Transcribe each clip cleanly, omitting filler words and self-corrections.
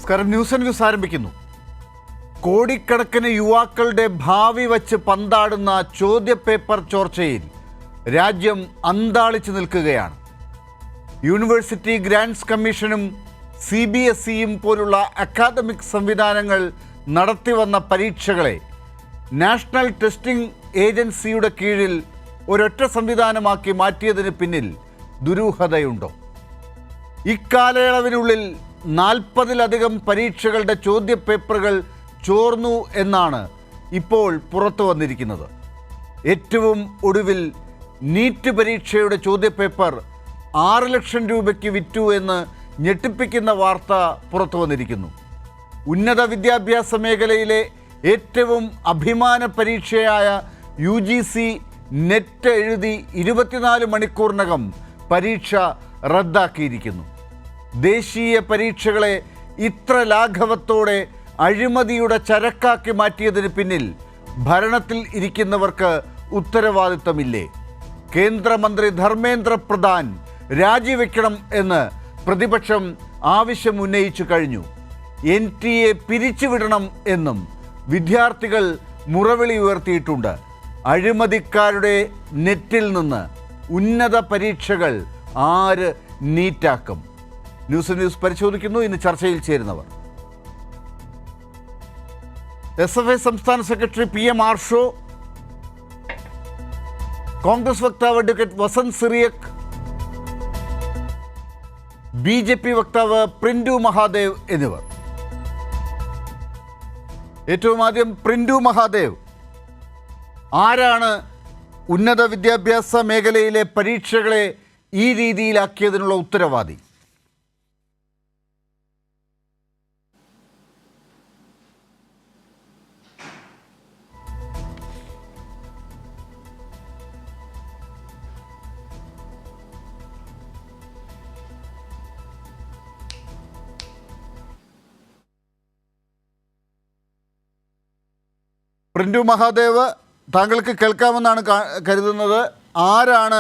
നമസ്കാരം. News and views ആരംഭിക്കുന്നു. കോടിക്കണക്കിന് യുവാക്കളുടെ ഭാവി വച്ച് പന്താടുന്ന ചോദ്യപേപ്പർ ചോർച്ചയിൽ രാജ്യം അന്താളിച്ചു നിൽക്കുകയാണ്. യൂണിവേഴ്സിറ്റി ഗ്രാൻഡ്സ് കമ്മീഷനും CBSEയും പോലുള്ള അക്കാദമിക് സംവിധാനങ്ങൾ നടത്തിവന്ന പരീക്ഷകളെ നാഷണൽ ടെസ്റ്റിംഗ് ഏജൻസിയുടെ കീഴിൽ ഒരൊറ്റ സംവിധാനമാക്കി മാറ്റിയതിന് പിന്നിൽ ദുരൂഹതയുണ്ടോ? ഇക്കാലയളവിനുള്ളിൽ 40-ലധികം പരീക്ഷകളുടെ ചോദ്യപേപ്പറുകൾ ചോർന്നു എന്നാണ് ഇപ്പോൾ പുറത്തു വന്നിരിക്കുന്നത്. ഏറ്റവും ഒടുവിൽ നീറ്റ് പരീക്ഷയുടെ ചോദ്യപേപ്പർ 6 ലക്ഷം രൂപയ്ക്ക് വിറ്റു എന്ന് ഞെട്ടിപ്പിക്കുന്ന വാർത്ത പുറത്തു വന്നിരിക്കുന്നു. ഉന്നത വിദ്യാഭ്യാസ മേഖലയിലെ ഏറ്റവും അഭിമാന പരീക്ഷയായ UGC നെറ്റ് എഴുതി 24 മണിക്കൂറിനകം പരീക്ഷ റദ്ദാക്കിയിരിക്കുന്നു. ദേശീയ പരീക്ഷകളെ ഇത്ര ലാഘവത്തോടെ അഴിമതിയുടെ ചരക്കാക്കി മാറ്റിയതിന് പിന്നിൽ ഭരണത്തിൽ ഇരിക്കുന്നവർക്ക് ഉത്തരവാദിത്തമില്ലേ? കേന്ദ്രമന്ത്രി ധർമ്മേന്ദ്ര പ്രധാൻ രാജിവെക്കണം എന്ന് പ്രതിപക്ഷം ആവശ്യം ഉന്നയിച്ചു കഴിഞ്ഞു. NTA പിരിച്ചുവിടണം എന്നും വിദ്യാർത്ഥികൾ മുറവിളി ഉയർത്തിയിട്ടുണ്ട്. അഴിമതിക്കാരുടെ നെറ്റിൽ നിന്ന് ഉന്നത പരീക്ഷകൾ ആര് നീറ്റാക്കും? ന്യൂസ് പരിശോധിക്കുന്നു. ഇന്ന് ചർച്ചയിൽ ചേരുന്നവർ: SFI സംസ്ഥാന സെക്രട്ടറി PM ആർഷോ, കോൺഗ്രസ് വക്താവ് അഡ്വക്കേറ്റ് വസന്ത് സിറിയക്, BJP വക്താവ് പ്രിന്റു മഹാദേവ് എന്നിവർ. ഏറ്റവും ആദ്യം പ്രിന്റു മഹാദേവ്, ആരാണ് ഉന്നത വിദ്യാഭ്യാസ മേഖലയിലെ പരീക്ഷകളെ ഈ രീതിയിലാക്കിയതിനുള്ള ഉത്തരവാദി? പ്രിന്റു മഹാദേവ്, താങ്കൾക്ക് കേൾക്കാമെന്നാണ് കരുതുന്നത്. ആരാണ്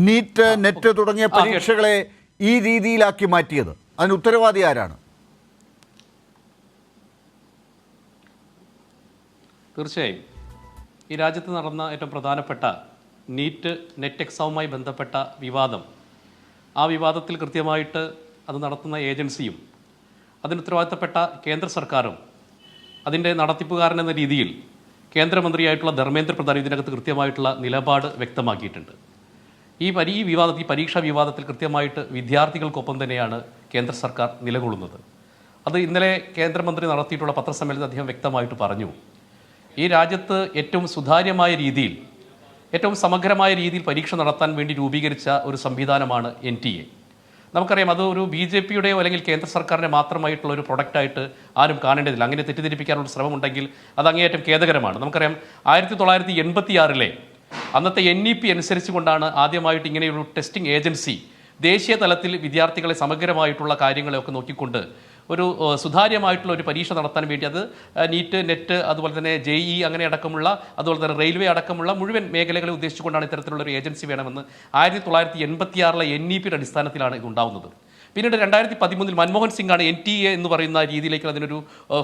നീറ്റ്, നെറ്റ് തുടങ്ങിയ പരീക്ഷകളെ ഈ രീതിയിലാക്കി മാറ്റിയത്? അതിന് ഉത്തരവാദി ആരാണ്? തീർച്ചയായും ഈ രാജ്യത്ത് നടന്ന ഏറ്റവും പ്രധാനപ്പെട്ട നീറ്റ് നെറ്റ് എക്സാമുമായി ബന്ധപ്പെട്ട വിവാദം, ആ വിവാദത്തിൽ കൃത്യമായിട്ട് അത് നടത്തുന്ന ഏജൻസിയും അതിന് ഉത്തരവാദിത്തപ്പെട്ട കേന്ദ്ര സർക്കാരും അതിൻ്റെ നടത്തിപ്പുകാരൻ എന്ന രീതിയിൽ കേന്ദ്രമന്ത്രിയായിട്ടുള്ള ധർമ്മേന്ദ്ര പ്രധാൻ ഇതിനകത്ത് കൃത്യമായിട്ടുള്ള നിലപാട് വ്യക്തമാക്കിയിട്ടുണ്ട്. ഈ പരീക്ഷാ വിവാദത്തിൽ കൃത്യമായിട്ട് വിദ്യാർത്ഥികൾക്കൊപ്പം തന്നെയാണ് കേന്ദ്ര സർക്കാർ നിലകൊള്ളുന്നത്. അത് ഇന്നലെ കേന്ദ്രമന്ത്രി നടത്തിയിട്ടുള്ള പത്രസമ്മേളനത്തിൽ അദ്ദേഹം വ്യക്തമായിട്ട് പറഞ്ഞു. ഈ രാജ്യത്ത് ഏറ്റവും സുതാര്യമായ രീതിയിൽ, ഏറ്റവും സമഗ്രമായ രീതിയിൽ പരീക്ഷ നടത്താൻ വേണ്ടി രൂപീകരിച്ച ഒരു സംവിധാനമാണ് NTA. നമുക്കറിയാം, അത് ഒരു BJPയുടെയോ അല്ലെങ്കിൽ കേന്ദ്ര സർക്കാരിൻ്റെ മാത്രമായിട്ടുള്ള ഒരു പ്രൊഡക്റ്റായിട്ട് ആരും കാണേണ്ടതില്ല. അങ്ങനെ തെറ്റിദ്ധരിപ്പിക്കാനുള്ള ശ്രമമുണ്ടെങ്കിൽ അത് അങ്ങേയറ്റം ഖേദകരമാണ്. നമുക്കറിയാം, 1986 അന്നത്തെ NEP അനുസരിച്ച് കൊണ്ടാണ് ആദ്യമായിട്ട് ഇങ്ങനെയൊരു ടെസ്റ്റിംഗ് ഏജൻസി ദേശീയ തലത്തിൽ വിദ്യാർത്ഥികളെ സമഗ്രമായിട്ടുള്ള കാര്യങ്ങളെയൊക്കെ നോക്കിക്കൊണ്ട് ഒരു സുതാര്യമായിട്ടുള്ള ഒരു പരീക്ഷ നടത്താൻ വേണ്ടി, അത് നീറ്റ്, നെറ്റ്, അതുപോലെ തന്നെ JEE അങ്ങനെ അടക്കമുള്ള, അതുപോലെ തന്നെ റെയിൽവേ അടക്കമുള്ള മുഴുവൻ മേഖലകളെ ഉദ്ദേശിച്ചുകൊണ്ടാണ് ഇത്തരത്തിലുള്ള ഒരു ഏജൻസി വേണമെന്ന് 1986 NEPയുടെ അടിസ്ഥാനത്തിലാണ് ഇത് ഉണ്ടാവുന്നത്. പിന്നീട് 2013 മൻമോഹൻ സിംഗാണ് NTA എന്ന് പറയുന്ന രീതിയിലേക്ക് അതിനൊരു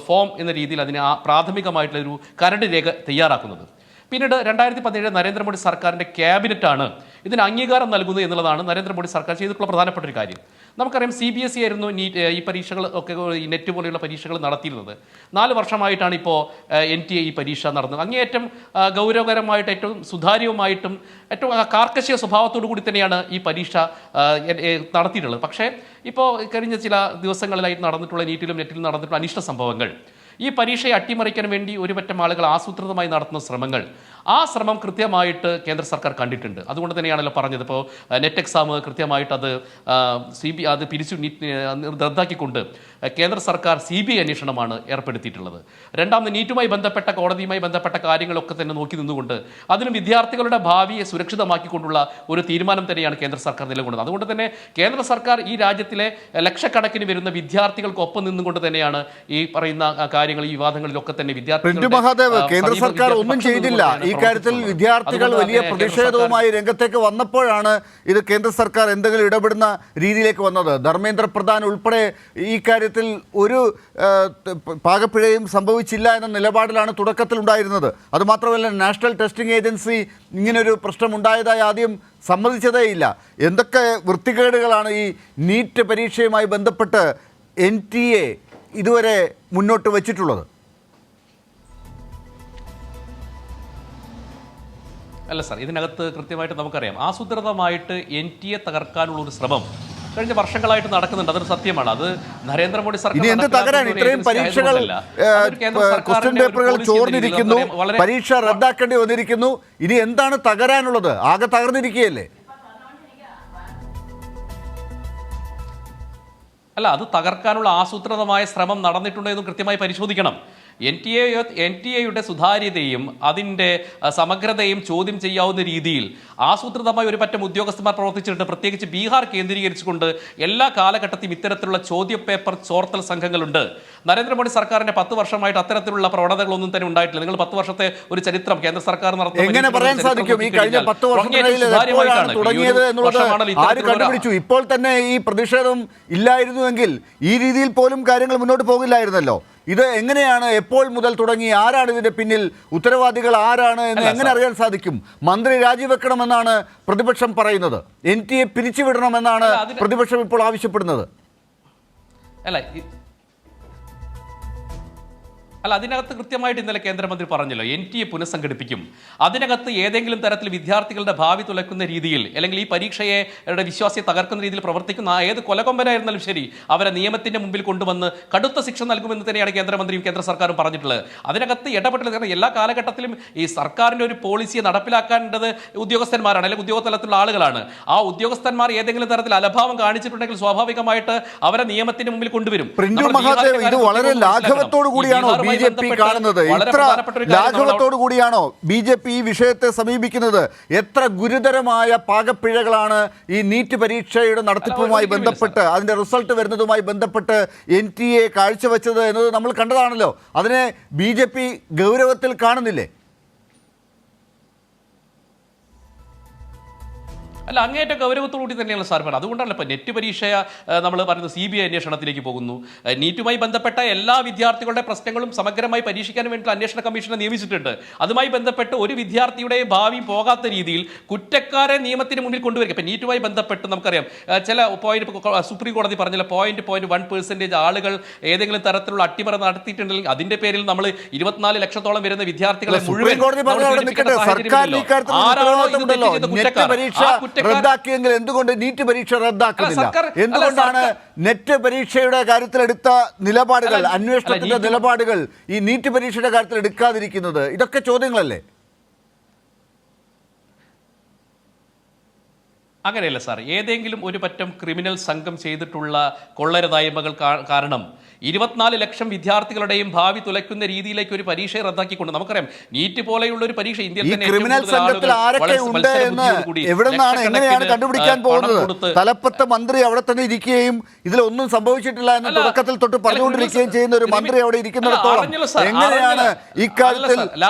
ഫോം എന്ന രീതിയിൽ അതിന് പ്രാഥമികമായിട്ടുള്ളൊരു കരട് രേഖ തയ്യാറാക്കുന്നത്. പിന്നീട് 2017 നരേന്ദ്രമോദി സർക്കാരിൻ്റെ ക്യാബിനറ്റാണ് ഇതിന് അംഗീകാരം നൽകുന്നത് എന്നുള്ളതാണ് നരേന്ദ്രമോദി സർക്കാർ ചെയ്തിട്ടുള്ള പ്രധാനപ്പെട്ട ഒരു കാര്യം. നമുക്കറിയാം, CBSE ആയിരുന്നു ഈ പരീക്ഷകൾ ഒക്കെ, ഈ നെറ്റ് പോലെയുള്ള പരീക്ഷകൾ നടത്തിയിരുന്നത്. 4 വർഷമായിട്ടാണ് ഇപ്പോൾ NTA ഈ പരീക്ഷ നടന്നത്. അങ്ങേയറ്റം ഗൗരവകരമായിട്ട്, ഏറ്റവും സുതാര്യവുമായിട്ടും ഏറ്റവും കാർക്കശ്യ സ്വഭാവത്തോടു കൂടി തന്നെയാണ് ഈ പരീക്ഷ നടത്തിയിട്ടുള്ളത്. പക്ഷേ ഇപ്പോൾ കഴിഞ്ഞ ചില ദിവസങ്ങളിലായിട്ട് നടന്നിട്ടുള്ള നീറ്റിലും നെറ്റിലും നടന്നിട്ടുള്ള അനിഷ്ട സംഭവങ്ങൾ, ഈ പരീക്ഷയെ അട്ടിമറിക്കാൻ വേണ്ടി ഒരുപറ്റം ആളുകൾ ആസൂത്രിതമായി നടത്തുന്ന ശ്രമങ്ങൾ, ആ ശ്രമം കൃത്യമായിട്ട് കേന്ദ്ര സർക്കാർ കണ്ടിട്ടുണ്ട്. അതുകൊണ്ട് തന്നെയാണല്ലോ പറഞ്ഞത്, ഇപ്പോൾ നെറ്റ് എക്സാം കൃത്യമായിട്ട് അത് റദ്ദാക്കിക്കൊണ്ട് കേന്ദ്ര സർക്കാർ CBI അന്വേഷണമാണ് ഏർപ്പെടുത്തിയിട്ടുള്ളത്. രണ്ടാമത്, നീറ്റുമായി ബന്ധപ്പെട്ട, കോടതിയുമായി ബന്ധപ്പെട്ട കാര്യങ്ങളൊക്കെ തന്നെ നോക്കി നിന്നുകൊണ്ട് അതിനും വിദ്യാർത്ഥികളുടെ ഭാവിയെ സുരക്ഷിതമാക്കിക്കൊണ്ടുള്ള ഒരു തീരുമാനം തന്നെയാണ് കേന്ദ്ര സർക്കാർ നിലകൊള്ളുന്നത്. അതുകൊണ്ട് തന്നെ കേന്ദ്ര സർക്കാർ ഈ രാജ്യത്തിലെ ലക്ഷക്കണക്കിന് വരുന്ന വിദ്യാർത്ഥികൾക്കൊപ്പം നിന്നുകൊണ്ട് തന്നെയാണ് ഈ പറയുന്ന കാര്യങ്ങൾ, ഈ വിവാദങ്ങളിലൊക്കെ തന്നെ കേന്ദ്ര സർക്കാർ ഒന്നും ചെയ്തില്ല. ഈ ഇക്കാര്യത്തിൽ വിദ്യാർത്ഥികൾ വലിയ പ്രതിഷേധവുമായി രംഗത്തേക്ക് വന്നപ്പോഴാണ് ഇത് കേന്ദ്ര സർക്കാർ എന്തെങ്കിലും ഇടപെടുന്ന രീതിയിലേക്ക് വന്നത്. ധർമ്മേന്ദ്ര പ്രധാൻ ഉൾപ്പെടെ ഈ കാര്യത്തിൽ ഒരു പാകപ്പിഴയും സംഭവിച്ചില്ല എന്ന നിലപാടിലാണ് തുടക്കത്തിൽ ഉണ്ടായിരുന്നത്. അതുമാത്രമല്ല, നാഷണൽ ടെസ്റ്റിംഗ് ഏജൻസി ഇങ്ങനൊരു പ്രശ്നം ഉണ്ടായതായി ആദ്യം സമ്മതിച്ചതേയില്ല. എന്തൊക്കെ വൃത്തികേടുകളാണ് ഈ നീറ്റ് പരീക്ഷയുമായി ബന്ധപ്പെട്ട് NTA ഇതുവരെ മുന്നോട്ട് വച്ചിട്ടുള്ളത്? അല്ല സാർ, ഇതിനകത്ത് കൃത്യമായിട്ട് നമുക്കറിയാം, ആസൂത്രിതമായിട്ട് NTA തകർക്കാനുള്ള ഒരു ശ്രമം കഴിഞ്ഞ വർഷങ്ങളായിട്ട് നടക്കുന്നുണ്ട്. അതൊരു സത്യമാണ്. അത് നരേന്ദ്രമോദി സർക്കാർ എന്ത് തകരാൻ? ഇത്രയും പരീക്ഷകൾ, ക്വസ്റ്റ്യൻ പേപ്പറുകൾ ചോർന്നിരിക്കുന്നു, പരീക്ഷ റദ്ദാക്കേണ്ടി വന്നിരിക്കുന്നു. ഇനി എന്താണ് തകരാനുള്ളത്? ആകെ തകർന്നിരിക്കുകയല്ലേ? അല്ല, അത് തകർക്കാനുള്ള ആസൂത്രിതമായ ശ്രമം നടന്നിട്ടുണ്ടോ എന്നും കൃത്യമായി പരിശോധിക്കണം. NTA-യുടെ സുതാര്യതയും അതിൻ്റെ സമഗ്രതയും ചോദ്യം ചെയ്യാവുന്ന രീതിയിൽ ആസൂത്രിതമായ ഒരു പറ്റം ഉദ്യോഗസ്ഥന്മാർ പ്രവർത്തിച്ചിട്ടുണ്ട്. പ്രത്യേകിച്ച് ബീഹാർ കേന്ദ്രീകരിച്ചുകൊണ്ട് എല്ലാ കാലഘട്ടത്തിലും ഇത്തരത്തിലുള്ള ചോദ്യപേപ്പർ ചോർത്തൽ സംഘങ്ങളുണ്ട്. നരേന്ദ്രമോദി സർക്കാരിന്റെ 10 വർഷമായിട്ട് അത്തരത്തിലുള്ള പ്രവണതകളൊന്നും തന്നെ ഉണ്ടായിട്ടില്ല. നിങ്ങൾ 10 വർഷത്തെ ഒരു ചരിത്രം കേന്ദ്ര സർക്കാർ എങ്ങനെ പറയാൻ സാധിക്കും? ഈ കഴിഞ്ഞ 10 വർഷത്തിനിടയിൽ തുടങ്ങിയത് എന്നുള്ളത് ആര് കണ്ടുപിടിച്ചു? ഇപ്പോൾ തന്നെ ഈ പ്രതിഷേധം ഇല്ലായിരുന്നുവെങ്കിൽ ഈ രീതിയിൽ പോലും കാര്യങ്ങൾ മുന്നോട്ട് പോകില്ലായിരുന്നല്ലോ. ഇത് എങ്ങനെയാണ്, എപ്പോൾ മുതൽ തുടങ്ങി, ആരാണ് ഇതിന്റെ പിന്നിൽ, ഉത്തരവാദികൾ ആരാണ് എന്ന് എങ്ങനെ അറിയാൻ സാധിക്കും? മന്ത്രി രാജിവെക്കണമെന്നാണ് പ്രതിപക്ഷം പറയുന്നത്. NTA പിരിച്ചുവിടണമെന്നാണ് പ്രതിപക്ഷം ഇപ്പോൾ ആവശ്യപ്പെടുന്നത്. അല്ല, അതിനകത്ത് കൃത്യമായിട്ട് ഇന്നലെ കേന്ദ്രമന്ത്രി പറഞ്ഞല്ലോ, NTA പുനഃസംഘടിപ്പിക്കും. അതിനകത്ത് ഏതെങ്കിലും തരത്തിൽ വിദ്യാർത്ഥികളുടെ ഭാവി തുലക്കുന്ന രീതിയിൽ, അല്ലെങ്കിൽ ഈ പരീക്ഷയെ വിശ്വാസിയെ തകർക്കുന്ന രീതിയിൽ പ്രവർത്തിക്കുന്ന ഏത് കൊലകൊമ്പനായിരുന്നാലും ശരി, അവരെ നിയമത്തിന്റെ മുമ്പിൽ കൊണ്ടുവന്ന് കടുത്ത ശിക്ഷ നൽകുമെന്ന് തന്നെയാണ് കേന്ദ്രമന്ത്രിയും കേന്ദ്ര സർക്കാരും പറഞ്ഞിട്ടുള്ളത്. അതിനകത്ത് ഇടപെട്ടില്ല. കാരണം എല്ലാ കാലഘട്ടത്തിലും ഈ സർക്കാരിന്റെ ഒരു പോളിസിയെ നടപ്പിലാക്കേണ്ടത് ഉദ്യോഗസ്ഥന്മാരാണ്, അല്ലെങ്കിൽ ഉദ്യോഗതലത്തിലുള്ള ആളുകളാണ്. ആ ഉദ്യോഗസ്ഥന്മാർ ഏതെങ്കിലും തരത്തിൽ അലഭാവം കാണിച്ചിട്ടുണ്ടെങ്കിൽ സ്വാഭാവികമായിട്ട് അവരെ നിയമത്തിന്റെ മുമ്പിൽ കൊണ്ടുവരും. ഇത് വളരെ ലാഘവത്തോടു കൂടിയാണോ BJP കാണുന്നത്? ഇത്ര ലാഘവത്തോടു കൂടിയാണോ BJP ഈ വിഷയത്തെ സമീപിക്കുന്നത്? എത്ര ഗുരുതരമായ പാകപ്പിഴകളാണ് ഈ നീറ്റ് പരീക്ഷയുടെ നടത്തിപ്പുമായി ബന്ധപ്പെട്ട്, അതിന്റെ റിസൾട്ട് വരുന്നതുമായി ബന്ധപ്പെട്ട് NTA കാഴ്ചവെച്ചത് എന്നത് നമ്മൾ കണ്ടതാണല്ലോ. അതിനെ BJP ഗൗരവത്തിൽ കാണുന്നില്ലേ? അല്ല, അങ്ങേറ്റ ഗൗരവത്തോടുകൂടി തന്നെയാണ് സാർ പറയുന്നത്. അതുകൊണ്ടല്ല ഇപ്പോൾ നെറ്റ് പരീക്ഷ നമ്മൾ പറയുന്നത് CBI അന്വേഷണത്തിലേക്ക് പോകുന്നു. നീറ്റുമായി ബന്ധപ്പെട്ട എല്ലാ വിദ്യാർത്ഥികളുടെ പ്രശ്നങ്ങളും സമഗ്രമായി പരീക്ഷിക്കാൻ വേണ്ടി അന്വേഷണ കമ്മീഷനെ നിയമിച്ചിട്ടുണ്ട്. അതുമായി ബന്ധപ്പെട്ട് ഒരു വിദ്യാർത്ഥിയുടെ ഭാവി പോകാത്ത രീതിയിൽ കുറ്റക്കാരെ നിയമത്തിന് മുന്നിൽ കൊണ്ടുവരിക. ഇപ്പം നീറ്റുമായി ബന്ധപ്പെട്ട് നമുക്കറിയാം ചില പോയിന്റ്, സുപ്രീം കോടതി പറഞ്ഞില്ല, 0.1% ആളുകൾ ഏതെങ്കിലും തരത്തിലുള്ള അട്ടിമറി നടത്തിയിട്ടുണ്ടെങ്കിൽ അതിന്റെ പേരിൽ നമ്മൾ 24 ലക്ഷത്തോളം വരുന്ന വിദ്യാർത്ഥികളെ മുഴുവൻ റദ്ദാക്കിയെങ്കിൽ എന്തുകൊണ്ട് നീറ്റ് പരീക്ഷ റദ്ദാക്കുന്നില്ല? എന്തുകൊണ്ടാണ് നെറ്റ് പരീക്ഷയുടെ കാര്യത്തിൽ എടുത്ത നിലപാടുകൾ, അന്വേഷണത്തിന്റെ നിലപാടുകൾ ഈ നീറ്റ് പരീക്ഷയുടെ കാര്യത്തിൽ എടുക്കാതിരിക്കുന്നത്? ഇതൊക്കെ ചോദ്യങ്ങളല്ലേ? അങ്ങനെയല്ല സാർ, ഏതെങ്കിലും ഒരു പറ്റം ക്രിമിനൽ സംഘം ചെയ്തിട്ടുള്ള കൊള്ളരുതായ്മകൾ കാരണം 24 ലക്ഷം വിദ്യാർത്ഥികളുടെയും ഭാവി തുലയ്ക്കുന്ന രീതിയിലേക്ക് ഒരു പരീക്ഷയെ റദ്ദാക്കിക്കൊണ്ട്, നമുക്കറിയാം നീറ്റ് പോലെയുള്ള ഒരു പരീക്ഷ ഇന്ത്യയിൽ തന്നെ ക്രിമിനൽ സംഘത്തിൽ ആരൊക്കെ ഉണ്ട് എന്ന് എവിടെന്നാണ്, എങ്ങനെയാണ് കണ്ടുപിടിക്കാൻ പോകുന്നത്? തലപ്പത്തെ മന്ത്രി അവിടെ തന്നെ ഇരിക്കുകയും ഇതിലൊന്നും സംഭവിച്ചിട്ടില്ല എന്ന് തുടക്കത്തിൽ തൊട്ട് പറഞ്ഞുകൊണ്ടിരിക്കുകയും ചെയ്യുന്ന ഒരു മന്ത്രി അവിടെ ഇരിക്കുന്നിടത്തോളം എങ്ങനെയാണ് ഇക്കാര്യത്തിൽ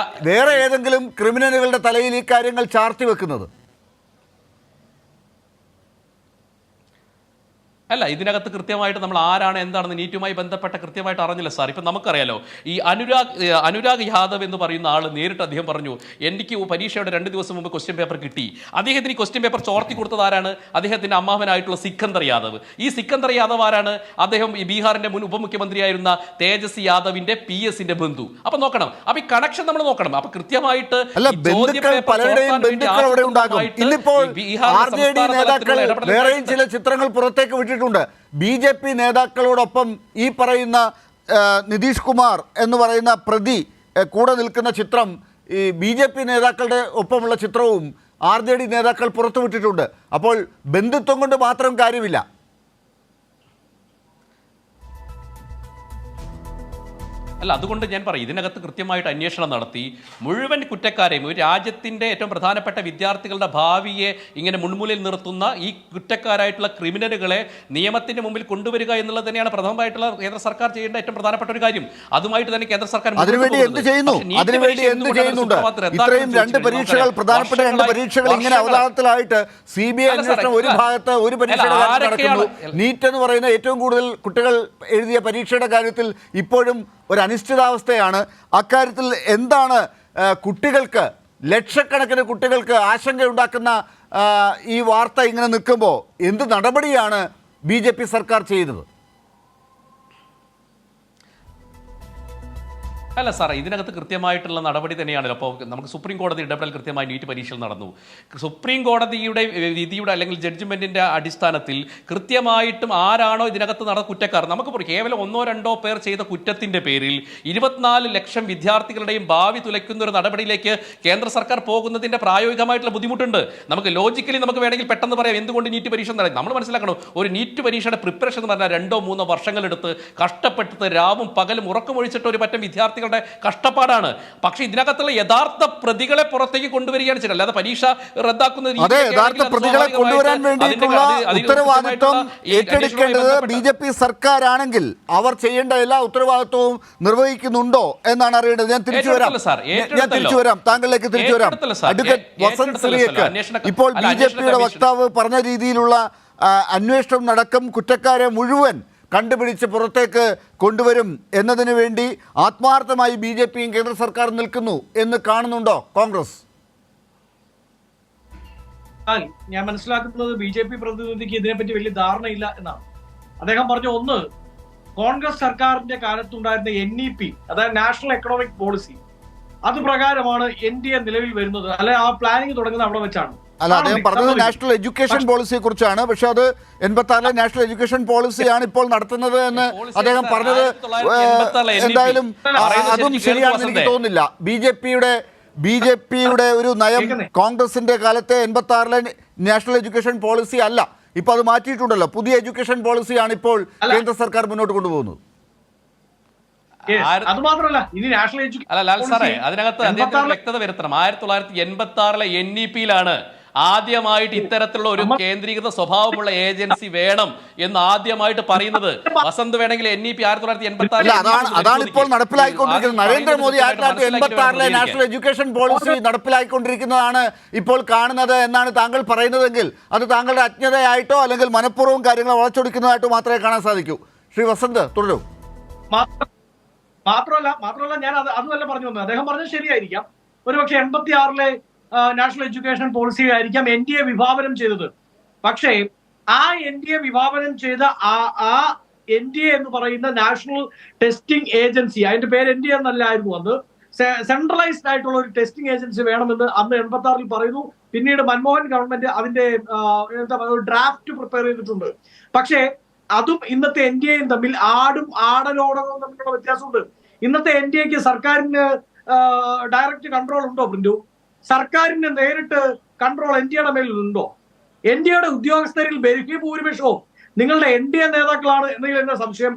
വേറെ ഏതെങ്കിലും ക്രിമിനലുകളുടെ തലയിൽ ഈ കാര്യങ്ങൾ ചാർത്തി വെക്കുന്നത്? അല്ല, ഇതിനകത്ത് കൃത്യമായിട്ട് നമ്മൾ ആരാണ് എന്താണെന്ന് നീറ്റുമായി ബന്ധപ്പെട്ട കൃത്യമായിട്ട് അറിഞ്ഞില്ല സാർ. ഇപ്പം നമുക്കറിയാലോ, ഈ അനുരാഗ് യാദവ് എന്ന് പറയുന്ന ആൾ നേരിട്ട് അദ്ദേഹം പറഞ്ഞു, എനിക്ക് പരീക്ഷയുടെ 2 ദിവസം മുമ്പ് ക്വസ്റ്റ്യൻ പേപ്പർ കിട്ടി. അദ്ദേഹത്തിന് ഈ ക്വസ്റ്റ്യൻ പേപ്പർ ചോർത്തി കൊടുത്തത് ആരാണ്? അദ്ദേഹത്തിന്റെ അമ്മാവനായിട്ടുള്ള സിക്കന്ദർ യാദവ്. ഈ സിക്കന്ദർ യാദവ് ആരാണ്? അദ്ദേഹം ഈ ബീഹാറിന്റെ മുൻ ഉപമുഖ്യമന്ത്രിയായിരുന്ന തേജസ്വി യാദവിന്റെ PS-ന്റെ ബന്ധു. അപ്പൊ നോക്കണം, അപ്പൊ ഈ കണക്ഷൻ നമ്മൾ നോക്കണം. അപ്പൊ കൃത്യമായിട്ട് ചില ചിത്രങ്ങൾ പുറത്തേക്ക് വിട്ടിട്ടുണ്ട്. BJP നേതാക്കളോടൊപ്പം ഈ പറയുന്ന നിതീഷ് കുമാർ എന്ന് പറയുന്ന പ്രതി കൂടെ നിൽക്കുന്ന ചിത്രം, ഈ BJP നേതാക്കളുടെ ഒപ്പമുള്ള ചിത്രവും RJD നേതാക്കൾ പുറത്തുവിട്ടിട്ടുണ്ട്. അപ്പോൾ ബന്ധുത്വം കൊണ്ട് മാത്രം കാര്യമില്ല. അല്ല, അതുകൊണ്ട് ഞാൻ പറയും, ഇതിനകത്ത് കൃത്യമായിട്ട് അന്വേഷണം നടത്തി മുഴുവൻ കുറ്റക്കാരെയും, ഒരു രാജ്യത്തിൻ്റെ ഏറ്റവും പ്രധാനപ്പെട്ട വിദ്യാർത്ഥികളുടെ ഭാവിയെ ഇങ്ങനെ മുൻമുന്നിൽ നിർത്തുന്ന ഈ കുറ്റക്കാരായിട്ടുള്ള ക്രിമിനലുകളെ നിയമത്തിന്റെ മുമ്പിൽ കൊണ്ടുവരിക എന്നുള്ളത് തന്നെയാണ് പ്രഥമമായിട്ടുള്ള കേന്ദ്ര സർക്കാർ ചെയ്യേണ്ട ഏറ്റവും പ്രധാനപ്പെട്ട ഒരു കാര്യം. അതുമായിട്ട് തന്നെ കേന്ദ്ര സർക്കാർ അതിനുവേണ്ടി എന്ത് ചെയ്യുന്നു? അതിനുവേണ്ടി എന്ത് ചെയ്യുന്നുണ്ട്? ഇത്രയും രണ്ട് പരീക്ഷകൾ, പ്രധാനപ്പെട്ട രണ്ട് പരീക്ഷകൾ ഇങ്ങനെ അവതാളത്തിലായിട്ട് CBI അന്വേഷണം ഒരു ഭാഗത്ത്, ഒരു പരീക്ഷയുടെ കാര്യത്തിൽ നടക്കുന്നു. നീറ്റ് എന്ന് പറയുന്ന ഏറ്റവും കൂടുതൽ കുട്ടികൾ എഴുതിയ പരീക്ഷയുടെ കാര്യത്തിൽ ഇപ്പോഴും ഒരു അനിശ്ചിതാവസ്ഥയാണ്. അക്കാര്യത്തിൽ എന്താണ് കുട്ടികൾക്ക്, ലക്ഷക്കണക്കിന് കുട്ടികൾക്ക് ആശങ്കയുണ്ടാക്കുന്ന ഈ വാർത്ത ഇങ്ങനെ നിൽക്കുമ്പോൾ എന്ത് നടപടിയാണ് BJP സർക്കാർ ചെയ്തത്? അല്ല സാറേ, ഇതിനകത്ത് കൃത്യമായിട്ടുള്ള നടപടി തന്നെയാണല്ലോ. അപ്പോൾ നമുക്ക് സുപ്രീം കോടതി ഇടപെടൽ കൃത്യമായി നീറ്റ് പരീക്ഷയിൽ നടന്നു. സുപ്രീം കോടതിയുടെ വിധിയുടെ അല്ലെങ്കിൽ ജഡ്ജ്മെന്റിന്റെ അടിസ്ഥാനത്തിൽ കൃത്യമായിട്ടും ആരാണോ ഇതിനകത്ത് നടന്ന കുറ്റക്കാർ, നമുക്ക് കേവലം 1-2 പേർ ചെയ്ത കുറ്റത്തിന്റെ പേരിൽ 24 ലക്ഷം വിദ്യാർത്ഥികളുടെയും ഭാവി തുലയ്ക്കുന്ന ഒരു നടപടിയിലേക്ക് കേന്ദ്ര സർക്കാർ പോകുന്നതിന്റെ പ്രായോഗികമായിട്ടുള്ള ബുദ്ധിമുട്ടുണ്ട്. നമുക്ക് ലോജിക്കലി നമുക്ക് വേണമെങ്കിൽ പെട്ടെന്ന് പറയാം എന്തുകൊണ്ട് നീറ്റ് പരീക്ഷ നടക്കും. നമ്മൾ മനസ്സിലാക്കണം, ഒരു നീറ്റ് പരീക്ഷയുടെ പ്രിപ്പറേഷൻ എന്ന് പറഞ്ഞാൽ 2-3 വർഷങ്ങളെടുത്ത് കഷ്ടപ്പെട്ട് രാവും പകലും ഉറക്കമൊഴിച്ചിട്ട് ഒരു പറ്റം വിദ്യാർത്ഥികൾ കഷ്ടപ്പാടാണ്. പക്ഷെ ഇതിനകത്തുള്ള യഥാർത്ഥ പ്രതികളെ പുറത്തേക്ക് കൊണ്ടുവരികയാണ് ചെയ്യുന്നത്, അല്ലാതെ പരീക്ഷ റദ്ദാക്കുന്ന യഥാർത്ഥ പ്രതികളെ കൊണ്ടുവരാൻ വേണ്ടിയിട്ടുള്ള ഉത്തരവാദിത്വം ഏറ്റെടുക്കേണ്ടത് BJP സർക്കാരാണെങ്കിൽ അവർ ചെയ്യേണ്ട എല്ലാ ഉത്തരവാദിത്വവും നിർവഹിക്കുന്നുണ്ടോ എന്നാണ് അറിയേണ്ടത്. ഞാൻ തിരിച്ചു വരാം താങ്കളിലേക്ക് തിരിച്ചു വരാം. അഡ്വക്കേറ്റ് വസന്ത് സിറിയക്ക്, ഇപ്പോൾ BJPയുടെ വക്താവ് പറഞ്ഞ രീതിയിലുള്ള അന്വേഷണം നടക്കും, കുറ്റക്കാരെ മുഴുവൻ കണ്ടുപിടിച്ച് പുറത്തേക്ക് കൊണ്ടുവരും എന്നതിനു വേണ്ടി ആത്മാർത്ഥമായി BJPയും കേന്ദ്ര സർക്കാർ നിൽക്കുന്നു എന്ന് കാണുന്നുണ്ടോ കോൺഗ്രസ്? ഞാൻ മനസ്സിലാക്കുന്നത് BJP പ്രതിനിധിക്ക് ഇതിനെപ്പറ്റി വലിയ ധാരണയില്ല എന്നാണ്. അദ്ദേഹം പറഞ്ഞു, ഒന്ന്, കോൺഗ്രസ് സർക്കാരിന്റെ കാലത്തുണ്ടായിരുന്ന NEP, അതായത് നാഷണൽ എക്കണോമിക് പോളിസി, അത് പ്രകാരമാണ് NDA നിലവിൽ വരുന്നത്. അല്ലെ, ആ പ്ലാനിങ് തുടങ്ങുന്നത് അവിടെ വെച്ചാണ്. അല്ല, അദ്ദേഹം പറഞ്ഞത് നാഷണൽ എഡ്യൂക്കേഷൻ പോളിസിയെ കുറിച്ചാണ്. പക്ഷെ അത് 86 നാഷണൽ എഡ്യൂക്കേഷൻ പോളിസിയാണ് ഇപ്പോൾ നടത്തുന്നത് എന്ന് അദ്ദേഹം പറഞ്ഞത്. എന്തായാലും അതും ശരിയാണെന്ന് എനിക്ക് തോന്നുന്നില്ല. BJPയുടെ ഒരു നയം കോൺഗ്രസിന്റെ കാലത്തെ 86 നാഷണൽ എഡ്യൂക്കേഷൻ പോളിസി അല്ല. ഇപ്പൊ അത് മാറ്റിയിട്ടുണ്ടല്ലോ, പുതിയ എഡ്യൂക്കേഷൻ പോളിസിയാണ് ഇപ്പോൾ കേന്ദ്ര സർക്കാർ മുന്നോട്ട് കൊണ്ടുപോകുന്നത്. അത് മാത്രമല്ല, ഇനി നാഷണൽ എഡ്യൂക്കേഷൻ സാറേ, അതിനകത്ത് അദ്ദേഹത്തിന് വ്യക്തത വരുത്തണം. 1986 NEP-ലാണ് ആദ്യമായിട്ട് ഇത്തരത്തിലുള്ള ഒരു കേന്ദ്രീകൃത സ്വഭാവമുള്ള ഏജൻസി വേണം എന്ന് ആദ്യമായിട്ട് പറയുന്നത്. വസന്ത് വേണമെങ്കിൽ NEP 1986 അതാണ് ഇപ്പോൾ നടപ്പിലാക്കിക്കൊണ്ടിരിക്കുന്നത്. നരേന്ദ്രമോദി 1986 നാഷണൽ എഡ്യൂക്കേഷൻ പോളിസി നടപ്പിലാക്കിക്കൊണ്ടിരിക്കുന്നതാണ് ഇപ്പോൾ കാണുന്നത് എന്നാണ് താങ്കൾ പറയുന്നതെങ്കിൽ അത് താങ്കളുടെ അജ്ഞതയായിട്ടോ അല്ലെങ്കിൽ മനഃപൂർവ്വം കാര്യങ്ങൾ വളച്ചൊടിക്കുന്നതായിട്ടോ മാത്രമേ കാണാൻ സാധിക്കൂ. ശ്രീ വസന്ത് തുടരൂ. മാത്രമല്ല ഞാൻ അതുമല്ല പറഞ്ഞു വന്നത്. അദ്ദേഹം പറഞ്ഞത് ശരിയായിരിക്കാം. ഒരുപക്ഷെ 86 നാഷണൽ എഡ്യൂക്കേഷൻ പോളിസി ആയിരിക്കാം NDA വിഭാവനം ചെയ്തത്. പക്ഷേ ആ NDA വിഭാവനം ചെയ്ത ആ NDA എന്ന് പറയുന്ന നാഷണൽ ടെസ്റ്റിംഗ് ഏജൻസി, അതിന്റെ പേര് NDA എന്നല്ലായിരുന്നു, അന്ന് സെൻട്രലൈസ്ഡ് ആയിട്ടുള്ള ഒരു ടെസ്റ്റിംഗ് ഏജൻസി വേണമെന്ന് അന്ന് 86 പറയുന്നു. പിന്നീട് മൻമോഹൻ ഗവൺമെന്റ് അതിന്റെ ഡ്രാഫ്റ്റ് പ്രിപ്പയർ ചെയ്തിട്ടുണ്ട്. പക്ഷേ അതും ഇന്നത്തെ NDAയും തമ്മിൽ ആടലോടകവും തമ്മിലുള്ള വ്യത്യാസമുണ്ട്. ഇന്നത്തെ NDAക്ക് സർക്കാരിന് ഡയറക്റ്റ് കൺട്രോൾ ഉണ്ടോ പ്രിന്റു? സർക്കാരിന് നേരിട്ട് കൺട്രോൾ NDAയുടെ മേലുണ്ടോ? NDAയുടെ ഉദ്യോഗസ്ഥരിൽ ഭൂരിപക്ഷവും നിങ്ങളുടെ NDA നേതാക്കളാണ് എന്നതിൽ എന്ന സംശയം.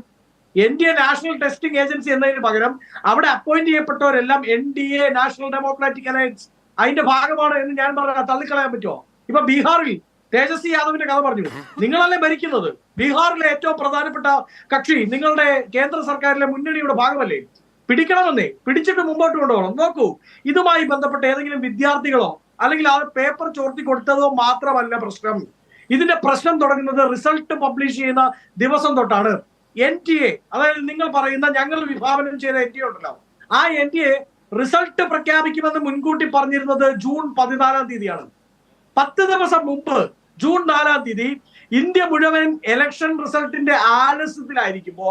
NDA നാഷണൽ ടെസ്റ്റിംഗ് ഏജൻസി എന്നതിന് പകരം അവിടെ അപ്പോയിന്റ് ചെയ്യപ്പെട്ടവരെല്ലാം NDA നാഷണൽ ഡെമോക്രാറ്റിക് അലയൻസ് അതിന്റെ ഭാഗമാണ് എന്ന് ഞാൻ പറഞ്ഞ തള്ളിക്കളയാൻ പറ്റുമോ? ഇപ്പൊ ബീഹാറിൽ തേജസ്വി യാദവിന്റെ കഥ പറഞ്ഞു. നിങ്ങളല്ലേ ഭരിക്കുന്നത്? ബീഹാറിലെ ഏറ്റവും പ്രധാനപ്പെട്ട കക്ഷി നിങ്ങളുടെ കേന്ദ്ര സർക്കാരിലെ മുന്നണിയുടെ ഭാഗമല്ലേ? പിടിക്കണമെന്നേ, പിടിച്ചിട്ട് മുമ്പോട്ട് കൊണ്ടുപോകണം. നോക്കൂ, ഇതുമായി ബന്ധപ്പെട്ട ഏതെങ്കിലും വിദ്യാർത്ഥികളോ അല്ലെങ്കിൽ ആ പേപ്പർ ചോർത്തി കൊടുത്തതോ മാത്രമല്ല പ്രശ്നം. ഇതിന്റെ പ്രശ്നം തുടങ്ങുന്നത് റിസൾട്ട് പബ്ലിഷ് ചെയ്യുന്ന ദിവസം തൊട്ടാണ്. NTA, അതായത് നിങ്ങൾ പറയുന്ന ഞങ്ങൾ വിഭാവനം ചെയ്ത NTA ഉണ്ടല്ലോ, ആ NTA റിസൾട്ട് പ്രഖ്യാപിക്കുമെന്ന് മുൻകൂട്ടി പറഞ്ഞിരുന്നത് ജൂൺ 14-ാം തീയതിയാണ്. 10 ദിവസം മുമ്പ് ജൂൺ 4-ാം തീയതി ഇന്ത്യ മുഴുവൻ ഇലക്ഷൻ റിസൾട്ടിന്റെ ആലസ്യത്തിലായിരിക്കുമ്പോ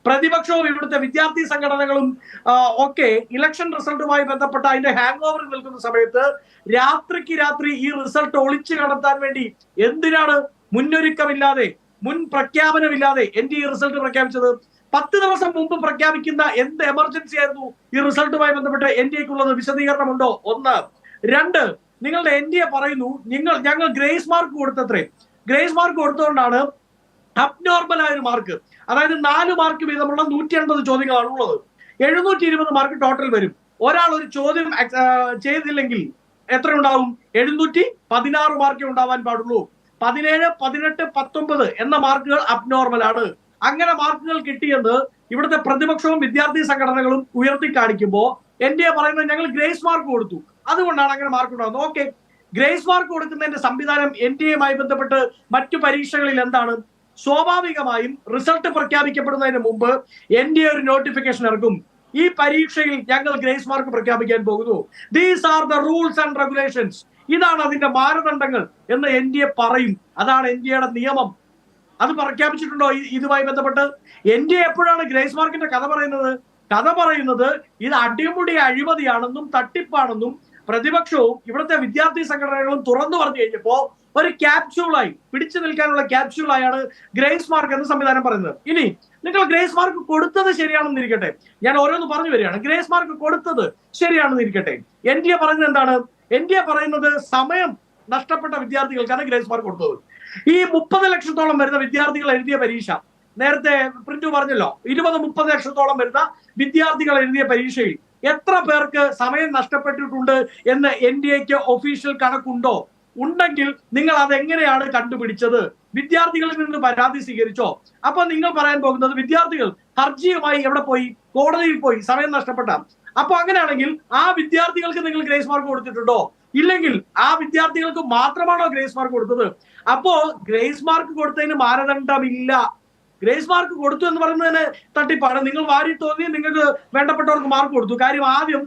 പ്രതിപക്ഷവും ഇവിടുത്തെ വിദ്യാർത്ഥി സംഘടനകളും ഒക്കെ ഇലക്ഷൻ റിസൾട്ടുമായി ബന്ധപ്പെട്ട അതിന്റെ ഹാങ് ഓവറിൽ നിൽക്കുന്ന സമയത്ത് രാത്രിക്ക് രാത്രി ഈ റിസൾട്ട് ഒളിച്ചു കടത്താൻ വേണ്ടി എന്തിനാണ് മുന്നൊരുക്കമില്ലാതെ, മുൻ പ്രഖ്യാപനമില്ലാതെ NDA റിസൾട്ട് പ്രഖ്യാപിച്ചത്? 10 ദിവസം മുമ്പ് പ്രഖ്യാപിക്കുന്ന എന്ത് എമർജൻസി ആയിരുന്നു ഈ റിസൾട്ടുമായി ബന്ധപ്പെട്ട് NDAക്കുള്ളത്? വിശദീകരണമുണ്ടോ? 1. 2, നിങ്ങളുടെ NDA പറയുന്നു ഞങ്ങൾ ഗ്രേസ് മാർക്ക് കൊടുത്തത്രേ. ഗ്രേസ് മാർക്ക് കൊടുത്തുകൊണ്ടാണ് അബ്നോർമൽ ആയ ഒരു മാർക്ക്, അതായത് 4 മാർക്ക് വീതമുള്ള 180 ചോദ്യങ്ങളാണ് ഉള്ളത്. 720 മാർക്ക് ടോട്ടൽ വരും. ഒരാൾ ഒരു ചോദ്യം ചെയ്തില്ലെങ്കിൽ എത്രയുണ്ടാവും? 716 മാർക്കേ ഉണ്ടാവാൻ പാടുള്ളൂ. 17, 18, 19 എന്ന മാർക്കുകൾ അബ്നോർമൽ ആണ്. അങ്ങനെ മാർക്കുകൾ കിട്ടിയെന്ന് ഇവിടുത്തെ പ്രതിപക്ഷവും വിദ്യാർത്ഥി സംഘടനകളും ഉയർത്തി കാണിക്കുമ്പോൾ NDA പറയുന്നത് ഞങ്ങൾ ഗ്രേസ് മാർക്ക് കൊടുത്തു, അതുകൊണ്ടാണ് അങ്ങനെ മാർക്ക് ഉണ്ടാകുന്നത്. ഓക്കെ, ഗ്രേസ് മാർക്ക് കൊടുക്കുന്നതിന്റെ സംവിധാനം NDAയുമായി ബന്ധപ്പെട്ട് മറ്റു പരീക്ഷകളിൽ എന്താണ്? സ്വാഭാവികമായും റിസൾട്ട് പ്രഖ്യാപിക്കപ്പെടുന്നതിന് മുമ്പ് NDA ഒരു നോട്ടിഫിക്കേഷൻ ഇറക്കും. ഈ പരീക്ഷയിൽ ഞങ്ങൾ ഗ്രേസ് മാർക്ക് പ്രഖ്യാപിക്കാൻ പോകുന്നു. These are the rules and regulations. ഇതാണ് അതിന്റെ മാനദണ്ഡങ്ങൾ എന്ന് NDA പറയും. അതാണ് NDAയുടെ നിയമം. അത് പ്രഖ്യാപിച്ചിട്ടുണ്ടോ ഇതുമായി ബന്ധപ്പെട്ട്? NDA എപ്പോഴാണ് ഗ്രേസ് മാർക്കിന്റെ കഥ പറയുന്നത് ഇത് അടിമുടി അഴിമതിയാണെന്നും തട്ടിപ്പാണെന്നും പ്രതിപക്ഷവും ഇവിടുത്തെ വിദ്യാർത്ഥി സംഘടനകളും തുറന്നു പറഞ്ഞു കഴിഞ്ഞപ്പോ ഒരു ക്യാപ്സ്യൂളായി പിടിച്ചു നിൽക്കാനുള്ള ക്യാപ്സ്യൂളായാണ് ഗ്രേസ് മാർക്ക് എന്ന സംവിധാനം പറയുന്നത്. ഇനി നിങ്ങൾ ഗ്രേസ് മാർക്ക് കൊടുത്തത് ശരിയാണെന്നിരിക്കട്ടെ, ഞാൻ ഓരോന്ന് പറഞ്ഞു വരികയാണ്. ഗ്രേസ് മാർക്ക് കൊടുത്തത് ശരിയാണെന്നിരിക്കട്ടെ, NDA പറയുന്നത് എന്താണ്? NDA പറയുന്നത് സമയം നഷ്ടപ്പെട്ട വിദ്യാർത്ഥികൾക്കാണ് ഗ്രേസ് മാർക്ക് കൊടുത്തത്. ഈ 30 ലക്ഷത്തോളം വരുന്ന വിദ്യാർത്ഥികൾ എഴുതിയ പരീക്ഷ, നേരത്തെ പ്രിന്റു പറഞ്ഞല്ലോ, 20-30 ലക്ഷത്തോളം വരുന്ന വിദ്യാർത്ഥികൾ എഴുതിയ പരീക്ഷയിൽ എത്ര പേർക്ക് സമയം നഷ്ടപ്പെട്ടിട്ടുണ്ട് എന്ന് NDAക്ക് ഒഫീഷ്യൽ കണക്കുണ്ടോ? ഉണ്ടെങ്കിൽ നിങ്ങൾ അതെങ്ങനെയാണ് കണ്ടുപിടിച്ചത്? വിദ്യാർത്ഥികളിൽ നിന്ന് പരാതി സ്വീകരിച്ചോ? അപ്പൊ നിങ്ങൾ പറയാൻ പോകുന്നത് വിദ്യാർത്ഥികൾ ഹർജിയുമായി എവിടെ പോയി? കോടതിയിൽ പോയി, സമയം നഷ്ടപ്പെട്ട. അപ്പൊ അങ്ങനെയാണെങ്കിൽ ആ വിദ്യാർത്ഥികൾക്ക് നിങ്ങൾ ഗ്രേസ് മാർക്ക് കൊടുത്തിട്ടുണ്ടോ? ഇല്ലെങ്കിൽ ആ വിദ്യാർത്ഥികൾക്ക് മാത്രമാണോ ഗ്രേസ് മാർക്ക് കൊടുത്തത്? അപ്പോ ഗ്രേസ് മാർക്ക് കൊടുത്തതിന് മാനദണ്ഡമില്ല. ഗ്രേസ് മാർക്ക് കൊടുത്തു എന്ന് പറയുന്നതിന് തട്ടിപ്പാണ്. നിങ്ങൾ വാരി തോന്നി നിങ്ങൾക്ക് വേണ്ടപ്പെട്ടവർക്ക് മാർക്ക് കൊടുത്തു. കാര്യം ആദ്യം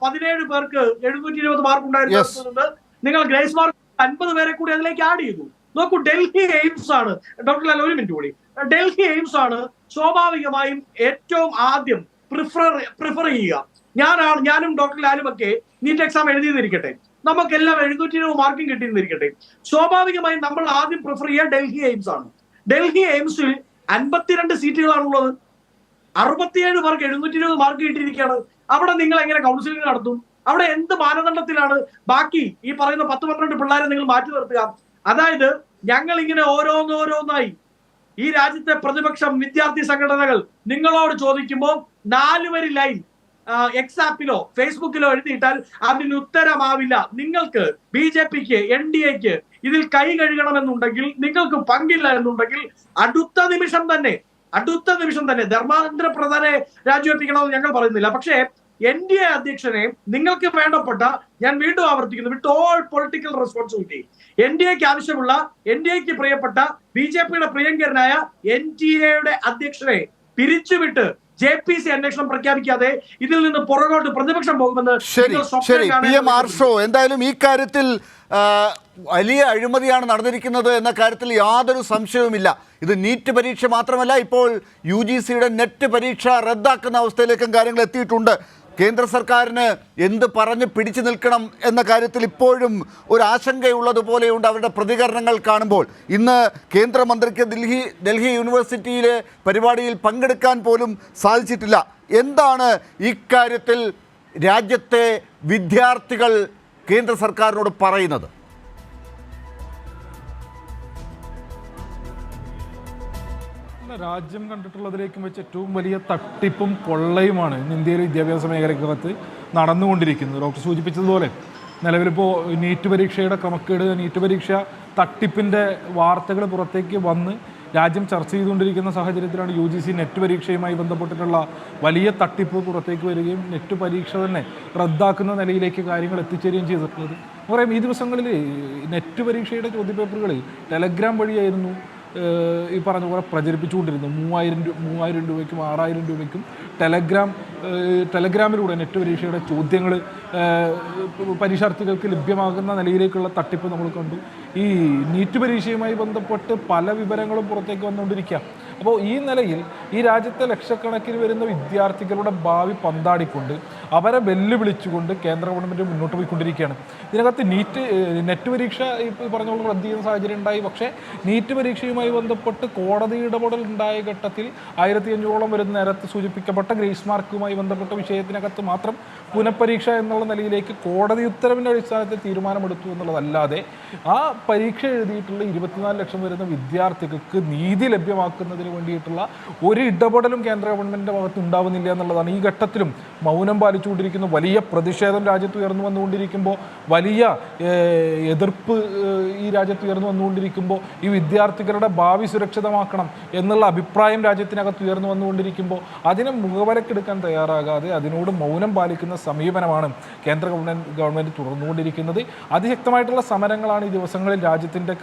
17 പേർക്ക് 720 മാർക്ക് ഉണ്ടായിരുന്നത് നിങ്ങൾ ഗ്രേസ് മാർക്ക് 50 പേരെ കൂടി അതിലേക്ക് ആഡ് ചെയ്തു. നോക്കൂ, ഡൽഹി എയിംസ് ആണ്, ഡോക്ടർ ലാൽ ഒരു മിനിറ്റ് കൂടി, ഡൽഹി എയിംസ് ആണ് സ്വാഭാവികമായും ഏറ്റവും ആദ്യം പ്രിഫർ ചെയ്യുക. ഞാനും ഡോക്ടർ ലാലും ഒക്കെ നീറ്റ് എക്സാം എഴുതിയെന്നിരിക്കട്ടെ, നമുക്കെല്ലാം 720 മാർക്കും കിട്ടിയെന്നിരിക്കട്ടെ, സ്വാഭാവികമായും നമ്മൾ ആദ്യം പ്രിഫർ ചെയ്യുക ഡൽഹി എയിംസ് ആണ്. ഡൽഹി എയിംസിൽ 52 സീറ്റുകളാണുള്ളത്. 67 പേർക്ക് 720 മാർക്ക് കിട്ടിയിരിക്കുകയാണ്. അവിടെ നിങ്ങൾ എങ്ങനെ കൗൺസിലിംഗ് നടത്തും? അവിടെ എന്ത് മാനദണ്ഡത്തിലാണ് ബാക്കി ഈ പറയുന്ന 10-12 പിള്ളേരെ നിങ്ങൾ മാറ്റി നിർത്തുക? അതായത് ഞങ്ങൾ ഇങ്ങനെ ഓരോന്നായി ഈ രാജ്യത്തെ പ്രതിപക്ഷം, വിദ്യാർത്ഥി സംഘടനകൾ നിങ്ങളോട് ചോദിക്കുമ്പോൾ 4 വരി ലൈൻ എക്സാപ്പിലോ ഫേസ്ബുക്കിലോ എഴുതിയിട്ടാൽ അതിന് ഉത്തരമാവില്ല. നിങ്ങൾക്ക് BJPക്ക് NDAക്ക് ഇതിൽ കൈ കഴുകണമെന്നുണ്ടെങ്കിൽ, നിങ്ങൾക്ക് പങ്കില്ല എന്നുണ്ടെങ്കിൽ അടുത്ത നിമിഷം തന്നെ ധർമ്മേന്ദ്ര പ്രധാനെ രാജിവെപ്പിക്കണമെന്ന് ഞങ്ങൾ പറയുന്നില്ല. പക്ഷേ NDA അധ്യക്ഷനെ നിങ്ങൾക്ക് വേണ്ടപ്പെട്ട, ഞാൻ വീണ്ടും ആവർത്തിക്കുന്നു, വിത്ത് ഓൾ പൊളിറ്റിക്കൽ റെസ്പോൺസിബിലിറ്റി, NDAക്ക് ആവശ്യമുള്ള, NDAക്ക് പ്രിയപ്പെട്ട, BJPയുടെ പ്രിയങ്കരനായ NTA അധ്യക്ഷനെ പിരിച്ചുവിട്ട് JPC അന്വേഷണം പ്രഖ്യാപിക്കാതെ ഇതിൽ നിന്ന് പുറകോട്ട് പ്രതിപക്ഷം പോകുമെന്ന്. ശരി, PM ആർഷോ, എന്തായാലും ഈ കാര്യത്തിൽ വലിയ അഴിമതിയാണ് നടന്നിരിക്കുന്നത് എന്ന കാര്യത്തിൽ യാതൊരു സംശയവുമില്ല. ഇത് നീറ്റ് പരീക്ഷ മാത്രമല്ല, ഇപ്പോൾ UGCയുടെ നെറ്റ് പരീക്ഷ റദ്ദാക്കുന്ന അവസ്ഥയിലേക്കും കാര്യങ്ങൾ എത്തിയിട്ടുണ്ട്. കേന്ദ്ര സർക്കാരിന് എന്ത് പറഞ്ഞ് പിടിച്ചു നിൽക്കണം എന്ന കാര്യത്തിൽ ഇപ്പോഴും ഒരു ആശങ്കയുള്ളതുപോലെയുണ്ട് അവരുടെ പ്രതികരണങ്ങൾ കാണുമ്പോൾ. ഇന്ന് കേന്ദ്രമന്ത്രിക്ക് ഡൽഹി യൂണിവേഴ്സിറ്റിയിലെ പരിപാടിയിൽ പങ്കെടുക്കാൻ പോലും സാധിച്ചിട്ടില്ല. എന്താണ് ഇക്കാര്യത്തിൽ രാജ്യത്തെ വിദ്യാർത്ഥികൾ കേന്ദ്ര സർക്കാരിനോട് പറയുന്നത്? രാജ്യം കണ്ടിട്ടുള്ളതിലേക്കും വെച്ച് ഏറ്റവും വലിയ തട്ടിപ്പും കൊള്ളയുമാണ് ഇന്ത്യയിലെ വിദ്യാഭ്യാസ മേഖലയ്ക്കകത്ത് നടന്നുകൊണ്ടിരിക്കുന്നത്. ഡോക്ടർ സൂചിപ്പിച്ചതുപോലെ നിലവിലിപ്പോൾ നീറ്റ് പരീക്ഷയുടെ ക്രമക്കേട്, നീറ്റ് പരീക്ഷ തട്ടിപ്പിൻ്റെ വാർത്തകൾ പുറത്തേക്ക് വന്ന് രാജ്യം ചർച്ച ചെയ്തുകൊണ്ടിരിക്കുന്ന സാഹചര്യത്തിലാണ് UGC നെറ്റ് പരീക്ഷയുമായി ബന്ധപ്പെട്ടിട്ടുള്ള വലിയ തട്ടിപ്പ് പുറത്തേക്ക് വരികയും നെറ്റ് പരീക്ഷ തന്നെ റദ്ദാക്കുന്ന നിലയിലേക്ക് കാര്യങ്ങൾ എത്തിച്ചേരുകയും ചെയ്തിട്ടുള്ളത്. പറയാം, ഈ ദിവസങ്ങളിൽ നെറ്റ് പരീക്ഷയുടെ ചോദ്യപേപ്പറുകൾ ടെലഗ്രാം വഴിയായിരുന്നു ഈ പറഞ്ഞ പോലെ പ്രചരിപ്പിച്ചുകൊണ്ടിരുന്നു. 3000 രൂപയ്ക്കും 6000 രൂപയ്ക്കും ടെലഗ്രാമിലൂടെ നെറ്റ് പരീക്ഷയുടെ ചോദ്യങ്ങൾ പരീക്ഷാർത്ഥികൾക്ക് ലഭ്യമാകുന്ന നിലയിലേക്കുള്ള തട്ടിപ്പ് നമ്മൾ കണ്ടു. ഈ നീറ്റ് പരീക്ഷയുമായി ബന്ധപ്പെട്ട് പല വിവരങ്ങളും പുറത്തേക്ക് വന്നുകൊണ്ടിരിക്കുക. അപ്പോൾ ഈ നിലയിൽ ഈ രാജ്യത്തെ ലക്ഷക്കണക്കിന് വരുന്ന വിദ്യാർത്ഥികളുടെ ഭാവി പന്താടിക്കൊണ്ട് അവരെ വെല്ലുവിളിച്ചുകൊണ്ട് കേന്ദ്ര ഗവൺമെൻറ് മുന്നോട്ട് പോയിക്കൊണ്ടിരിക്കുകയാണ്. ഇതിനകത്ത് നെറ്റ് പരീക്ഷ ഈ പറഞ്ഞ പോലെ റദ്ദ് ചെയ്യുന്ന സാഹചര്യം ഉണ്ടായി. പക്ഷേ നീറ്റ് പരീക്ഷയുമായി ബന്ധപ്പെട്ട് കോടതി ഇടപെടൽ ഉണ്ടായ ഘട്ടത്തിൽ 1500ഓളം വരുന്ന നേരത്തെ സൂചിപ്പിക്കപ്പെട്ട ഗ്രേസ് മാർക്കുമായി നീറ്റുമായി ബന്ധപ്പെട്ട വിഷയത്തിനകത്ത് മാത്രം പുനഃപരീക്ഷ എന്നുള്ള നിലയിലേക്ക് കോടതി ഉത്തരവിൻ്റെ അടിസ്ഥാനത്തിൽ തീരുമാനമെടുത്തു എന്നുള്ളതല്ലാതെ ആ പരീക്ഷ എഴുതിയിട്ടുള്ള 24 ലക്ഷം വരുന്ന വിദ്യാർത്ഥികൾക്ക് നീതി ലഭ്യമാക്കുന്നതിന് വേണ്ടിയിട്ടുള്ള ഒരു ഇടപെടലും കേന്ദ്ര ഗവൺമെൻറ്റിൻ്റെ ഭാഗത്ത് ഉണ്ടാവുന്നില്ല എന്നുള്ളതാണ്. ഈ ഘട്ടത്തിലും മൗനം പാലിച്ചുകൊണ്ടിരിക്കുന്ന വലിയ പ്രതിഷേധം രാജ്യത്ത് ഉയർന്നു വന്നുകൊണ്ടിരിക്കുമ്പോൾ, വലിയ എതിർപ്പ് ഈ രാജ്യത്ത് ഉയർന്നു വന്നുകൊണ്ടിരിക്കുമ്പോൾ, ഈ വിദ്യാർത്ഥികളുടെ ഭാവി സുരക്ഷിതമാക്കണം എന്നുള്ള അഭിപ്രായം രാജ്യത്തിനകത്ത് ഉയർന്നു വന്നുകൊണ്ടിരിക്കുമ്പോൾ അതിനെ മുഖവരക്കെടുക്കാൻ തയ്യാറാകാതെ അതിനോട് മൗനം പാലിക്കുന്ന സമീപനമാണ് കേന്ദ്ര ഗവൺമെൻറ് തുടർന്നുകൊണ്ടിരിക്കുന്നത്. അതിശക്തമായിട്ടുള്ള സമരങ്ങളാണ് ഈ ദിവസങ്ങളിൽ രാജ്യത്തിൻ്റെ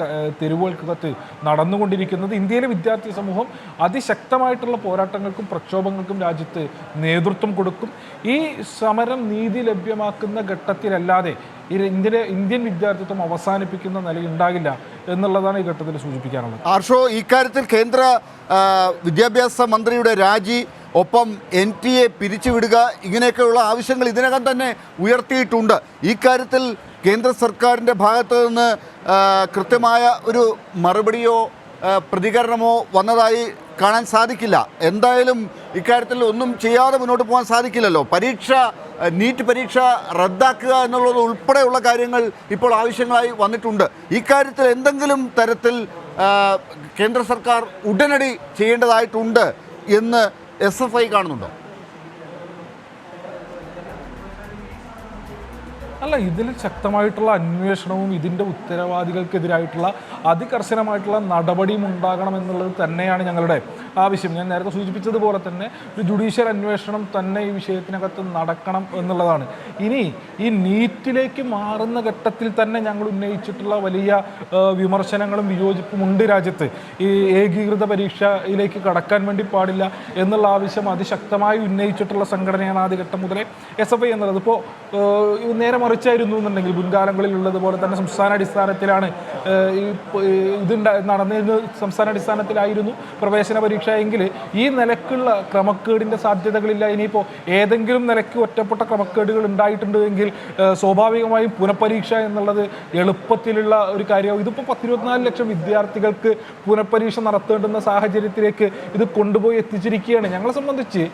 തെരുവുകൾക്കകത്ത് നടന്നുകൊണ്ടിരിക്കുന്നത്. ഇന്ത്യയിലെ വിദ്യാർത്ഥി സമൂഹം അതിശക്തമായിട്ടുള്ള പോരാട്ടങ്ങൾക്കും പ്രക്ഷോഭങ്ങൾക്കും രാജ്യത്ത് നേതൃത്വം കൊടുക്കും. ഈ സമരം നീതി ലഭ്യമാക്കുന്ന ഘട്ടത്തിലല്ലാതെ ഇന്ത്യൻ വിദ്യാർത്ഥിത്വം അവസാനിപ്പിക്കുന്ന നിലയുണ്ടാകില്ല എന്നുള്ളതാണ് ഈ ഘട്ടത്തിൽ സൂചിപ്പിക്കാനുള്ളത്. ആർഷോ, ഇക്കാര്യത്തിൽ കേന്ദ്ര വിദ്യാഭ്യാസ മന്ത്രിയുടെ രാജി, ഒപ്പം NTA പിരിച്ചുവിടുക, ഇങ്ങനെയൊക്കെയുള്ള ആവശ്യങ്ങൾ ഇതിനകം തന്നെ ഉയർത്തിയിട്ടുണ്ട്. ഈ കാര്യത്തിൽ കേന്ദ്ര സർക്കാരിൻ്റെ ഭാഗത്ത് നിന്ന് കൃത്യമായ ഒരു മറുപടിയോ പ്രതികരണമോ വന്നതായി കാണാൻ സാധിക്കില്ല. എന്തായാലും ഇക്കാര്യത്തിൽ ഒന്നും ചെയ്യാതെ മുന്നോട്ട് പോകാൻ സാധിക്കില്ലല്ലോ. നീറ്റ് പരീക്ഷ റദ്ദാക്കുക എന്നുള്ളത് ഉൾപ്പെടെയുള്ള കാര്യങ്ങൾ ഇപ്പോൾ ആവശ്യങ്ങളായി വന്നിട്ടുണ്ട്. ഇക്കാര്യത്തിൽ എന്തെങ്കിലും തരത്തിൽ കേന്ദ്ര സർക്കാർ ഉടനടി ചെയ്യേണ്ടതായിട്ടുണ്ട് എന്ന് SFI കാണുന്നുണ്ടോ? അല്ല, ഇതിൽ ശക്തമായിട്ടുള്ള അന്വേഷണവും ഇതിൻ്റെ ഉത്തരവാദികൾക്കെതിരായിട്ടുള്ള അതികർശനമായിട്ടുള്ള നടപടിയും ഉണ്ടാകണമെന്നുള്ളത് തന്നെയാണ് ഞങ്ങളുടെ ആവശ്യം. ഞാൻ നേരത്തെ സൂചിപ്പിച്ചതുപോലെ തന്നെ ഒരു ജുഡീഷ്യൽ അന്വേഷണം തന്നെ ഈ വിഷയത്തിനകത്ത് നടക്കണം എന്നുള്ളതാണ്. ഇനി ഈ നീറ്റിലേക്ക് മാറുന്ന ഘട്ടത്തിൽ തന്നെ ഞങ്ങൾ ഉന്നയിച്ചിട്ടുള്ള വലിയ വിമർശനങ്ങളും വിയോജിപ്പും ഉണ്ട് രാജ്യത്ത്. ഈ ഏകീകൃത പരീക്ഷയിലേക്ക് കടക്കാൻ വേണ്ടി പാടില്ല എന്നുള്ള ആവശ്യം അതിശക്തമായി ഉന്നയിച്ചിട്ടുള്ള സംഘടനയാണ് ആദ്യഘട്ടം മുതലേ SFI എന്നുള്ളത്. ഇപ്പോൾ നേരെ മറിച്ചായിരുന്നു എന്നുണ്ടെങ്കിൽ മുൻകാലങ്ങളിൽ ഉള്ളതുപോലെ തന്നെ സംസ്ഥാനാടിസ്ഥാനത്തിലാണ് നടന്നിരുന്നത്. സംസ്ഥാനാടിസ്ഥാനത്തിലായിരുന്നു പ്രവേശന പരീക്ഷ എങ്കിൽ ഈ നിലക്കുള്ള ക്രമക്കേടിൻ്റെ സാധ്യതകളില്ല. ഇനിയിപ്പോൾ ഏതെങ്കിലും നിലയ്ക്ക് ഒറ്റപ്പെട്ട ക്രമക്കേടുകൾ ഉണ്ടായിട്ടുണ്ടെങ്കിൽ സ്വാഭാവികമായും പുനഃപരീക്ഷ എന്നുള്ളത് എളുപ്പത്തിലുള്ള ഒരു കാര്യമാവും. ഇതിപ്പോൾ 24 ലക്ഷം വിദ്യാർത്ഥികൾക്ക് പുനഃപരീക്ഷ നടത്തേണ്ടുന്ന സാഹചര്യത്തിലേക്ക് ഇത് കൊണ്ടുപോയി എത്തിച്ചിരിക്കുകയാണ്. ഞങ്ങളെ സംബന്ധിച്ച്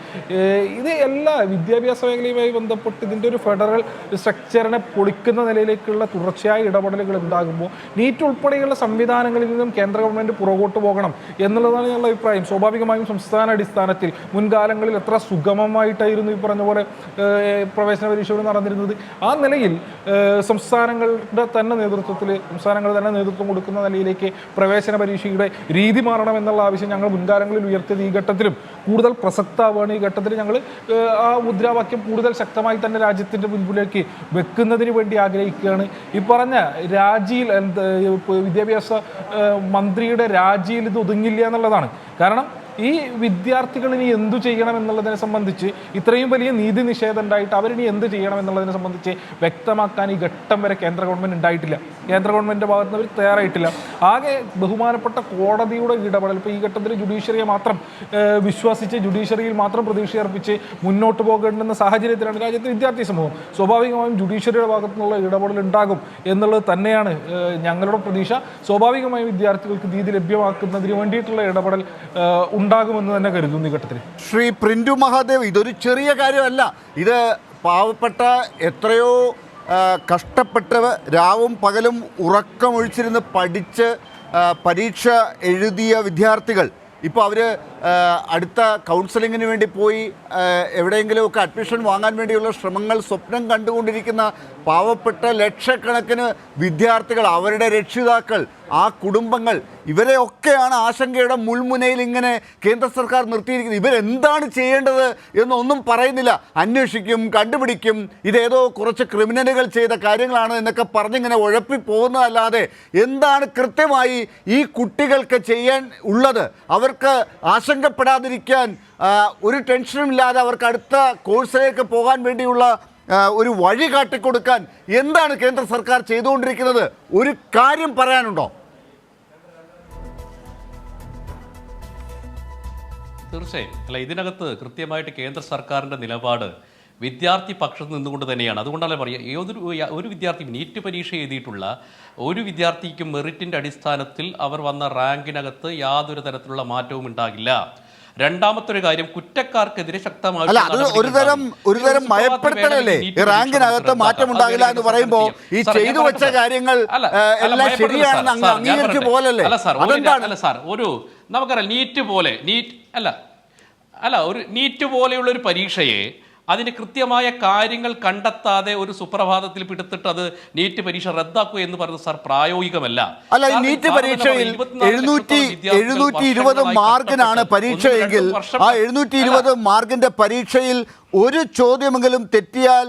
ഇത് എല്ലാ വിദ്യാഭ്യാസ മേഖലയുമായി ബന്ധപ്പെട്ട് ഇതിൻ്റെ ഒരു ഫെഡറൽ സ്ട്രക്ചറിനെ പൊളിക്കുന്ന നിലയിലേക്കുള്ള തുടർച്ചയായ ഇടപെടലുകൾ ഉണ്ടാകുമ്പോൾ നീറ്റ് ഉൾപ്പെടെയുള്ള സംവിധാനങ്ങളിൽ നിന്നും കേന്ദ്ര ഗവൺമെൻറ് പുറകോട്ട് പോകണം എന്നുള്ളതാണ് ഞങ്ങളുടെ അഭിപ്രായം. സ്വാഭാവികമായും സംസ്ഥാന അടിസ്ഥാനത്തിൽ മുൻകാലങ്ങളിൽ എത്ര സുഗമമായിട്ടായിരുന്നു ഈ പറഞ്ഞ പോലെ പ്രവേശന പരീക്ഷകൾ നടന്നിരുന്നത്. ആ നിലയിൽ സംസ്ഥാനങ്ങളുടെ തന്നെ നേതൃത്വം കൊടുക്കുന്ന നിലയിലേക്ക് പ്രവേശന പരീക്ഷയുടെ രീതി മാറണം എന്നുള്ള ആവശ്യം ഞങ്ങൾ മുൻകാലങ്ങളിൽ ഉയർത്തിയത് ഈ ഘട്ടത്തിലും കൂടുതൽ പ്രസക്തമാണ്. ഈ ഘട്ടത്തിൽ ഞങ്ങൾ ആ മുദ്രാവാക്യം കൂടുതൽ ശക്തമായി തന്നെ രാജ്യത്തിൻ്റെ മുൻപിലേക്ക് വെക്കുന്നതിന് വേണ്ടി ആഗ്രഹിക്കുകയാണ്. ഈ പറഞ്ഞ രാജിയിൽ വിദ്യാഭ്യാസ മന്ത്രിയുടെ രാജിയിൽ ഇത് ഒതുങ്ങില്ല എന്നുള്ളതാണ്. കാരണം ഈ വിദ്യാർത്ഥികൾ ഇനി എന്തു ചെയ്യണം എന്നുള്ളതിനെ സംബന്ധിച്ച് ഇത്രയും വലിയ നീതി നിഷേധം ഉണ്ടായിട്ട് അവരിനി എന്ത് ചെയ്യണം എന്നുള്ളതിനെ സംബന്ധിച്ച് വ്യക്തമാക്കാൻ ഈ ഘട്ടം വരെ കേന്ദ്ര ഗവൺമെൻറ് ഉണ്ടായിട്ടില്ല. കേന്ദ്ര ഗവൺമെൻറ്റിൻ്റെ ഭാഗത്ത് അവർ തയ്യാറായിട്ടില്ല. ആകെ ബഹുമാനപ്പെട്ട കോടതിയുടെ ഇടപെടൽ, ഇപ്പോൾ ഈ ഘട്ടത്തിൽ ജുഡീഷ്യറിയെ മാത്രം വിശ്വസിച്ച് ജുഡീഷ്യറിയിൽ മാത്രം പ്രതീക്ഷ അർപ്പിച്ച് മുന്നോട്ട് പോകേണ്ടുന്ന സാഹചര്യത്തിലാണ് രാജ്യത്തെ വിദ്യാർത്ഥി സമൂഹം. സ്വാഭാവികമായും ജുഡീഷ്യറിയുടെ ഭാഗത്തു നിന്നുള്ള ഇടപെടൽ ഉണ്ടാകും എന്നുള്ളത് തന്നെയാണ് ഞങ്ങളുടെ പ്രതീക്ഷ. സ്വാഭാവികമായും വിദ്യാർത്ഥികൾക്ക് നീതി ലഭ്യമാക്കുന്നതിന് വേണ്ടിയിട്ടുള്ള ഇടപെടൽ ഉണ്ടാകുമെന്ന് തന്നെ കരുതുന്നു ഈ ഘട്ടത്തിൽ. ശ്രീ പ്രിന്റു മഹാദേവ്, ഇതൊരു ചെറിയ കാര്യമല്ല. ഇത് പാവപ്പെട്ട എത്രയോ കഷ്ടപ്പെട്ട് രാവും പകലും ഉറക്കമൊഴിച്ചിരുന്ന് പഠിച്ച് പരീക്ഷ എഴുതിയ വിദ്യാർത്ഥികൾ ഇപ്പോൾ അവർ അടുത്ത കൗൺസിലിങ്ങിന് വേണ്ടി പോയി എവിടെയെങ്കിലുമൊക്കെ അഡ്മിഷൻ വാങ്ങാൻ വേണ്ടിയുള്ള ശ്രമങ്ങൾ സ്വപ്നം കണ്ടുകൊണ്ടിരിക്കുന്ന പാവപ്പെട്ട ലക്ഷക്കണക്കിന് വിദ്യാർത്ഥികൾ, അവരുടെ രക്ഷിതാക്കൾ, ആ കുടുംബങ്ങൾ, ഇവരെയൊക്കെയാണ് ആശങ്കയുടെ മുൾമുനയിൽ ഇങ്ങനെ കേന്ദ്ര സർക്കാർ നിർത്തിയിരിക്കുന്നത്. ഇവരെന്താണ് ചെയ്യേണ്ടത് എന്നൊന്നും പറയുന്നില്ല. അന്വേഷിക്കും, കണ്ടുപിടിക്കും, ഇതേതോ കുറച്ച് ക്രിമിനലുകൾ ചെയ്ത കാര്യങ്ങളാണ് എന്നൊക്കെ പറഞ്ഞിങ്ങനെ ഉഴപ്പി പോകുന്നതല്ലാതെ എന്താണ് കൃത്യമായി ഈ കുട്ടികൾക്ക് ചെയ്യാൻ ഉള്ളത്? അവർക്ക് ആശങ്കപ്പെടാതിരിക്കാൻ, ഒരു ടെൻഷനും ഇല്ലാതെ അവർക്ക് അടുത്ത കോഴ്സിലേക്ക് പോകാൻ വേണ്ടിയുള്ള ഒരു വഴി കാട്ടിക്കൊടുക്കാൻ എന്താണ് കേന്ദ്ര സർക്കാർ ചെയ്തുകൊണ്ടിരിക്കുന്നത്? ഒരു കാര്യം പറയാനുണ്ടോ? തീർച്ചയായും അല്ല, ഇതിനകത്ത് കൃത്യമായിട്ട് കേന്ദ്ര സർക്കാരിൻ്റെ നിലപാട് വിദ്യാർത്ഥി പക്ഷത്ത് നിന്നുകൊണ്ട് തന്നെയാണ്. അതുകൊണ്ടല്ലേ പറയുക, ഒരു വിദ്യാർത്ഥി നീറ്റ് പരീക്ഷ എഴുതിയിട്ടുള്ള ഒരു വിദ്യാർത്ഥിക്കും മെറിറ്റിൻ്റെ അടിസ്ഥാനത്തിൽ അവർ വന്ന റാങ്കിനകത്ത് യാതൊരു തരത്തിലുള്ള മാറ്റവും ഉണ്ടാകില്ല. രണ്ടാമത്തെ ഒരു കാര്യം, കുറ്റക്കാർക്കെതിരെ ശക്തമായ അല്ല, അത് ഒരുതരം മയപ്പെടുത്തലല്ലേ? ഈ റാങ്കിനകത്ത് മാറ്റമുണ്ടാകില്ല എന്ന് പറയുമ്പോൾ ഈ ചെയ്തു വെച്ച കാര്യങ്ങൾ എല്ലാം ശരിയാണെന്ന് അങ്ങ് അംഗീകരിച്ചു പോലല്ലേ? അതെന്താണ് സാർ? നമുക്കറിയാം ഒരു നീറ്റ് പോലെയുള്ള ഒരു പരീക്ഷയെ അതിന് കൃത്യമായ കാര്യങ്ങൾ കണ്ടെത്താതെ ഒരു സുപ്രഭാതത്തിൽ പിടുത്തിട്ട് അത് നീറ്റ് പരീക്ഷ റദ്ദാക്കുക എന്ന് പറയുന്നത് സാർ പ്രായോഗികമല്ല. അല്ല, ഈ നീറ്റ് പരീക്ഷയിൽ 720 മാർക്കിനാണ് പരീക്ഷയെങ്കിൽ ആ 720 മാർക്കിന്റെ പരീക്ഷയിൽ ഒരു ചോദ്യമെങ്കിലും തെറ്റിയാൽ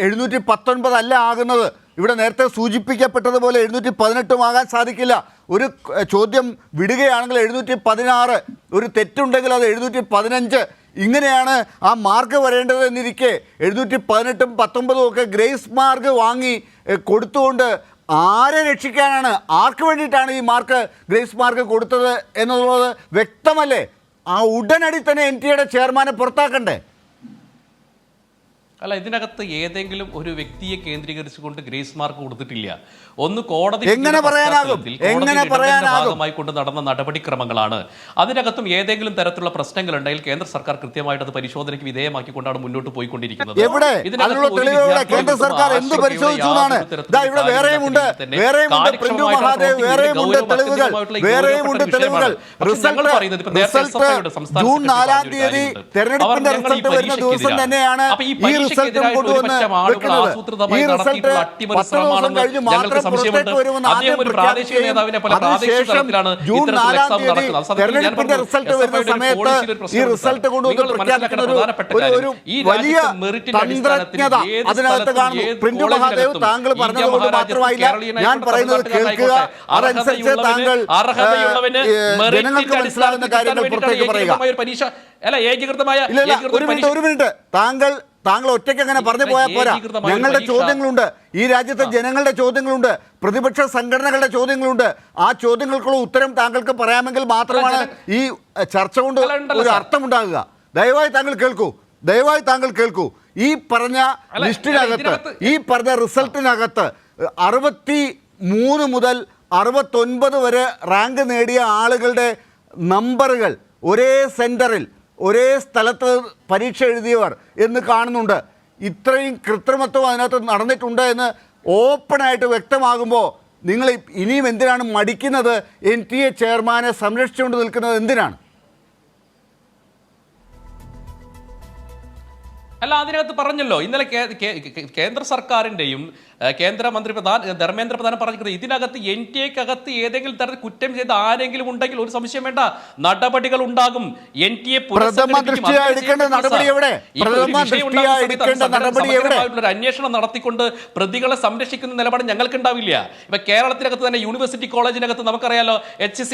719 അല്ല ആകുന്നത്. ഇവിടെ നേരത്തെ സൂചിപ്പിക്കപ്പെട്ടതുപോലെ 718 ആകാൻ സാധിക്കില്ല. ഒരു ചോദ്യം വിടുകയാണെങ്കിൽ 716, ഒരു തെറ്റുണ്ടെങ്കിൽ അത് 715. ഇങ്ങനെയാണ് ആ മാർക്ക് വരേണ്ടത് എന്നിരിക്കെ 718ഉം 19ഉം ഒക്കെ ഗ്രേസ് മാർക്ക് വാങ്ങി കൊടുത്തുകൊണ്ട് ആരെ രക്ഷിക്കാനാണ്, ആർക്ക് വേണ്ടിയിട്ടാണ് ഈ മാർക്ക് ഗ്രേസ് മാർക്ക് കൊടുത്തത് എന്നുള്ളത് വ്യക്തമല്ലേ? ആ ഉടനടി തന്നെ NTA ചെയർമാനെ പുറത്താക്കണ്ടേ? അല്ല, ഇതിനകത്ത് ഏതെങ്കിലും ഒരു വ്യക്തിയെ കേന്ദ്രീകരിച്ചുകൊണ്ട് ഗ്രേസ് മാർക്ക് കൊടുത്തിട്ടില്ല. ഒന്ന് കോടതി ഭാഗമായി കൊണ്ട് നടന്ന നടപടിക്രമങ്ങളാണ്. അതിനകത്തും ഏതെങ്കിലും തരത്തിലുള്ള പ്രശ്നങ്ങൾ ഉണ്ടെങ്കിൽ കേന്ദ്ര സർക്കാർ കൃത്യമായിട്ട് അത് പരിശോധനയ്ക്ക് വിധേയമാക്കിക്കൊണ്ടാണ് മുന്നോട്ട് പോയിക്കൊണ്ടിരിക്കുന്നത്. ജൂൺ 4-ാം തീയതി തെരഞ്ഞെടുപ്പിന്റെ റിസൾട്ട് വരുന്ന ദിവസം തന്നെയാണ് ഈ റിസൾട്ട് കൊണ്ടുവന്ന് വെക്കുന്നത്. ഈ റിസൾട്ട് 10 ദിവസം കഴിഞ്ഞ് മാത്രം പുറത്തേക്ക് വരുമെന്ന് ആദ്യം പ്രഖ്യാപിക്കുകയും അതിനുശേഷം ജൂൺ 4-ാം തീയതി തെരഞ്ഞെടുപ്പിന്റെ റിസൾട്ട് വരുന്ന സമയത്ത് ഈ റിസൾട്ട് കൊണ്ടുവന്ന് പ്രഖ്യാപിക്കുന്ന ഒരു വലിയ തന്ത്രജ്ഞത അതിനകത്ത് കാണുന്നു. പ്രിന്റു മഹാദേവ്, താങ്കൾ പറഞ്ഞതുകൊണ്ട് മാത്രമായില്ല, ഞാൻ പറയുന്നത് കേൾക്കുക. അതനുസരിച്ച് താങ്കൾ ജനങ്ങൾക്ക് മനസ്സിലാകുന്ന കാര്യങ്ങൾ പുറത്തേക്ക് പറയുക. ഒരു മിനിറ്റ്, താങ്കൾ ഒറ്റയ്ക്ക് അങ്ങനെ പറഞ്ഞു പോയാൽ പോരാ. ഞങ്ങളുടെ ചോദ്യങ്ങളുണ്ട്, ഈ രാജ്യത്തെ ജനങ്ങളുടെ ചോദ്യങ്ങളുണ്ട്, പ്രതിപക്ഷ സംഘടനകളുടെ ചോദ്യങ്ങളുണ്ട്. ആ ചോദ്യങ്ങൾക്കുള്ള ഉത്തരം താങ്കൾക്ക് പറയാമെങ്കിൽ മാത്രമാണ് ഈ ചർച്ച കൊണ്ട് ഒരു അർത്ഥമുണ്ടാകുക. ദയവായി താങ്കൾ കേൾക്കൂ. ഈ പറഞ്ഞ ലിസ്റ്റിനകത്ത്, ഈ പറഞ്ഞ റിസൾട്ടിനകത്ത് 63 മുതൽ 69 വരെ റാങ്ക് നേടിയ ആളുകളുടെ നമ്പറുകൾ ഒരേ സെന്ററിൽ ഒരേ സ്ഥലത്ത് പരീക്ഷ എഴുതിയവർ എന്ന് കാണുന്നുണ്ട്. ഇത്രയും കൃത്രിമത്വം അതിനകത്ത് നടന്നിട്ടുണ്ട് എന്ന് ഓപ്പണായിട്ട് വ്യക്തമാകുമ്പോൾ നിങ്ങൾ ഇനിയും എന്തിനാണ് മടിക്കുന്നത്? NTA ചെയർമാനെ സംരക്ഷിച്ചുകൊണ്ട് നിൽക്കുന്നത് എന്തിനാണ്? അല്ല, അതിനകത്ത് പറഞ്ഞല്ലോ, ഇന്നലെ കേന്ദ്ര സർക്കാരിൻ്റെയും കേന്ദ്രമന്ത്രി ധർമ്മേന്ദ്ര പ്രധാൻ പറഞ്ഞിരിക്കുന്നത് ഇതിനകത്ത് NTA-ക്കകത്ത് ഏതെങ്കിലും തരത്തിൽ കുറ്റം ചെയ്ത് ആരെങ്കിലും ഉണ്ടെങ്കിൽ ഒരു സംശയം വേണ്ട, നടപടികൾ ഉണ്ടാകും. NTA അന്വേഷണം നടത്തിക്കൊണ്ട് പ്രതികളെ സംരക്ഷിക്കുന്ന നിലപാട് ഞങ്ങൾക്കുണ്ടാവില്ല. ഇപ്പൊ കേരളത്തിനകത്ത് തന്നെ യൂണിവേഴ്സിറ്റി കോളേജിനകത്ത് നമുക്കറിയാലോ HSC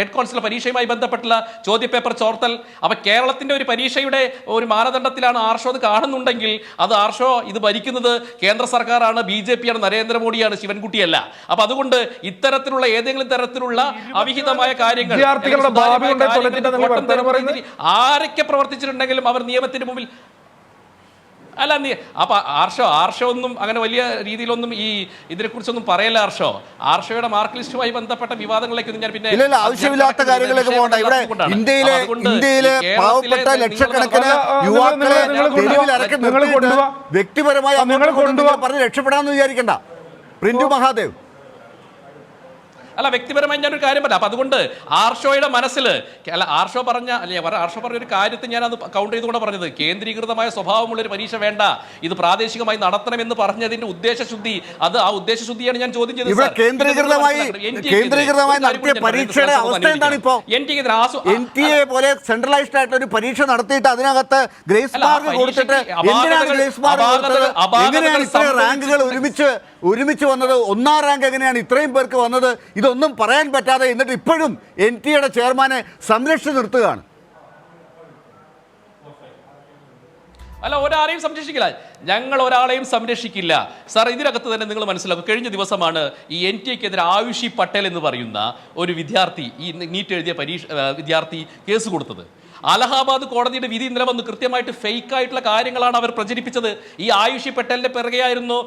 ഹെഡ് കോൺസിൽ പരീക്ഷയുമായി ബന്ധപ്പെട്ടുള്ള ചോദ്യപേപ്പർ ചോർത്തൽ. അപ്പൊ കേരളത്തിന്റെ ഒരു പരീക്ഷയുടെ ഒരു മാനദണ്ഡത്തിലാണ് ആർഷോ അത് കാണുന്നുണ്ടെങ്കിൽ അത് ആർഷോ ഇത് ഭരിക്കുന്നത് കേന്ദ്ര സർക്കാരാണ്, BJP ആണ്, നരേന്ദ്രമോദിയാണ്, ശിവൻകുട്ടിയല്ല. അപ്പൊ അതുകൊണ്ട് ഇത്തരത്തിലുള്ള ഏതെങ്കിലും തരത്തിലുള്ള അവിഹിതമായ കാര്യങ്ങൾ ആരൊക്കെ പ്രവർത്തിച്ചിട്ടുണ്ടെങ്കിലും അവർ നിയമത്തിന് മുമ്പിൽ അല്ല. അപ്പൊ ആർഷോ ഒന്നും അങ്ങനെ വലിയ രീതിയിലൊന്നും ഈ ഇതിനെക്കുറിച്ചൊന്നും പറയല്ല. ആർഷോയുടെ മാർക്ക് ലിസ്റ്റുമായി ബന്ധപ്പെട്ട വിവാദങ്ങളിലേക്കൊന്നും ഞാൻ പിന്നെ ആവശ്യമില്ലാത്ത കാര്യങ്ങളിലേക്ക് പോകണ്ട. ഇവിടെ ഇന്ത്യയിലെ പാവപ്പെട്ട ലക്ഷക്കണക്കിന് യുവാക്കളെ വ്യക്തിപരമായി പറഞ്ഞ് രക്ഷപ്പെടാമെന്ന് വിചാരിക്കണ്ട. പ്രിന്റു മഹാദേവ്, അല്ല, വ്യക്തിപരമായി ഞാനൊരു കാര്യം പറയാം. അപ്പൊ അതുകൊണ്ട് ആർഷോയുടെ മനസ്സിൽ ആർഷോ പറഞ്ഞ ഒരു കാര്യത്തിൽ ഞാൻ അത് കൗണ്ടർ ചെയ്തുകൊണ്ട് പറഞ്ഞത് കേന്ദ്രീകൃതമായ സ്വഭാവമുള്ള ഒരു പരീക്ഷ വേണ്ട, ഇത് പ്രാദേശികമായി നടത്തണമെന്ന് പറഞ്ഞതിന്റെ ഉദ്ദേശശുദ്ധി, ആ ഉദ്ദേശശുദ്ധിയാണ് ഞാൻ ചോദ്യം ചെയ്തത്. കേന്ദ്രീകൃതമായി നടത്തിയ പരീക്ഷയുടെ അവസ്ഥ എന്താണ് ഇപ്പോ? NTA പോലെ സെൻട്രലൈസ്ഡ് ആയിട്ട് ഒരു പരീക്ഷ നടത്തിയിട്ട് അതിനകത്ത് ഗ്രേസ് മാർക്ക് കൊടുത്തിട്ട് എന്തിനാണ് ഗ്രേസ് മാർക്ക് കൊടുത്തത്? എങ്ങനെയാണ് ഇത്രയും റാങ്കുകൾ ഒരുമിച്ച് വന്നത്? 1-ാം റാങ്ക് എങ്ങനെയാണ് ഇത്രയും പേർക്ക് വന്നത്? ഇതൊന്നും പറയാൻ പറ്റാതെ എന്നിട്ട് ഇപ്പോഴും NTA ചെയർമാനെ സംരക്ഷിച്ചു നിർത്തുകയാണ്. അല്ല, ഒരാളെയും സംരക്ഷിക്കില്ല, ഞങ്ങൾ ഒരാളെയും സംരക്ഷിക്കില്ല സാർ. ഇതിനകത്ത് തന്നെ നിങ്ങൾ മനസ്സിലാക്കും, കഴിഞ്ഞ ദിവസമാണ് ഈ NTA-ക്കെതിരെ ആയുഷി പട്ടേൽ എന്ന് പറയുന്ന ഒരു വിദ്യാർത്ഥി, ഈ നീറ്റ് എഴുതിയ വിദ്യാർത്ഥി കേസ് കൊടുത്തത്. അലഹാബാദ് കോടതിയുടെ വിധി ഇന്നലെ വന്നു. കൃത്യമായിട്ട് ഫേക്ക് ആയിട്ടുള്ള കാര്യങ്ങളാണ് അവർ പ്രചരിപ്പിച്ചത്. ഈ ആയുഷി പട്ടേലിന്റെ പിറകെയായിരുന്നു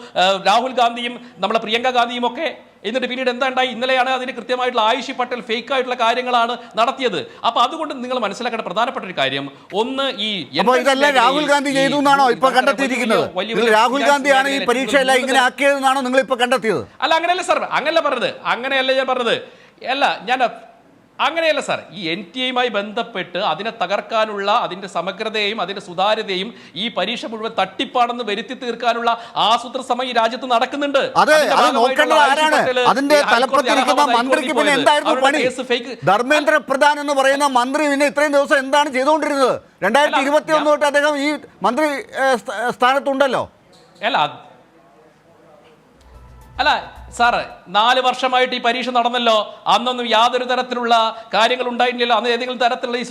രാഹുൽ ഗാന്ധിയും നമ്മളെ പ്രിയങ്ക ഗാന്ധിയും ഒക്കെ. എന്നിട്ട് പിന്നീട് എന്താ ഉണ്ടായി? ഇന്നലെയാണ് അതിന് കൃത്യമായിട്ടുള്ള ആയിഷി പട്ടേൽ ഫേക്ക് ആയിട്ടുള്ള കാര്യങ്ങളാണ് നടത്തിയത്. അപ്പൊ അതുകൊണ്ട് നിങ്ങൾ മനസ്സിലാക്കേണ്ട പ്രധാനപ്പെട്ട ഒരു കാര്യം, ഒന്ന് ഈ ഇതെല്ലാം രാഹുൽ ഗാന്ധി ചെയ്തു എന്നാണോ ഇപ്പൊ കണ്ടെത്തിയിരിക്കുന്നത്? രാഹുൽ ഗാന്ധിയാണ് ഈ പരീക്ഷയെല്ലാം ഇങ്ങനെ ആക്കിയതെന്നാണോ നിങ്ങൾ ഇപ്പൊ കണ്ടെത്തിയത്? അല്ല, അങ്ങനെയല്ല സാർ, അങ്ങനെയല്ല പറഞ്ഞത്, അങ്ങനെയല്ല ഞാൻ പറഞ്ഞത്. അങ്ങനെയല്ല സാർ. ഈ NTA-യുമായി ബന്ധപ്പെട്ട് അതിനെ തകർക്കാനുള്ള അതിന്റെ സമഗ്രതയും അതിന്റെ സുതാര്യതയും ഈ പരീക്ഷ മുഴുവൻ തട്ടിപ്പാണെന്ന് വരുത്തി തീർക്കാനുള്ള ആസൂത്ര ശ്രമം ഈ രാജ്യത്ത് നടക്കുന്നുണ്ട്. അതിന്റെ തലപ്പത്തിരിക്കുന്ന മന്ത്രിക്ക് പിന്നെ എന്തായിരുന്നു പണി? ധർമ്മേന്ദ്ര പ്രധാൻ എന്ന് പറയുന്ന മന്ത്രി പിന്നെ ഇത്രയും ദിവസം എന്താണ് ചെയ്തുകൊണ്ടിരുന്നത്? 2021 തൊട്ട് അദ്ദേഹം ഈ മന്ത്രി സ്ഥാനത്തുണ്ടല്ലോ. അല്ല സാറ്, 4 വർഷമായിട്ട് ഈ പരീക്ഷ നടന്നല്ലോ. അന്നൊന്നും യാതൊരു തരത്തിലുള്ള കാര്യങ്ങൾ ഉണ്ടായില്ലല്ലോ. അന്ന് ഏതെങ്കിലും തരത്തിലുള്ള ഈ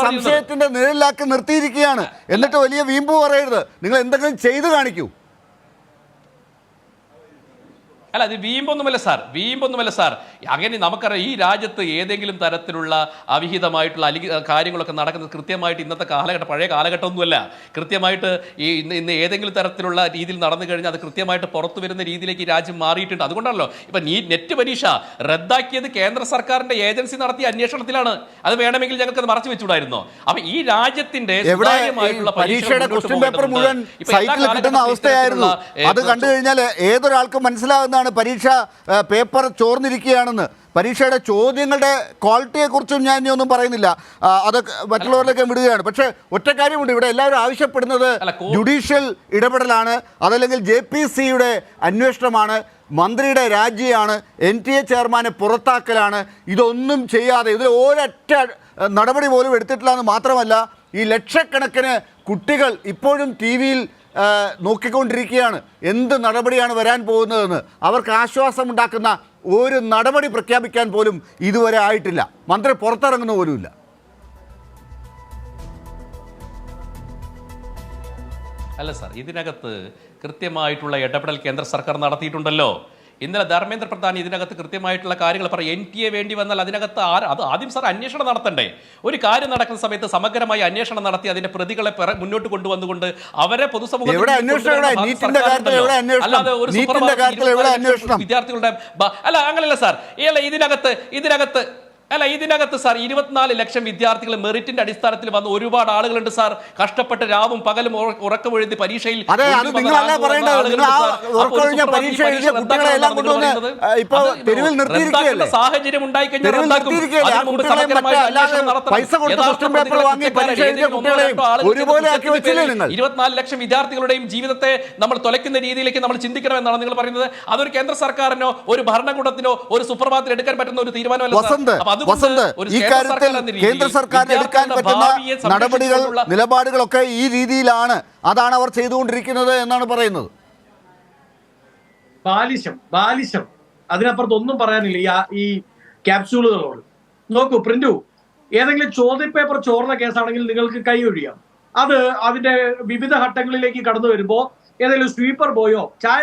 സംശയത്തിന്റെ നിഴലിലാക്കി നിർത്തിയിരിക്കുകയാണ്. എന്നിട്ട് വലിയ വീമ്പ് പറയരുത്. നിങ്ങൾ എന്തെങ്കിലും ചെയ്തു കാണിക്കൂ. അല്ല, അത് വീമ്പൊന്നുമല്ല സാർ. അങ്ങനെ നമുക്കറിയാം, ഈ രാജ്യത്ത് ഏതെങ്കിലും തരത്തിലുള്ള അവിഹിതമായിട്ടുള്ള കാര്യങ്ങളൊക്കെ നടക്കുന്നത് കൃത്യമായിട്ട് ഇന്നത്തെ കാലഘട്ടം, പഴയ കാലഘട്ടമൊന്നുമല്ല. കൃത്യമായിട്ട് ഇന്ന് ഏതെങ്കിലും തരത്തിലുള്ള രീതിയിൽ നടന്നു കഴിഞ്ഞാൽ അത് കൃത്യമായിട്ട് പുറത്തു വരുന്ന രീതിയിലേക്ക് ഈ രാജ്യം മാറിയിട്ടുണ്ട്. അതുകൊണ്ടാണല്ലോ ഇപ്പൊ നീറ്റ് പരീക്ഷ റദ്ദാക്കിയത് കേന്ദ്ര സർക്കാരിന്റെ ഏജൻസി നടത്തിയ അന്വേഷണത്തിലാണ്. അത് വേണമെങ്കിൽ ഞങ്ങൾക്ക് അത് മറച്ചു വെച്ചുകൂടായിരുന്നോ? അപ്പൊ ഈ രാജ്യത്തിന്റെ പരീക്ഷയുടെ ക്വസ്റ്റ്യൻ പേപ്പർ മുഴുവൻ സൈറ്റിൽ കിട്ടുന്ന അവസ്ഥയായിരുന്നു. അത് കണ്ടു കഴിഞ്ഞാൽ ഏതൊരാൾക്കും മനസ്സിലാകുന്ന പരീക്ഷ പേപ്പർ ചോർന്നിരിക്കുകയാണെന്ന്. പരീക്ഷയുടെ ചോദ്യങ്ങളുടെ ക്വാളിറ്റിയെക്കുറിച്ചും ഞാൻ ഇനി ഒന്നും പറയുന്നില്ല, അത് മറ്റുള്ളവരിലേക്ക് വിടുകയാണ്. പക്ഷേ ഒറ്റ കാര്യമുണ്ട്, ഇവിടെ എല്ലാവരും ആവശ്യപ്പെടുന്നത് ജുഡീഷ്യൽ ഇടപെടലാണ്, അതല്ലെങ്കിൽ JPC-യുടെ അന്വേഷണമാണ്, മന്ത്രിയുടെ രാജിയാണ്, NTA ചെയർമാനെ പുറത്താക്കലാണ്. ഇതൊന്നും ചെയ്യാതെ, ഇതിൽ ഒരൊറ്റ നടപടി പോലും എടുത്തിട്ടില്ല എന്ന് മാത്രമല്ല, ഈ ലക്ഷക്കണക്കിന് കുട്ടികൾ ഇപ്പോഴും TV-യിൽ നോക്കിക്കൊണ്ടിരിക്കുകയാണ് എന്ത് നടപടിയാണ് വരാൻ പോകുന്നതെന്ന്. അവർക്ക് ആശ്വാസമുണ്ടാക്കുന്ന ഒരു നടപടി പ്രഖ്യാപിക്കാൻ പോലും ഇതുവരെ ആയിട്ടില്ല. മന്ത്രി പുറത്തിറങ്ങുന്ന പോലുമില്ല. അല്ല സാർ, ഇതിനകത്ത് കൃത്യമായിട്ടുള്ള ഇടപെടൽ കേന്ദ്ര സർക്കാർ നടത്തിയിട്ടുണ്ടല്ലോ. ഇന്നലെ ധർമ്മേന്ദ്ര പ്രധാൻ ഇതിനകത്ത് കൃത്യമായിട്ടുള്ള കാര്യങ്ങൾ പറയും. NTA വേണ്ടി വന്നാൽ അതിനകത്ത് അത് ആദ്യം സാർ അന്വേഷണം നടത്തണ്ടേ? ഒരു കാര്യം നടക്കുന്ന സമയത്ത് സമഗ്രമായി അന്വേഷണം നടത്തി അതിന്റെ പ്രതികളെ മുന്നോട്ട് കൊണ്ടുവന്നുകൊണ്ട് അവരെ പൊതുസമൂഹത്തിൽ വിദ്യാർത്ഥികളുടെ അല്ല അങ്ങനെയല്ല സാർ. ഇതിനകത്ത് സാർ 24 ലക്ഷം വിദ്യാർത്ഥികൾ മെറിറ്റിന്റെ അടിസ്ഥാനത്തിൽ വന്ന് ഒരുപാട് ആളുകളുണ്ട് സാർ. കഷ്ടപ്പെട്ട് രാവും പകലും ഉറക്കമൊഴുതി പരീക്ഷയിൽ സാഹചര്യം ഉണ്ടായി കഴിഞ്ഞാൽ 24 ലക്ഷം വിദ്യാർത്ഥികളുടെയും ജീവിതത്തെ നമ്മൾ തുലയ്ക്കുന്ന രീതിയിലേക്ക് നമ്മൾ ചിന്തിക്കണമെന്നാണ് നിങ്ങൾ പറയുന്നത്. അതൊരു കേന്ദ്ര സർക്കാരിനോ ഒരു ഭരണകൂടത്തിനോ ഒരു സുപ്രഭാതത്തിൽ എടുക്കാൻ പറ്റുന്ന ഒരു തീരുമാനമല്ല. വസന്ത്, ഈ കാര്യത്തിൽ കേന്ദ്ര സർക്കാർ എടുക്കാൻ പറ്റുന്ന നടപടികൾ, നിലപാടുകളൊക്കെ ഈ രീതിയിലാണ്. അതാണ് അവർ ചെയ്തുകൊണ്ടിരിക്കുന്നത് എന്നാണ് പറയുന്നത്. ബാലിശം അതിനപ്പുറത്ത് ഒന്നും പറയാനില്ല ഈ ക്യാപ്സ്യൂളുകളോട്. നോക്കൂ പ്രിന്റു, ഏതെങ്കിലും ചോദ്യപേപ്പർ ചോർന്ന കേസാണെങ്കിൽ നിങ്ങൾക്ക് കൈ ഒഴിയാം. അത് അതിന്റെ വിവിധ ഘട്ടങ്ങളിലേക്ക് കടന്നു വരുമ്പോ ഏതെങ്കിലും സ്വീപ്പർ പോയോ ചായ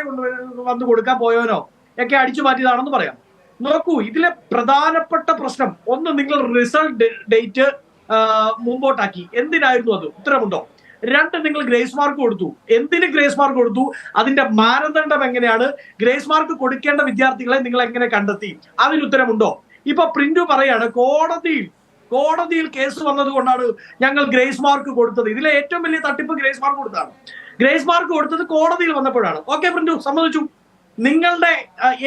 വന്ന് കൊടുക്കാൻ പോയോനോ ഒക്കെ അടിച്ചു മാറ്റിയതാണെന്ന് പറയാം. നോക്കൂ, ഇതിലെ പ്രധാനപ്പെട്ട പ്രശ്നം ഒന്ന്, നിങ്ങൾ റിസൾട്ട് ഡേറ്റ് മുമ്പോട്ടാക്കി. എന്തിനായിരുന്നു അത്? ഉത്തരമുണ്ടോ? 2, നിങ്ങൾ ഗ്രേസ് മാർക്ക് കൊടുത്തു. എന്തിന് ഗ്രേസ് മാർക്ക് കൊടുത്തു? അതിന്റെ മാനദണ്ഡം എങ്ങനെയാണ്? ഗ്രേസ് മാർക്ക് കൊടുക്കേണ്ട വിദ്യാർത്ഥികളെ നിങ്ങൾ എങ്ങനെ കണ്ടെത്തി? അതിന് ഉത്തരമുണ്ടോ? ഇപ്പൊ പ്രിന്റു പറയാണ് കോടതിയിൽ കേസ് വന്നത് കൊണ്ടാണ് ഞങ്ങൾ ഗ്രേസ് മാർക്ക് കൊടുത്തത്. ഇതിലെ ഏറ്റവും വലിയ തട്ടിപ്പ് ഗ്രേസ് മാർക്ക് കൊടുത്താണ്. ഗ്രേസ് മാർക്ക് കൊടുത്തത് കോടതിയിൽ വന്നപ്പോഴാണ്. ഓക്കെ പ്രിന്റു, സമ്മതിച്ചു. നിങ്ങളുടെ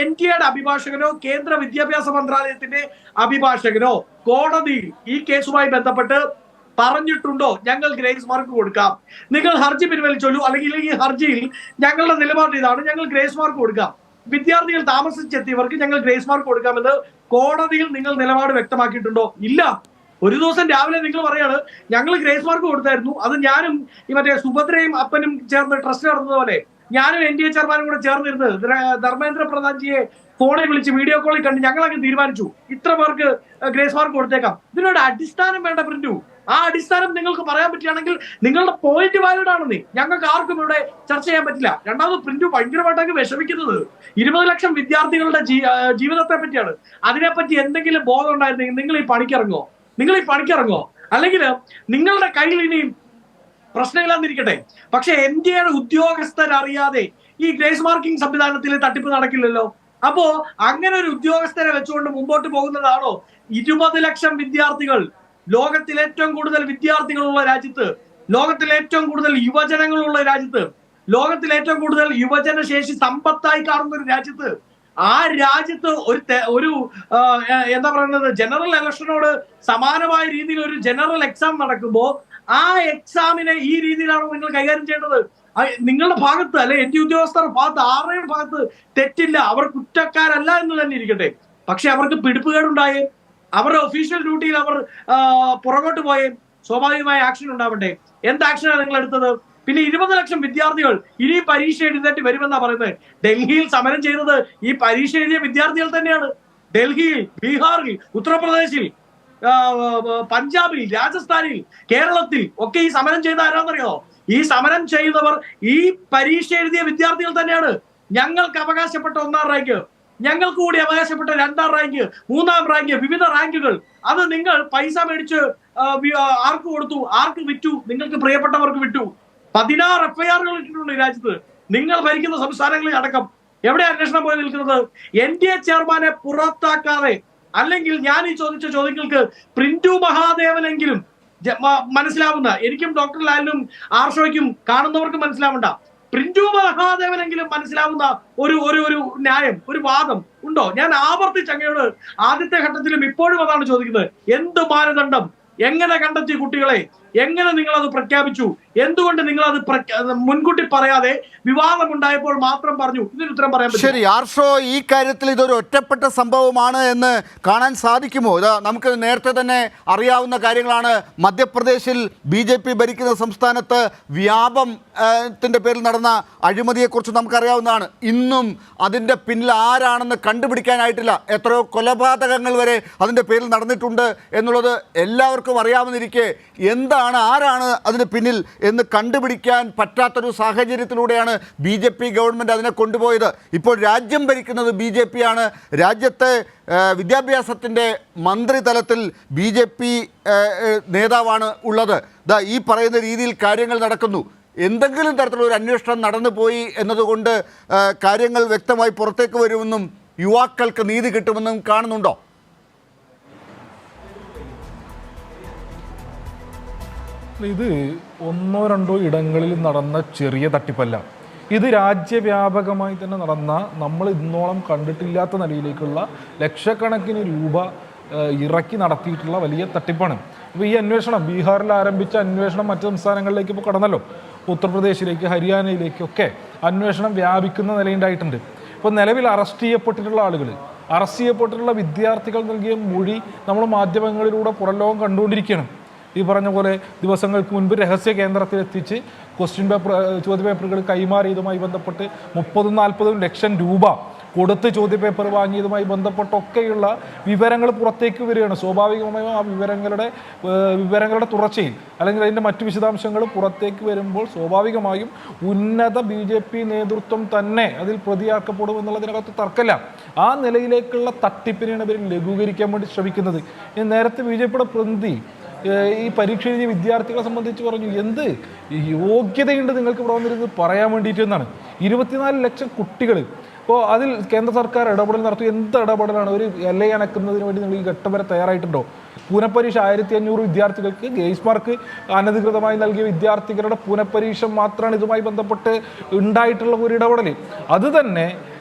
NTA-യുടെ അഭിഭാഷകനോ കേന്ദ്ര വിദ്യാഭ്യാസ മന്ത്രാലയത്തിന്റെ അഭിഭാഷകനോ കോടതിയിൽ ഈ കേസുമായി ബന്ധപ്പെട്ട് പറഞ്ഞിട്ടുണ്ടോ ഞങ്ങൾ ഗ്രേസ് മാർക്ക് കൊടുക്കാം, നിങ്ങൾ ഹർജി പിൻവലിച്ചോളൂ, അല്ലെങ്കിൽ ഈ ഹർജിയിൽ ഞങ്ങളുടെ നിലപാട് ഇതാണ്, ഞങ്ങൾ ഗ്രേസ് മാർക്ക് കൊടുക്കാം, വിദ്യാർത്ഥികൾ താമസിച്ചെത്തിയവർക്ക് ഞങ്ങൾ ഗ്രേസ് മാർക്ക് കൊടുക്കാമെന്ന് കോടതിയിൽ നിങ്ങൾ നിലപാട് വ്യക്തമാക്കിയിട്ടുണ്ടോ? ഇല്ല. ഒരു ദിവസം രാവിലെ നിങ്ങൾ പറയാണ് ഞങ്ങൾ ഗ്രേസ് മാർക്ക് കൊടുത്തായിരുന്നു, അത് ഞാനും ഈ മറ്റേ സുഭദ്രയും അപ്പനും ചേർന്ന് ട്രസ്റ്റ് നടന്നതുപോലെ ഞാനും NTA ചെയർമാനും കൂടെ ചേർന്നിരുന്ന് ധർമ്മേന്ദ്ര പ്രധാൻജിയെ ഫോണിൽ വിളിച്ച് വീഡിയോ കോളിൽ കണ്ട് ഞങ്ങൾ അങ്ങ് തീരുമാനിച്ചു ഇത്ര പേർക്ക് ഗ്രേസ് മാർക്ക് കൊടുത്തേക്കാം. ഇതിനൊരു അടിസ്ഥാനം വേണ്ട പ്രിന്റു. ആ അടിസ്ഥാനം നിങ്ങൾക്ക് പറയാൻ പറ്റുകയാണെങ്കിൽ നിങ്ങളുടെ പോയിന്റ് വാലിഡ് ആണെന്നേ. ഞങ്ങൾക്ക് ആർക്കും ഇവിടെ ചർച്ച ചെയ്യാൻ പറ്റില്ല. രണ്ടാമത് പ്രിന്റു ഭയങ്കരമായിട്ടൊക്കെ വിഷമിക്കുന്നത് 20 ലക്ഷം വിദ്യാർത്ഥികളുടെ ജീവിതത്തെ പറ്റിയാണ്. അതിനെപ്പറ്റി എന്തെങ്കിലും ബോധം ഉണ്ടായിരുന്നെങ്കിൽ നിങ്ങൾ ഈ പണിക്കിറങ്ങോ? അല്ലെങ്കിൽ നിങ്ങളുടെ കയ്യിൽ ഇനിയും പ്രശ്നമില്ലാന്നിരിക്കട്ടെ, പക്ഷെ NDA ഉദ്യോഗസ്ഥരറിയാതെ ഈ ഗ്രേസ് മാർക്കിംഗ് സംവിധാനത്തിൽ തട്ടിപ്പ് നടക്കില്ലല്ലോ. അപ്പോ അങ്ങനെ ഒരു ഉദ്യോഗസ്ഥരെ വെച്ചുകൊണ്ട് മുമ്പോട്ട് പോകുന്നതാണോ? 20 ലക്ഷം വിദ്യാർത്ഥികൾ, ലോകത്തിൽ ഏറ്റവും കൂടുതൽ വിദ്യാർത്ഥികളുള്ള രാജ്യത്ത്, ലോകത്തിൽ ഏറ്റവും കൂടുതൽ യുവജനങ്ങളുള്ള രാജ്യത്ത്, ലോകത്തിൽ ഏറ്റവും കൂടുതൽ യുവജന ശേഷി സമ്പത്തായി കാണുന്ന ഒരു രാജ്യത്ത്, ആ രാജ്യത്ത് ഒരു എന്താ പറയുന്നത്, ജനറൽ ഇലക്ഷനോട് സമാനമായ രീതിയിൽ ഒരു ജനറൽ എക്സാം നടക്കുമ്പോൾ ആ എക്സാമിനെ ഈ രീതിയിലാണോ നിങ്ങൾ കൈകാര്യം ചെയ്യേണ്ടത്? നിങ്ങളുടെ ഭാഗത്ത് അല്ലെ NDA ഉദ്യോഗസ്ഥരുടെ ഭാഗത്ത് ആരുടെയും ഭാഗത്ത് തെറ്റില്ല, അവർ കുറ്റക്കാരല്ല എന്ന് തന്നെ ഇരിക്കട്ടെ. പക്ഷെ അവർക്ക് പിടിപ്പുകേടുണ്ടായേ, അവരുടെ ഒഫീഷ്യൽ ഡ്യൂട്ടിയിൽ അവർ പുറകോട്ട് പോയേ, സ്വാഭാവികമായ ആക്ഷൻ ഉണ്ടാവണ്ടേ? എന്ത് ആക്ഷനാണ് നിങ്ങൾ എടുത്തത്? പിന്നെ 20 ലക്ഷം വിദ്യാർത്ഥികൾ ഇനി പരീക്ഷ എഴുതേണ്ടി വരുമെന്നാ പറയുന്നത്. ഡൽഹിയിൽ സമരം ചെയ്തത് ഈ പരീക്ഷ എഴുതിയ വിദ്യാർത്ഥികൾ തന്നെയാണ്. ഡൽഹിയിൽ, ബീഹാറിൽ, ഉത്തർപ്രദേശിൽ, പഞ്ചാബിൽ, രാജസ്ഥാനിൽ, കേരളത്തിൽ ഒക്കെ ഈ സമരം ചെയ്ത ആരാന്നറിയോ? ഈ സമരം ചെയ്തവർ ഈ പരീക്ഷ എഴുതിയ വിദ്യാർത്ഥികൾ തന്നെയാണ്. ഞങ്ങൾക്ക് അവകാശപ്പെട്ട 1ാം റാങ്ക്, ഞങ്ങൾക്ക് കൂടി അവകാശപ്പെട്ട 2ാം റാങ്ക്, 3ാം റാങ്ക്, വിവിധ റാങ്കുകൾ, അത് നിങ്ങൾ പൈസ മേടിച്ച് ആർക്ക് കൊടുത്തു, ആർക്ക് വിറ്റു? നിങ്ങൾക്ക് പ്രിയപ്പെട്ടവർക്ക് വിറ്റു. 16 FIR ഇട്ടിട്ടുണ്ട് ഈ രാജ്യത്ത്, നിങ്ങൾ ഭരിക്കുന്ന സംസ്ഥാനങ്ങളിൽ അടക്കം. എവിടെ അന്വേഷണം പോയി നിൽക്കുന്നത്? NDA ചെയർമാനെ പുറത്താക്കാതെ, അല്ലെങ്കിൽ ഞാൻ ഈ ചോദിച്ച ചോദ്യങ്ങൾക്ക് പ്രിന്റു മഹാദേവനെങ്കിലും മനസ്സിലാവുന്ന, എനിക്കും ഡോക്ടർ ലാലിനും ആർഷോയ്ക്കും കാണുന്നവർക്കും മനസ്സിലാവണ്ട, പ്രിന്റു മഹാദേവനെങ്കിലും മനസ്സിലാവുന്ന ഒരു ന്യായം, ഒരു വാദം ഉണ്ടോ? ഞാൻ ആവർത്തിച്ച് അങ്ങയോട് ആദ്യത്തെ ഘട്ടത്തിലും ഇപ്പോഴും അതാണ് ചോദിക്കുന്നത്. എന്ത് മാനദണ്ഡം, എങ്ങനെ കണ്ടെത്തി കുട്ടികളെ, എങ്ങനെ നിങ്ങൾ അത് പ്രഖ്യാപിച്ചു, എന്തുകൊണ്ട് നിങ്ങൾ അത് മുൻകൂട്ടി പറയാതെ വിവാദമുണ്ടായപ്പോൾ മാത്രം പറഞ്ഞു? ഇതിന് ഉത്തരം പറയാൻ പറ്റും? ശരി ആർഷോ, ഈ കാര്യത്തിൽ ഇതൊരു ഒറ്റപ്പെട്ട സംഭവമാണ് എന്ന് കാണാൻ സാധിക്കുമോ? ഇത് നമുക്ക് നേരത്തെ തന്നെ അറിയാവുന്ന കാര്യങ്ങളാണ്. മധ്യപ്രദേശിൽ BJP ഭരിക്കുന്ന സംസ്ഥാനത്ത് വ്യാപത്തിന്റെ പേരിൽ നടന്ന അഴിമതിയെക്കുറിച്ച് നമുക്കറിയാവുന്നതാണ്. ഇന്നും അതിൻ്റെ പിന്നിൽ ആരാണെന്ന് കണ്ടുപിടിക്കാനായിട്ടില്ല. എത്രയോ കൊലപാതകങ്ങൾ വരെ അതിൻ്റെ പേരിൽ നടന്നിട്ടുണ്ട് എന്നുള്ളത് എല്ലാവർക്കും അറിയാവുന്നിരിക്കെ ആരാണ് അതിന് പിന്നിൽ എന്ന് കണ്ടുപിടിക്കാൻ പറ്റാത്തൊരു സാഹചര്യത്തിലൂടെയാണ് BJP ഗവൺമെൻറ് അതിനെ കൊണ്ടുപോയത്. ഇപ്പോൾ രാജ്യം ഭരിക്കുന്നത് BJP ആണ്. രാജ്യത്തെ വിദ്യാഭ്യാസത്തിൻ്റെ മന്ത്രിതലത്തിൽ BJP നേതാവാണ് ഉള്ളത്. ഈ പറയുന്ന രീതിയിൽ കാര്യങ്ങൾ നടക്കുന്നു. എന്തെങ്കിലും തരത്തിലുള്ള ഒരു അന്വേഷണം നടന്നു പോയി എന്നതുകൊണ്ട് കാര്യങ്ങൾ വ്യക്തമായി പുറത്തേക്ക് വരുമെന്നും യുവാക്കൾക്ക് നീതി കിട്ടുമെന്നും കാണുന്നുണ്ടോ? ഇത് 1-2 ഇടങ്ങളിൽ നടന്ന ചെറിയ തട്ടിപ്പല്ല. ഇത് രാജ്യവ്യാപകമായി തന്നെ നടന്ന, നമ്മൾ ഇന്നോളം കണ്ടിട്ടില്ലാത്ത നിലയിലേക്കുള്ള ലക്ഷക്കണക്കിന് രൂപ ഇറക്കി നടത്തിയിട്ടുള്ള വലിയ തട്ടിപ്പാണ്. അപ്പോൾ ഈ അന്വേഷണം, ബീഹാറിൽ ആരംഭിച്ച അന്വേഷണം മറ്റ് സംസ്ഥാനങ്ങളിലേക്ക് ഇപ്പോൾ കടന്നല്ലോ. ഉത്തർപ്രദേശിലേക്ക്, ഹരിയാനയിലേക്കൊക്കെ അന്വേഷണം വ്യാപിക്കുന്ന നിലയുണ്ടായിട്ടുണ്ട്. ഇപ്പോൾ നിലവിൽ അറസ്റ്റ് ചെയ്യപ്പെട്ടിട്ടുള്ള ആളുകൾ, അറസ്റ്റ് ചെയ്യപ്പെട്ടിട്ടുള്ള വിദ്യാർത്ഥികൾ നൽകിയ മൊഴി നമ്മൾ മാധ്യമങ്ങളിലൂടെ പുറംലോകം കണ്ടുകൊണ്ടിരിക്കുകയാണ്. ഈ പറഞ്ഞ പോലെ ദിവസങ്ങൾക്ക് മുൻപ് രഹസ്യ കേന്ദ്രത്തിൽ എത്തിച്ച് ചോദ്യപേപ്പറുകൾ കൈമാറിയതുമായി ബന്ധപ്പെട്ട് 30-40 ലക്ഷം രൂപ കൊടുത്ത് ചോദ്യപേപ്പർ വാങ്ങിയതുമായി ബന്ധപ്പെട്ടൊക്കെയുള്ള വിവരങ്ങൾ പുറത്തേക്ക് വരികയാണ്. സ്വാഭാവികമായും ആ വിവരങ്ങളുടെ തുടർച്ചയിൽ അല്ലെങ്കിൽ അതിൻ്റെ മറ്റു വിശദാംശങ്ങൾ പുറത്തേക്ക് വരുമ്പോൾ സ്വാഭാവികമായും ഉന്നത BJP നേതൃത്വം തന്നെ അതിൽ പ്രതിയാക്കപ്പെടും എന്നുള്ളതിനകത്ത് തർക്കമില്ല. ആ നിലയിലേക്കുള്ള തട്ടിപ്പിനെയാണ് ഇവർ ലഘൂകരിക്കാൻ വേണ്ടി ശ്രമിക്കുന്നത്. നേരത്തെ BJPയുടെ പ്രതിനിധി ഈ പരീക്ഷ എഴുതിയ വിദ്യാർത്ഥികളെ സംബന്ധിച്ച് പറഞ്ഞു, എന്ത് യോഗ്യതയുണ്ട് നിങ്ങൾക്ക് ഇവിടെ വന്നിരുന്നത് പറയാൻ വേണ്ടിയിട്ട് എന്നാണ്. 24 ലക്ഷം കുട്ടികൾ. അപ്പോൾ അതിൽ കേന്ദ്ര സർക്കാർ ഇടപെടൽ നടത്തും. എന്ത് ഇടപെടലാണ്? ഒരു LA അനക്കുന്നതിന് വേണ്ടി നിങ്ങൾ ഈ ഘട്ടം വരെ തയ്യാറായിട്ടുണ്ടോ? പുനഃപരീക്ഷ 1500 വിദ്യാർത്ഥികൾക്ക് ഗ്രേസ് മാർക്ക് അനധികൃതമായി നൽകിയ വിദ്യാർത്ഥികളുടെ പുനഃപരീക്ഷ മാത്രമാണ് ഇതുമായി ബന്ധപ്പെട്ട് ഉണ്ടായിട്ടുള്ള ഒരു ഇടപെടൽ. അത് തന്നെ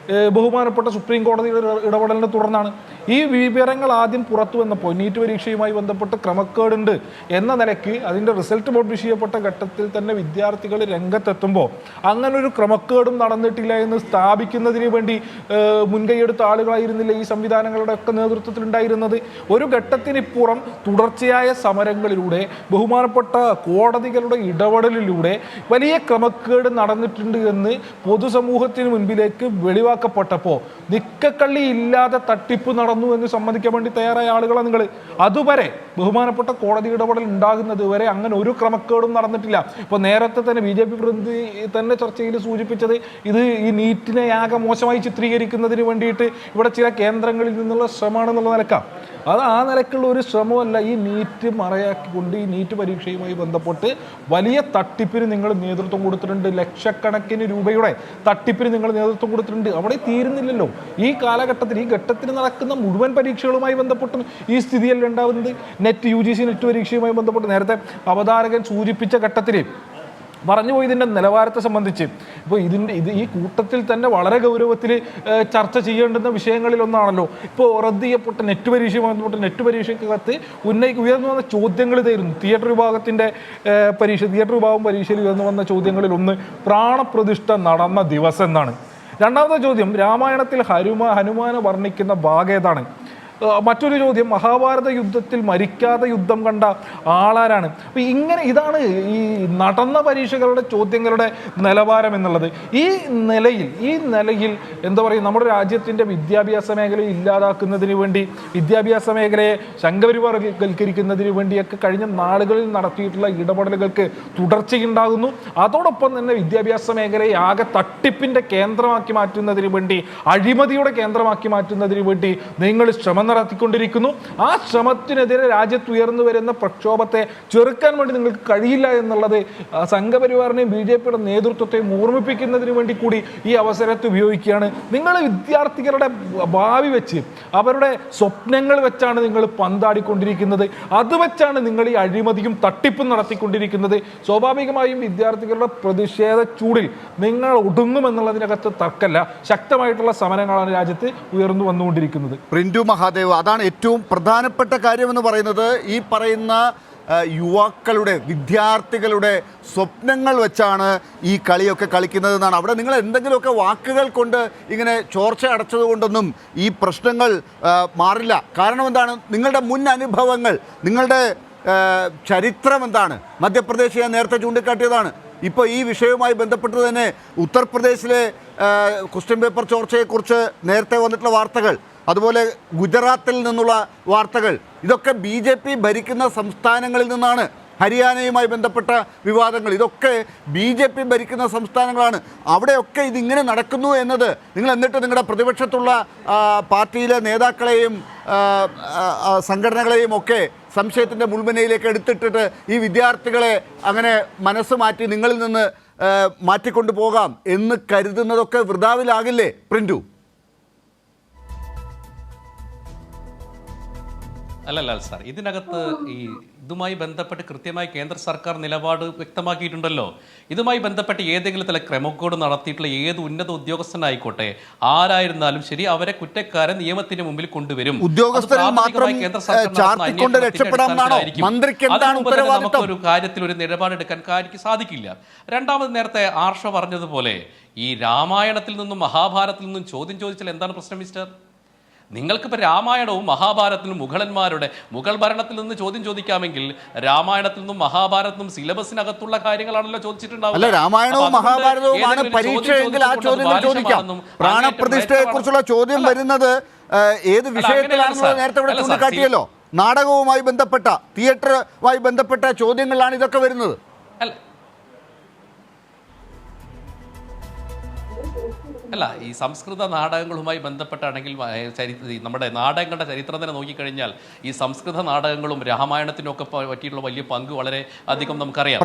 ബഹുമാനപ്പെട്ട സുപ്രീം കോടതിയുടെ ഇടപെടലിനെ തുടർന്നാണ്. ഈ വിവരങ്ങൾ ആദ്യം പുറത്തു വന്നപ്പോൾ നീറ്റ് പരീക്ഷയുമായി ബന്ധപ്പെട്ട് ക്രമക്കേടുണ്ട് എന്ന നിലയ്ക്ക് അതിൻ്റെ റിസൾട്ട് പബ്ലിഷ് ചെയ്യപ്പെട്ട ഘട്ടത്തിൽ തന്നെ വിദ്യാർത്ഥികൾ രംഗത്തെത്തുമ്പോൾ അങ്ങനെ ഒരു ക്രമക്കേടും നടന്നിട്ടില്ല എന്ന് സ്ഥാപിക്കുന്നതിന് വേണ്ടി മുൻകൈയെടുത്ത ആളുകളായിരുന്നില്ല ഈ സംവിധാനങ്ങളുടെ ഒക്കെ നേതൃത്വത്തിലുണ്ടായിരുന്നത്. ഒരു ഘട്ടത്തിനിപ്പുറം തുടർച്ചയായ സമരങ്ങളിലൂടെ ബഹുമാനപ്പെട്ട കോടതികളുടെ ഇടപെടലിലൂടെ വലിയ ക്രമക്കേട് നടന്നിട്ടുണ്ട് എന്ന് പൊതുസമൂഹത്തിന് മുൻപിലേക്ക് വെളിവാക്കി ഒഴിവാക്കപ്പെട്ടപ്പോൾ നിക്കക്കള്ളി ഇല്ലാതെ തട്ടിപ്പ് നടന്നു എന്ന് സമ്മതിക്കാൻ വേണ്ടി തയ്യാറായ ആളുകളാണ് നിങ്ങൾ. അതുവരെ ബഹുമാനപ്പെട്ട കോടതി ഇടപെടൽ ഉണ്ടാകുന്നത് വരെ അങ്ങനെ ഒരു ക്രമക്കേടും നടന്നിട്ടില്ല. ഇപ്പോൾ നേരത്തെ തന്നെ BJP പ്രതിനിധി തന്നെ ചർച്ചയിൽ സൂചിപ്പിച്ചത് ഇത് ഈ നീറ്റിനെ ആകെ മോശമായി ചിത്രീകരിക്കുന്നതിന് വേണ്ടിയിട്ട് ഇവിടെ ചില കേന്ദ്രങ്ങളിൽ നിന്നുള്ള ശ്രമമാണെന്നുള്ള നിലക്കാം. അത് ആ നിലക്കുള്ള ഒരു ശ്രമമല്ല. ഈ നീറ്റ് മറയാക്കിക്കൊണ്ട് ഈ നീറ്റ് പരീക്ഷയുമായി ബന്ധപ്പെട്ട് വലിയ തട്ടിപ്പിന് നിങ്ങൾ നേതൃത്വം കൊടുത്തിട്ടുണ്ട്. ലക്ഷക്കണക്കിന് രൂപയുടെ തട്ടിപ്പിന് നിങ്ങൾ നേതൃത്വം കൊടുത്തിട്ടുണ്ട്. അവിടെ തീരുന്നില്ലല്ലോ. ഈ കാലഘട്ടത്തിൽ ഈ ഘട്ടത്തിൽ നടക്കുന്ന മുഴുവൻ പരീക്ഷകളുമായി ബന്ധപ്പെട്ടും ഈ സ്ഥിതിയല്ല ഉണ്ടാകുന്നത്. UGC നെറ്റ് പരീക്ഷയുമായി ബന്ധപ്പെട്ട് നേരത്തെ അവതാരകൻ സൂചിപ്പിച്ച ഘട്ടത്തിൽ പറഞ്ഞുപോയി ഇതിൻ്റെ നിലവാരത്തെ സംബന്ധിച്ച്. ഇപ്പോൾ ഈ കൂട്ടത്തിൽ തന്നെ വളരെ ഗൗരവത്തിൽ ചർച്ച ചെയ്യേണ്ടുന്ന വിഷയങ്ങളിലൊന്നാണല്ലോ ഇപ്പോൾ റദ്ദ് ചെയ്യപ്പെട്ട നെറ്റ് പരീക്ഷയുമായി ബന്ധപ്പെട്ട് നെറ്റ് പരീക്ഷയ്ക്കകത്ത് ഉയർന്നു വന്ന ചോദ്യങ്ങൾ ഇതായിരുന്നു. തിയേറ്റർ വിഭാഗം പരീക്ഷയിൽ ഉയർന്നു വന്ന ചോദ്യങ്ങളിൽ ഒന്ന് പ്രാണപ്രതിഷ്ഠ നടന്ന ദിവസം എന്നാണ്. രണ്ടാമത്തെ ചോദ്യം രാമായണത്തിൽ ഹനുമാനെ വർണ്ണിക്കുന്ന ഭാഗം ഏതാണ്? മറ്റൊരു ചോദ്യം മഹാഭാരത യുദ്ധത്തിൽ മരിക്കാതെ യുദ്ധം കണ്ട ആളാരാണ്? അപ്പോൾ ഇതാണ് ഈ നടന്ന പരീക്ഷകളുടെ ചോദ്യങ്ങളുടെ നിലവാരം എന്നുള്ളത്. ഈ നിലയിൽ എന്താ പറയുക, നമ്മുടെ രാജ്യത്തിൻ്റെ വിദ്യാഭ്യാസ മേഖലയെ ഇല്ലാതാക്കുന്നതിന് വേണ്ടി, വിദ്യാഭ്യാസ മേഖലയെ സംഘപരിവാരവൽക്കരിക്കുന്നതിന് വേണ്ടിയൊക്കെ കഴിഞ്ഞ നാളുകളിൽ നടത്തിയിട്ടുള്ള ഇടപെടലുകൾക്ക് തുടർച്ചയുണ്ടാകുന്നു. അതോടൊപ്പം തന്നെ വിദ്യാഭ്യാസ മേഖലയെ ആകെ തട്ടിപ്പിൻ്റെ കേന്ദ്രമാക്കി മാറ്റുന്നതിന് വേണ്ടി, അഴിമതിയുടെ കേന്ദ്രമാക്കി മാറ്റുന്നതിന് വേണ്ടി നിങ്ങൾ ശ്രമം നടത്തിക്കൊണ്ടിരിക്കുന്നു. ആ ശ്രമത്തിനെതിരെ രാജ്യത്ത് ഉയർന്നു വരുന്ന പ്രക്ഷോഭത്തെ ചെറുക്കാൻ വേണ്ടി നിങ്ങൾക്ക് കഴിയില്ല എന്നുള്ളത് സംഘപരിവാറിനെയും BJPയുടെ നേതൃത്വത്തെയും ഓർമ്മിപ്പിക്കുന്നതിന് വേണ്ടി കൂടി ഈ അവസരത്തെ ഉപയോഗിക്കുകയാണ്. നിങ്ങൾ വിദ്യാർത്ഥികളുടെ ഭാവി വെച്ച്, അവരുടെ സ്വപ്നങ്ങൾ വെച്ചാണ് നിങ്ങൾ പന്താടിക്കൊണ്ടിരിക്കുന്നത്. അത് വെച്ചാണ് നിങ്ങൾ ഈ അഴിമതിയും തട്ടിപ്പും നടത്തിക്കൊണ്ടിരിക്കുന്നത്. സ്വാഭാവികമായും വിദ്യാർത്ഥികളുടെ പ്രതിഷേധ ചൂടിൽ നിങ്ങൾ ഒടുങ്ങുമെന്നുള്ളതിനകത്ത് തർക്കമല്ല. ശക്തമായിട്ടുള്ള സമരങ്ങളാണ് രാജ്യത്ത് ഉയർന്നു വന്നുകൊണ്ടിരിക്കുന്നത്. പ്രിന്റു മഹാദേവ്, അതാണ് ഏറ്റവും പ്രധാനപ്പെട്ട കാര്യമെന്ന് പറയുന്നത്. ഈ പറയുന്ന യുവാക്കളുടെ, വിദ്യാർത്ഥികളുടെ സ്വപ്നങ്ങൾ വെച്ചാണ് ഈ കളിയൊക്കെ കളിക്കുന്നതെന്നാണ്. അവിടെ നിങ്ങൾ എന്തെങ്കിലുമൊക്കെ വാക്കുകൾ കൊണ്ട് ഇങ്ങനെ ചോർച്ച അടച്ചത് കൊണ്ടൊന്നും ഈ പ്രശ്നങ്ങൾ മാറില്ല. കാരണം എന്താണ്? നിങ്ങളുടെ മുൻ അനുഭവങ്ങൾ, നിങ്ങളുടെ ചരിത്രം എന്താണ്? മധ്യപ്രദേശ് ഞാൻ നേരത്തെ ചൂണ്ടിക്കാട്ടിയതാണ്. ഇപ്പോൾ ഈ വിഷയവുമായി ബന്ധപ്പെട്ട് തന്നെ ഉത്തർപ്രദേശിലെ ക്വസ്റ്റ്യൻ പേപ്പർ ചോർച്ചയെക്കുറിച്ച് നേരത്തെ വന്നിട്ടുള്ള വാർത്തകൾ, അതുപോലെ ഗുജറാത്തിൽ നിന്നുള്ള വാർത്തകൾ, ഇതൊക്കെ BJP ഭരിക്കുന്ന സംസ്ഥാനങ്ങളിൽ നിന്നാണ്. ഹരിയാനയുമായി ബന്ധപ്പെട്ട വിവാദങ്ങൾ, ഇതൊക്കെ BJP ഭരിക്കുന്ന സംസ്ഥാനങ്ങളാണ്. അവിടെയൊക്കെ ഇതിങ്ങനെ നടക്കുന്നു എന്നത് നിങ്ങൾ എന്നിട്ട് നിങ്ങളുടെ പ്രതിപക്ഷത്തുള്ള പാർട്ടിയിലെ നേതാക്കളെയും സംഘടനകളെയും ഒക്കെ സംശയത്തിൻ്റെ മുൾമുനയിലേക്ക് എടുത്തിട്ടിട്ട് ഈ വിദ്യാർത്ഥികളെ അങ്ങനെ മനസ്സ് മാറ്റി നിങ്ങളിൽ നിന്ന് മാറ്റിക്കൊണ്ടു പോകാം എന്ന് കരുതുന്നതൊക്കെ വൃഥാവിലാകില്ലേ പ്രിന്റു? അല്ലല്ല സാർ, ഇതിനകത്ത് ഇതുമായി ബന്ധപ്പെട്ട് കൃത്യമായി കേന്ദ്ര സർക്കാർ നിലപാട് വ്യക്തമാക്കിയിട്ടുണ്ടല്ലോ. ഇതുമായി ബന്ധപ്പെട്ട് ഏതെങ്കിലും തല ക്രമക്കേട് നടത്തിയിട്ടുള്ള ഏത് ഉന്നത ഉദ്യോഗസ്ഥനായിക്കോട്ടെ, ആരായിരുന്നാലും ശരി, അവരെ കുറ്റക്കാരെ നിയമത്തിന് മുമ്പിൽ കൊണ്ടുവരും. നമുക്കൊരു കാര്യത്തിൽ ഒരു നിലപാടെടുക്കാൻ സാധിക്കില്ല. രണ്ടാമത്, നേരത്തെ ആർഷ പറഞ്ഞതുപോലെ ഈ രാമായണത്തിൽ നിന്നും മഹാഭാരതത്തിൽ നിന്നും ചോദ്യം ചോദിച്ചാൽ എന്താണ് പ്രശ്നം മിസ്റ്റർ? നിങ്ങൾക്കിപ്പോൾ രാമായണവും മഹാഭാരതത്തിലും മുഗൾ ഭരണത്തിൽ നിന്ന് ചോദ്യം ചോദിക്കാമെങ്കിൽ രാമായണത്തിൽ നിന്നും മഹാഭാരതത്തിനും സിലബസിനകത്തുള്ള കാര്യങ്ങളാണല്ലോ ചോദിച്ചിട്ടുണ്ടാവുക. രാമായണവും മഹാഭാരതവുമാണ് പരീക്ഷയെങ്കിൽ ആ ചോദ്യങ്ങൾ ചോദിക്കാം. പ്രാണപ്രതിഷ്ഠയെക്കുറിച്ചുള്ള ചോദ്യം വരുന്നത് ഏത് വിഷയത്തിലാണെന്ന് നേരത്തെ ഇവിടെ ചൂണ്ടിക്കാട്ടിയല്ലോ. നാടകവുമായി ബന്ധപ്പെട്ട, തിയേറ്ററുമായി ബന്ധപ്പെട്ട ചോദ്യങ്ങളിലാണ് ഇതൊക്കെ വരുന്നത്. അല്ല, ഈ സംസ്കൃത നാടകങ്ങളുമായി ബന്ധപ്പെട്ടാണെങ്കിൽ നമ്മുടെ നാടകങ്ങളുടെ ചരിത്രം തന്നെ നോക്കിക്കഴിഞ്ഞാൽ ഈ സംസ്കൃത നാടകങ്ങളും രാമായണത്തിനും ഒക്കെ പറ്റിയിട്ടുള്ള വലിയ പങ്ക് വളരെ അധികം നമുക്കറിയാം.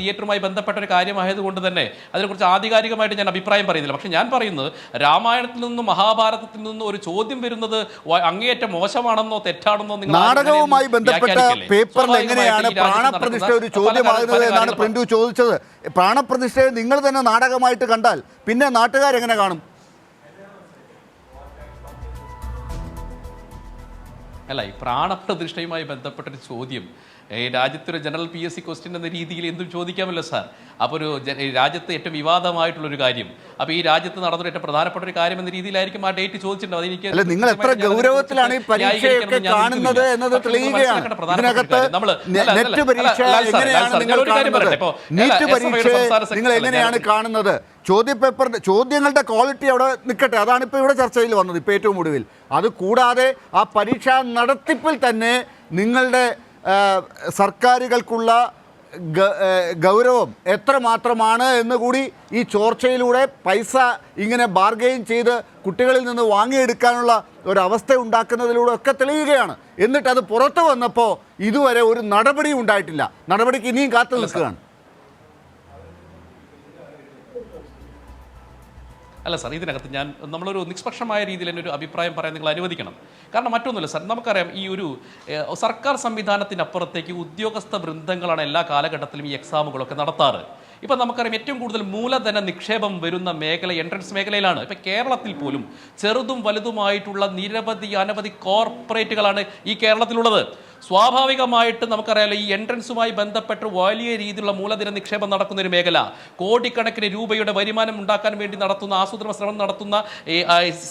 തിയേറ്ററുമായി ബന്ധപ്പെട്ട ഒരു കാര്യമായതുകൊണ്ട് തന്നെ അതിനെക്കുറിച്ച് ആധികാരികമായിട്ട് ഞാൻ അഭിപ്രായം പറയുന്നില്ല. പക്ഷെ ഞാൻ പറയുന്നത് രാമായണത്തിൽ നിന്നും മഹാഭാരതത്തിൽ നിന്നും ഒരു ചോദ്യം വരുന്നത് അങ്ങേയറ്റം മോശമാണെന്നോ തെറ്റാണെന്നോ നിങ്ങൾ നാടകവുമായി ബന്ധപ്പെട്ട പേപ്പറിൽ എങ്ങനെയാണ് പ്രാണപ്രതിഷ്ഠ ഒരു ചോദ്യമാകുന്നത് എന്നാണ് പ്രിന്റു ചോദിച്ചത്. പ്രാണപ്രതിഷ്ഠയെ നിങ്ങൾ തന്നെ നാടകമായിട്ട് കണ്ടാൽ പിന്നെ നാട്ടുകാരെങ്ങനെ കാണും? അല്ല, ഈ പ്രാണപ്രതിഷ്ഠയുമായി ബന്ധപ്പെട്ടൊരു ചോദ്യം ഈ രാജ്യത്തൊരു ജനറൽ PSC ക്വസ്റ്റ്യൻ എന്ന രീതിയിൽ എന്തും ചോദിക്കാമല്ലോ സാർ. അപ്പോൾ ഒരു രാജ്യത്ത് ഏറ്റവും വിവാദമായിട്ടുള്ളൊരു കാര്യം, അപ്പോൾ ഈ രാജ്യത്ത് നടന്നൊരു ഏറ്റവും പ്രധാനപ്പെട്ട ഒരു കാര്യം എന്ന രീതിയിലായിരിക്കും ആ ഡേറ്റ് ചോദിച്ചിട്ടുണ്ടോ? അതെനിക്ക് അല്ല, നിങ്ങൾ എത്ര ഗൗരവത്തിലാണ് ഈ പരീക്ഷയൊക്കെ കാണുന്നത് എന്നത് തെളിയുകയാണ്. ഇതിനകത്ത് നെറ്റ് പരീക്ഷ എങ്ങനെയാണ് നിങ്ങൾ കാണുന്നത്? നീറ്റ് പരീക്ഷ നിങ്ങൾ എങ്ങനെയാണ് കാണുന്നത്? ചോദ്യങ്ങളുടെ ക്വാളിറ്റി അവിടെ നിൽക്കട്ടെ, അതാണ് ഇപ്പോൾ ഇവിടെ ചർച്ചയിൽ വന്നത് ഇപ്പോൾ ഏറ്റവും ഒടുവിൽ. അത് കൂടാതെ ആ പരീക്ഷാ നടത്തിപ്പിൽ തന്നെ നിങ്ങളുടെ സർക്കാരുകൾക്കുള്ള ഗൗരവം എത്രമാത്രമാണ് എന്ന് കൂടി ഈ ചോർച്ചയിലൂടെ പൈസ ഇങ്ങനെ ബാർഗെയിൻ ചെയ്ത് കുട്ടികളിൽ നിന്ന് വാങ്ങിയെടുക്കാനുള്ള ഒരവസ്ഥ ഉണ്ടാക്കുന്നതിലൂടെ ഒക്കെ തെളിയുകയാണ്. എന്നിട്ട് അത് പുറത്തു വന്നപ്പോൾ ഇതുവരെ ഒരു നടപടിയും ഉണ്ടായിട്ടില്ല. നടപടിക്ക് ഇനിയും കാത്തു നിൽക്കുകയാണ്. അല്ല സാർ, ഇതിനകത്ത് നമ്മളൊരു നിഷ്പക്ഷമായ രീതിയിൽ തന്നെ ഒരു അഭിപ്രായം പറയാൻ നിങ്ങൾ അനുവദിക്കണം. കാരണം മറ്റൊന്നുമില്ല സാർ, നമുക്കറിയാം ഈ ഒരു സർക്കാർ സംവിധാനത്തിനപ്പുറത്തേക്ക് ഉദ്യോഗസ്ഥ വൃന്ദങ്ങളാണ് എല്ലാ കാലഘട്ടത്തിലും ഈ എക്സാമുകളൊക്കെ നടത്താറ്. ഇപ്പം നമുക്കറിയാം ഏറ്റവും കൂടുതൽ മൂലധന നിക്ഷേപം വരുന്ന മേഖല എൻട്രൻസ് മേഖലയിലാണ്. ഇപ്പം കേരളത്തിൽ പോലും ചെറുതും വലുതുമായിട്ടുള്ള അനവധി കോർപ്പറേറ്റുകളാണ് ഈ കേരളത്തിലുള്ളത്. സ്വാഭാവികമായിട്ട് നമുക്കറിയാലോ ഈ എൻട്രൻസുമായി ബന്ധപ്പെട്ട് വലിയ രീതിയിലുള്ള മൂലധന നിക്ഷേപം നടക്കുന്ന ഒരു മേഖല, കോടിക്കണക്കിന് രൂപയുടെ വരുമാനം ഉണ്ടാക്കാൻ വേണ്ടി നടത്തുന്ന ആസൂത്രണ ശ്രമം നടത്തുന്ന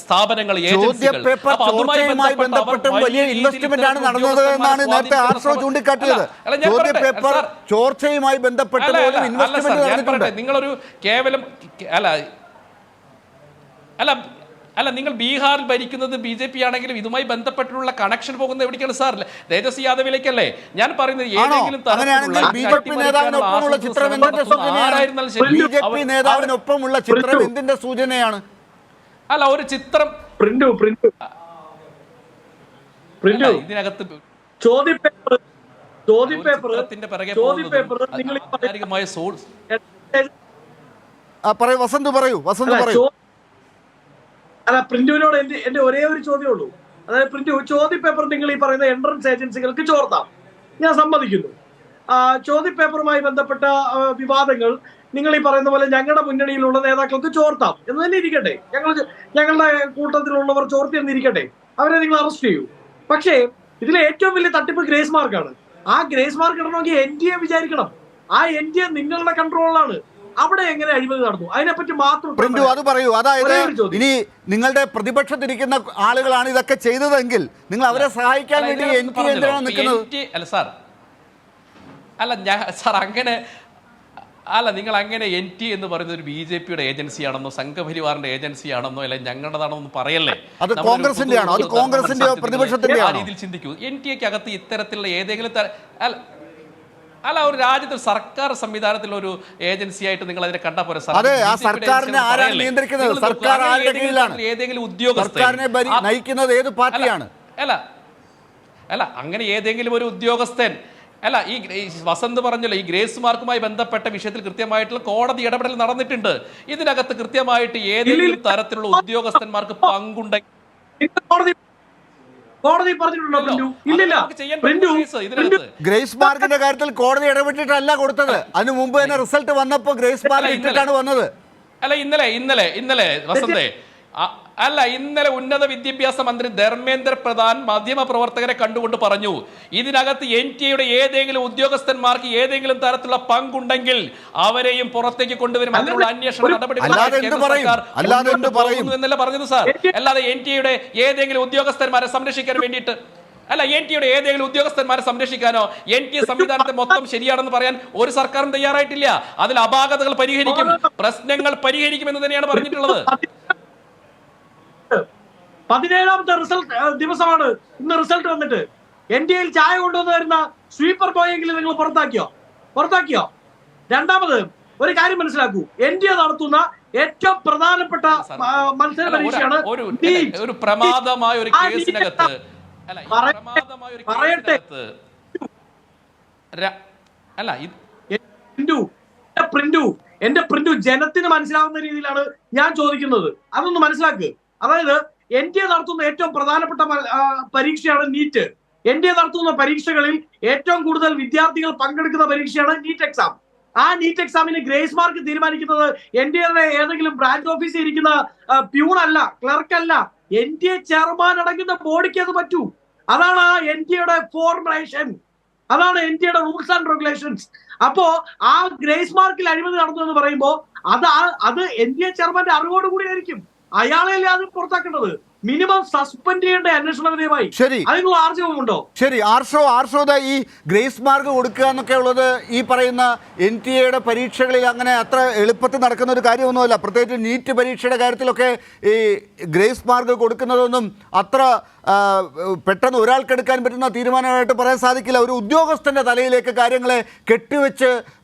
സ്ഥാപനങ്ങൾ, ഏജൻസികൾ, ചോർച്ചയുമായി ബന്ധപ്പെട്ട് നിങ്ങളൊരു കേവലം അല്ല നിങ്ങൾ ബീഹാറിൽ ഭരിക്കുന്നത് BJP ആണെങ്കിലും ഇതുമായി ബന്ധപ്പെട്ടുള്ള കണക്ഷൻ പോകുന്നത് എവിടേക്കാണ് സാർ? തേജസ്വി യാദവിലേക്കല്ലേ ഞാൻ പറയുന്നത്. ഏതെങ്കിലും നേതാവിനൊപ്പമുള്ള ചിത്രം എന്തിന്റെ സൂചനയാണ്? അല്ല, ഒരു ചിത്രം ഇതിനകത്ത് വസന്ത് പറയൂ. അല്ല, പ്രിന്റുവിനോട് എന്റെ ഒരേ ഒരു ചോദ്യമേ ഉള്ളൂ. അതായത് പ്രിന്റു, ചോദ്യപേപ്പർ നിങ്ങൾ ഈ പറയുന്ന എൻട്രൻസ് ഏജൻസികൾക്ക് ചോർത്താം, ഞാൻ സമ്മതിക്കുന്നു. ചോദ്യപേപ്പറുമായി ബന്ധപ്പെട്ട വിവാദങ്ങൾ നിങ്ങൾ ഈ പറയുന്ന പോലെ ഞങ്ങളുടെ മുന്നണിയിലുള്ള നേതാക്കൾക്ക് ചോർത്താം എന്ന് തന്നെ ഇരിക്കട്ടെ. ഞങ്ങളുടെ കൂട്ടത്തിലുള്ളവർ ചോർത്തി എന്നിരിക്കട്ടെ, അവരെ നിങ്ങൾ അറസ്റ്റ് ചെയ്യൂ. പക്ഷേ ഇതിലെ ഏറ്റവും വലിയ തട്ടിപ്പ് ഗ്രേസ് മാർക്കാണ്. ആ ഗ്രേസ് മാർക്ക് ഇടണമെങ്കിൽ NTA വിചാരിക്കണം. ആ NTA നിങ്ങളുടെ കൺട്രോളിലാണ്. അവിടെ എങ്ങനെ അഴിമതി നടന്നു അതിനെപ്പറ്റി മാത്രം അത് പറയൂ. അതായത് ഇനി നിങ്ങളുടെ പ്രതിപക്ഷത്തിരിക്കുന്ന ആളുകളാണ് ഇതൊക്കെ ചെയ്തതെങ്കിൽ നിങ്ങൾ അവരെ സഹായിക്കാൻ വേണ്ടി എന്തിനാണ് നിൽക്കുന്നത്? അല്ല സാർ, അങ്ങനെ അല്ല, നിങ്ങൾ അങ്ങനെ NTA എന്ന് പറയുന്നത് ഒരു BJPയുടെ ഏജൻസിയാണെന്നോ സംഘപരിവാറിന്റെ ഏജൻസിയാണെന്നോ അല്ലെ ഞങ്ങളുടേതാണെന്നോ പറയല്ലേ. അത് കോൺഗ്രസിന്റെ ആണോ? അത് കോൺഗ്രസിന്റെയോ പ്രതിപക്ഷത്തിന്റെ ആ രീതിയിൽ ചിന്തിക്കൂ. NTA അകത്ത് ഇത്തരത്തിലുള്ള ഏതെങ്കിലും അല്ല, ഒരു രാജ്യത്ത് സർക്കാർ സംവിധാനത്തിലുള്ള ഒരു ഏജൻസി ആയിട്ട് നിങ്ങൾ അതിനെ കണ്ടാൽ പോരെ? ഏതെങ്കിലും നയിക്കുന്നത് ഏത് പാർട്ടിയാണ്? അല്ല, അങ്ങനെ ഏതെങ്കിലും ഒരു ഉദ്യോഗസ്ഥൻ അല്ല. ഈ വസന്ത് പറഞ്ഞല്ലോ, ഈ ഗ്രേസ് മാർക്കുമായി ബന്ധപ്പെട്ട വിഷയത്തിൽ കൃത്യമായിട്ടുള്ള കോടതി ഇടപെടൽ നടന്നിട്ടുണ്ട്. ഇതിനകത്ത് കൃത്യമായിട്ട് ഏതെങ്കിലും തരത്തിലുള്ള ഉദ്യോഗസ്ഥന്മാർക്ക് പങ്കുണ്ടെങ്കിൽ കോടതി പറഞ്ഞിട്ടുണ്ടോ? ഇല്ലില്ല. ഗ്രേസ് മാർക്കിന്റെ കാര്യത്തിൽ കോടതി ഇടപെട്ടിട്ടല്ല കൊടുത്തത്. അതിനു മുമ്പ് തന്നെ റിസൾട്ട് വന്നപ്പോ ഗ്രേസ് മാർക്ക് ഇട്ടിട്ടാണ് വന്നത്. അല്ല, ഇന്നലെ വസന്തേ ഇന്നലെ ഉന്നത വിദ്യാഭ്യാസ മന്ത്രി ധർമ്മേന്ദ്ര പ്രധാൻ മാധ്യമ പ്രവർത്തകരെ കണ്ടുകൊണ്ട് പറഞ്ഞു, ഇതിനകത്ത് NTA ഏതെങ്കിലും ഉദ്യോഗസ്ഥന്മാർക്ക് ഏതെങ്കിലും തരത്തിലുള്ള പങ്കുണ്ടെങ്കിൽ അവരെയും പുറത്തേക്ക് കൊണ്ടുവരും, അതിനുള്ള അന്വേഷണ നടപടികൾ എന്നല്ല പറഞ്ഞത് സാർ. അല്ലാതെ NTA ഏതെങ്കിലും ഉദ്യോഗസ്ഥന്മാരെ സംരക്ഷിക്കാൻ വേണ്ടിയിട്ട് അല്ല, NTA ഏതെങ്കിലും ഉദ്യോഗസ്ഥന്മാരെ സംരക്ഷിക്കാനോ NTA സംവിധാനത്തെ മൊത്തം ശരിയാണെന്ന് പറയാൻ ഒരു സർക്കാരും തയ്യാറായിട്ടില്ല. അതിൽ അപാകതകൾ പരിഹരിക്കും, പ്രശ്നങ്ങൾ പരിഹരിക്കും എന്ന് തന്നെയാണ് പറഞ്ഞിട്ടുള്ളത്. 17ാമത്തെ ദിവസമാണ് ഇന്ന് റിസൾട്ട് വന്നിട്ട്. NTAയിൽ ചായ കൊണ്ടുവന്ന് വരുന്ന സ്വീപ്പർ ബോയെങ്കിലും നിങ്ങൾ പുറത്താക്കിയോ? രണ്ടാമത് ഒരു കാര്യം മനസ്സിലാക്കൂ, NTA നടത്തുന്ന ഏറ്റവും പ്രധാനപ്പെട്ട മത്സര പരീക്ഷയാണ് ഒരു പ്രമാദമായ ഒരു കേസിനകത്ത് എന്റെ പ്രിന്റു ജനത്തിന് മനസ്സിലാവുന്ന രീതിയിലാണ് ഞാൻ ചോദിക്കുന്നത്. അതൊന്ന് മനസ്സിലാക്കുക. അതായത് NTA നടത്തുന്ന ഏറ്റവും പ്രധാനപ്പെട്ട പരീക്ഷയാണ് നീറ്റ്. NTA നടത്തുന്ന പരീക്ഷകളിൽ ഏറ്റവും കൂടുതൽ വിദ്യാർത്ഥികൾ പങ്കെടുക്കുന്ന പരീക്ഷയാണ് നീറ്റ് എക്സാം. ആ നീറ്റ് എക്സാമിന് ഗ്രേസ് മാർക്ക് തീരുമാനിക്കുന്നത് NTAയുടെ ഏതെങ്കിലും ബ്രാഞ്ച് ഓഫീസിൽ ഇരിക്കുന്ന പ്യൂൺ അല്ല, ക്ലർക്ക് അല്ല, NTA ചെയർമാൻ അടങ്ങുന്ന ബോഡിക്ക് അത് പറ്റൂ. അതാണ് ആ NTAയുടെ ഫോർമുലേഷൻ. അതാണ് ഇന്ത്യയുടെ റൂൾസ് ആൻഡ് റെഗുലേഷൻസ്. അപ്പോ ആ ഗ്രേസ് മാർക്കിൽ അഴിമതി നടന്നു എന്ന് പറയുമ്പോൾ അത് NDA ചെയർമാന്റെ അറിവോടുകൂടി ആയിരിക്കും. അയാളെയല്ലേ അത് പുറത്താക്കേണ്ടത്. മിനിമം സസ്പെൻഡ് ചെയ്യേണ്ട അന്വേഷണ വിധേയമായി. ശരി, അതിനുള്ള ആർജവമുണ്ടോ? ശരി. ആർഷോദ ഈ ഗ്രേസ് മാർക്ക് കൊടുക്കുക എന്നൊക്കെ ഉള്ളത് ഈ പറയുന്ന NTA പരീക്ഷകളിൽ അങ്ങനെ അത്ര എളുപ്പത്തിൽ നടക്കുന്ന ഒരു കാര്യമൊന്നുമല്ല. പ്രത്യേകിച്ച് നീറ്റ് പരീക്ഷയുടെ കാര്യത്തിലൊക്കെ ഈ ഗ്രേസ് മാർക്ക് കൊടുക്കുന്നതൊന്നും അത്ര പെട്ടെന്ന് ഒരാൾക്കെടുക്കാൻ പറ്റുന്ന തീരുമാനമായിട്ട് പറയാൻ സാധിക്കില്ല. ഒരു ഉദ്യോഗസ്ഥൻ്റെ തലയിലേക്ക് കാര്യങ്ങളെ കെട്ടിവെച്ച്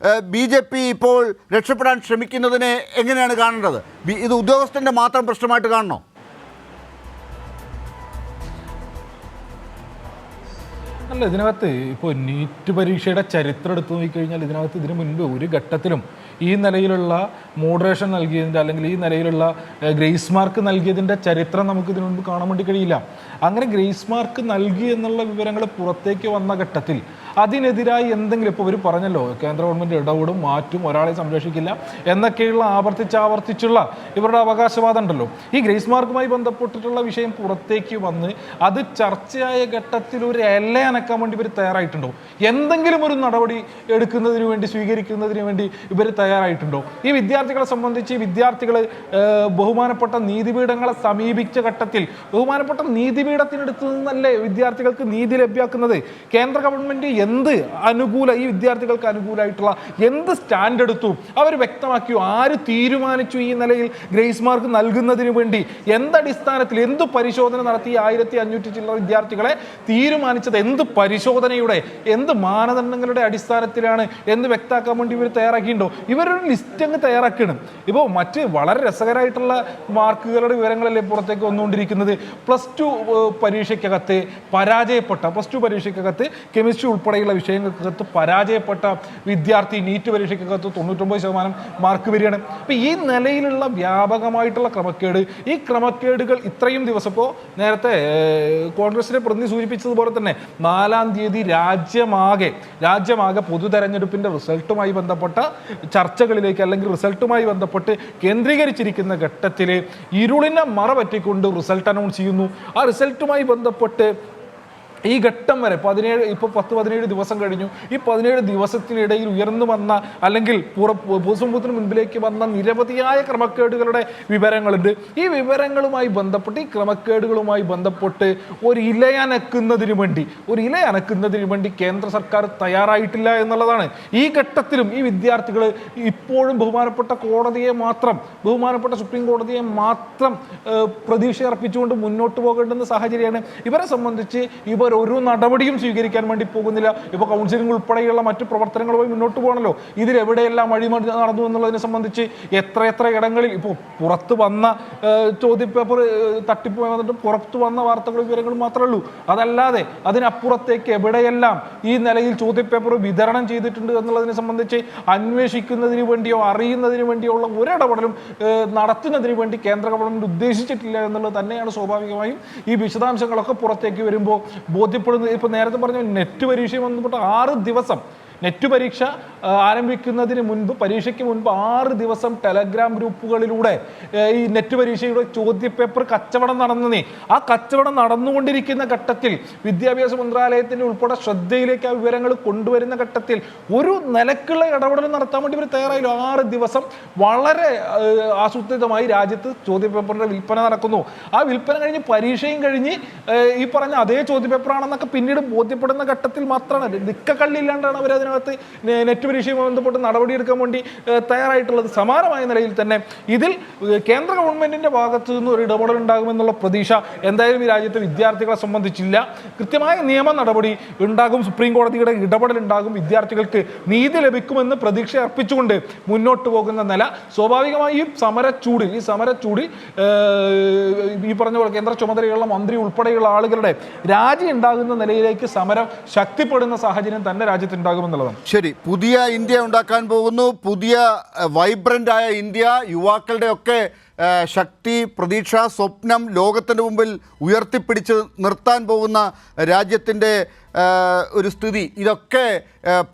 BJP ഇപ്പോൾ രക്ഷപ്പെടാൻ ശ്രമിക്കുന്നതിനെ എങ്ങനെയാണ് കാണേണ്ടത്? ഇത് ഉദ്യോഗസ്ഥൻ്റെ മാത്രം പ്രശ്നമായിട്ട് കാണണോ? അല്ല, ഇതിനകത്ത് ഇപ്പോൾ നീറ്റ് പരീക്ഷയുടെ ചരിത്രം എടുത്തു നോക്കിക്കഴിഞ്ഞാൽ ഇതിന് മുൻപ് ഒരു ഘട്ടത്തിലും ഈ നിലയിലുള്ള മോഡറേഷൻ നൽകിയതിൻ്റെ അല്ലെങ്കിൽ ഈ നിലയിലുള്ള ഗ്രേസ് മാർക്ക് നൽകിയതിൻ്റെ ചരിത്രം നമുക്ക് ഇതിനു മുൻപ് കാണാൻ വേണ്ടി കഴിയില്ല. അങ്ങനെ ഗ്രേസ് മാർക്ക് നൽകി എന്നുള്ള വിവരങ്ങൾ പുറത്തേക്ക് വന്ന ഘട്ടത്തിൽ അതിനെതിരായി എന്തെങ്കിലും, ഇപ്പോൾ ഇവർ പറഞ്ഞല്ലോ കേന്ദ്ര ഗവൺമെൻറ് ഇടപെടും, മാറ്റും, ഒരാളെ സംരക്ഷിക്കില്ല എന്നൊക്കെയുള്ള ആവർത്തിച്ചുള്ള ഇവരുടെ അവകാശവാദം ഉണ്ടല്ലോ. ഈ ഗ്രേസ് മാർക്കുമായി ബന്ധപ്പെട്ടിട്ടുള്ള വിഷയം പുറത്തേക്ക് വന്ന് അത് ചർച്ചയായ ഘട്ടത്തിൽ ഒരു എല്ല അനക്കാൻ വേണ്ടി ഇവർ തയ്യാറായിട്ടുണ്ടോ? എന്തെങ്കിലും ഒരു നടപടി എടുക്കുന്നതിന് വേണ്ടി, സ്വീകരിക്കുന്നതിന് വേണ്ടി ഇവർ തയ്യാറായിട്ടുണ്ടോ? ഈ വിദ്യാർത്ഥികളെ സംബന്ധിച്ച് വിദ്യാർത്ഥികൾ ബഹുമാനപ്പെട്ട നീതിപീഠങ്ങളെ സമീപിച്ച ഘട്ടത്തിൽ ബഹുമാനപ്പെട്ട നീതിപീഠത്തിനടുത്ത് നിന്നല്ലേ വിദ്യാർത്ഥികൾക്ക് നീതി ലഭ്യമാക്കുന്നത്? കേന്ദ്ര ഗവൺമെൻറ് എന്ത് ഈ വിദ്യാർത്ഥികൾക്ക് അനുകൂലമായിട്ടുള്ള എന്ത് സ്റ്റാൻഡ് എടുത്തു അവർ വ്യക്തമാക്കിയോ? ആര് തീരുമാനിച്ചു ഈ നിലയിൽ ഗ്രേസ് മാർക്ക് നൽകുന്നതിന് വേണ്ടി? എന്തടിസ്ഥാനത്തിൽ, എന്ത് പരിശോധന നടത്തി 1500 ചില്ലറ വിദ്യാർത്ഥികളെ തീരുമാനിച്ചത്? എന്ത് പരിശോധനയുടെ, എന്ത് മാനദണ്ഡങ്ങളുടെ അടിസ്ഥാനത്തിലാണ് എന്ന് വ്യക്തമാക്കാൻ വേണ്ടി ഇവർ തയ്യാറാക്കിയിട്ടുണ്ടോ? ഇവരൊരു ലിസ്റ്റ് അങ്ങ് തയ്യാറാക്കണം. ഇപ്പോൾ മറ്റ് വളരെ രസകരമായിട്ടുള്ള മാർക്കുകളുടെ വിവരങ്ങളല്ലേ പുറത്തേക്ക് വന്നുകൊണ്ടിരിക്കുന്നത്. +2 പരീക്ഷയ്ക്കകത്ത് കെമിസ്ട്രി ഉൾപ്പെടെയുള്ള വിഷയങ്ങൾക്കകത്ത് പരാജയപ്പെട്ട വിദ്യാർത്ഥി നീറ്റ് പരീക്ഷയ്ക്കകത്ത് 99% മാർക്ക് വരികയാണ്. അപ്പോൾ ഈ നിലയിലുള്ള വ്യാപകമായിട്ടുള്ള ക്രമക്കേട്, ഈ ക്രമക്കേടുകൾ ഇത്രയും ദിവസം, ഇപ്പോൾ നേരത്തെ കോൺഗ്രസിനെ പ്രതി സൂചിപ്പിച്ചതുപോലെ തന്നെ 4-ാം തീയതി രാജ്യമാകെ പൊതു തെരഞ്ഞെടുപ്പിൻ്റെ റിസൾട്ടുമായി ബന്ധപ്പെട്ട ചർച്ചകളിലേക്ക് അല്ലെങ്കിൽ റിസൾട്ടുമായി ബന്ധപ്പെട്ട് കേന്ദ്രീകരിച്ചിരിക്കുന്ന ഘട്ടത്തിൽ ഇരുളിനെ മറപറ്റിക്കൊണ്ട് റിസൾട്ട് അനൗൺസ് ചെയ്യുന്നു. ആ റിസൾട്ടുമായി ബന്ധപ്പെട്ട് ഈ ഘട്ടം വരെ 10-17 ദിവസം കഴിഞ്ഞു. ഈ 17 ദിവസത്തിനിടയിൽ ഉയർന്നു വന്ന അല്ലെങ്കിൽ പൊതുസമൂഹത്തിന് മുൻപിലേക്ക് വന്ന നിരവധിയായ ക്രമക്കേടുകളുടെ വിവരങ്ങളുണ്ട്. ഈ വിവരങ്ങളുമായി ബന്ധപ്പെട്ട്, ഈ ക്രമക്കേടുകളുമായി ബന്ധപ്പെട്ട് ഒരു ഇലയനക്കുന്നതിന് വേണ്ടി കേന്ദ്ര സർക്കാർ തയ്യാറായിട്ടില്ല എന്നുള്ളതാണ്. ഈ ഘട്ടത്തിലും ഈ വിദ്യാർത്ഥികൾ ഇപ്പോഴും ബഹുമാനപ്പെട്ട സുപ്രീം കോടതിയെ മാത്രം പ്രതീക്ഷ അർപ്പിച്ചുകൊണ്ട് മുന്നോട്ട് പോകേണ്ടുന്ന സാഹചര്യമാണ്. ഇവരെ സംബന്ധിച്ച് ഒരു നടപടിയും സ്വീകരിക്കാൻ വേണ്ടി പോകുന്നില്ല. ഇപ്പോൾ കൗൺസിലിംഗ് ഉൾപ്പെടെയുള്ള മറ്റു പ്രവർത്തനങ്ങളുമായി മുന്നോട്ട് പോകണമല്ലോ. ഇതിലെവിടെയെല്ലാം അഴിമതി നടന്നു എന്നുള്ളതിനെ സംബന്ധിച്ച് എത്ര ഇടങ്ങളിൽ ഇപ്പോൾ പുറത്ത് വന്ന ചോദ്യപേപ്പർ തട്ടിപ്പ് വന്നിട്ട് പുറത്തു വന്ന വാർത്തകളും വിവരങ്ങളും മാത്രമേ ഉള്ളൂ. അതല്ലാതെ അതിനപ്പുറത്തേക്ക് എവിടെയെല്ലാം ഈ നിലയിൽ ചോദ്യപേപ്പർ വിതരണം ചെയ്തിട്ടുണ്ട് എന്നുള്ളതിനെ സംബന്ധിച്ച് അന്വേഷിക്കുന്നതിന് വേണ്ടിയോ അറിയുന്നതിന് വേണ്ടിയോ ഉള്ള ഒരിടപെടലും നടത്തുന്നതിന് വേണ്ടി കേന്ദ്ര ഗവൺമെൻറ് ഉദ്ദേശിച്ചിട്ടില്ല എന്നുള്ളത് തന്നെയാണ് സ്വാഭാവികമായും ഈ വിശദാംശങ്ങളൊക്കെ പുറത്തേക്ക് വരുമ്പോൾ ബോധ്യപ്പെടുന്നത്. ഇപ്പോൾ നേരത്തെ പറഞ്ഞ നെറ്റ് പരീക്ഷയും ബന്ധപ്പെട്ട് 6 ദിവസം നെറ്റ് പരീക്ഷ ആരംഭിക്കുന്നതിന് മുൻപ്, പരീക്ഷയ്ക്ക് മുൻപ് 6 ദിവസം ടെലഗ്രാം ഗ്രൂപ്പുകളിലൂടെ ഈ നെറ്റ് പരീക്ഷയുടെ ചോദ്യപേപ്പർ കച്ചവടം നടന്നേ. ആ കച്ചവടം നടന്നുകൊണ്ടിരിക്കുന്ന ഘട്ടത്തിൽ വിദ്യാഭ്യാസ മന്ത്രാലയത്തിൻ്റെ ഉൾപ്പെടെ ശ്രദ്ധയിലേക്ക് ആ വിവരങ്ങൾ കൊണ്ടുവരുന്ന ഘട്ടത്തിൽ ഒരു നിലക്കുള്ള ഇടപെടൽ നടത്താൻ വേണ്ടി ഇവർ തയ്യാറായില്ല. 6 ദിവസം വളരെ ആസൂത്രിതമായി രാജ്യത്ത് ചോദ്യപേപ്പറിൻ്റെ വിൽപ്പന നടക്കുന്നു. ആ വിൽപ്പന കഴിഞ്ഞ് പരീക്ഷയും കഴിഞ്ഞ് ഈ പറഞ്ഞ അതേ ചോദ്യപേപ്പറാണെന്നൊക്കെ പിന്നീട് ബോധ്യപ്പെടുന്ന ഘട്ടത്തിൽ മാത്രമാണ്, നിക്കക്കള്ളില്ലാണ്ടാണ് അവർ അതിനകത്ത് നെറ്റ് പരീക്ഷയുമായി ബന്ധപ്പെട്ട് നടപടിയെടുക്കാൻ വേണ്ടി തയ്യാറായിട്ടുള്ളത്. സമാനമായ നിലയിൽ തന്നെ ഇതിൽ കേന്ദ്ര ഗവൺമെന്റിന്റെ ഭാഗത്തു നിന്ന് ഒരു ഇടപെടൽ ഉണ്ടാകുമെന്നുള്ള പ്രതീക്ഷ എന്തായാലും ഈ രാജ്യത്തെ വിദ്യാർത്ഥികളെ സംബന്ധിച്ചില്ല. കൃത്യമായ നിയമ നടപടി ഉണ്ടാകും, സുപ്രീം കോടതിയുടെ ഇടപെടൽ ഉണ്ടാകും, വിദ്യാർത്ഥികൾക്ക് നീതി ലഭിക്കുമെന്ന് പ്രതീക്ഷ അർപ്പിച്ചുകൊണ്ട് മുന്നോട്ട് പോകുന്ന നില സ്വാഭാവികമായി ഈ സമരച്ചൂടിൽ ഈ പറഞ്ഞ പോലെ കേന്ദ്ര ചുമതലയുള്ള മന്ത്രി ഉൾപ്പെടെയുള്ള ആളുകളുടെ രാജി ഉണ്ടാകുന്ന നിലയിലേക്ക് സമരം ശക്തിപ്പെടുന്ന സാഹചര്യം തന്നെ രാജ്യത്ത് ഉണ്ടാകുമെന്നുള്ളതാണ്. ശരി, പുതിയ ഇന്ത്യ ഉണ്ടാക്കാൻ പോകുന്നു, പുതിയ വൈബ്രൻ്റ് ആയ ഇന്ത്യ, യുവാക്കളുടെ ഒക്കെ ശക്തി, പ്രതീക്ഷ, സ്വപ്നം ലോകത്തിൻ്റെ മുമ്പിൽ ഉയർത്തിപ്പിടിച്ച് നിർത്താൻ പോകുന്ന രാജ്യത്തിൻ്റെ ഒരു സ്ഥിതി, ഇതൊക്കെ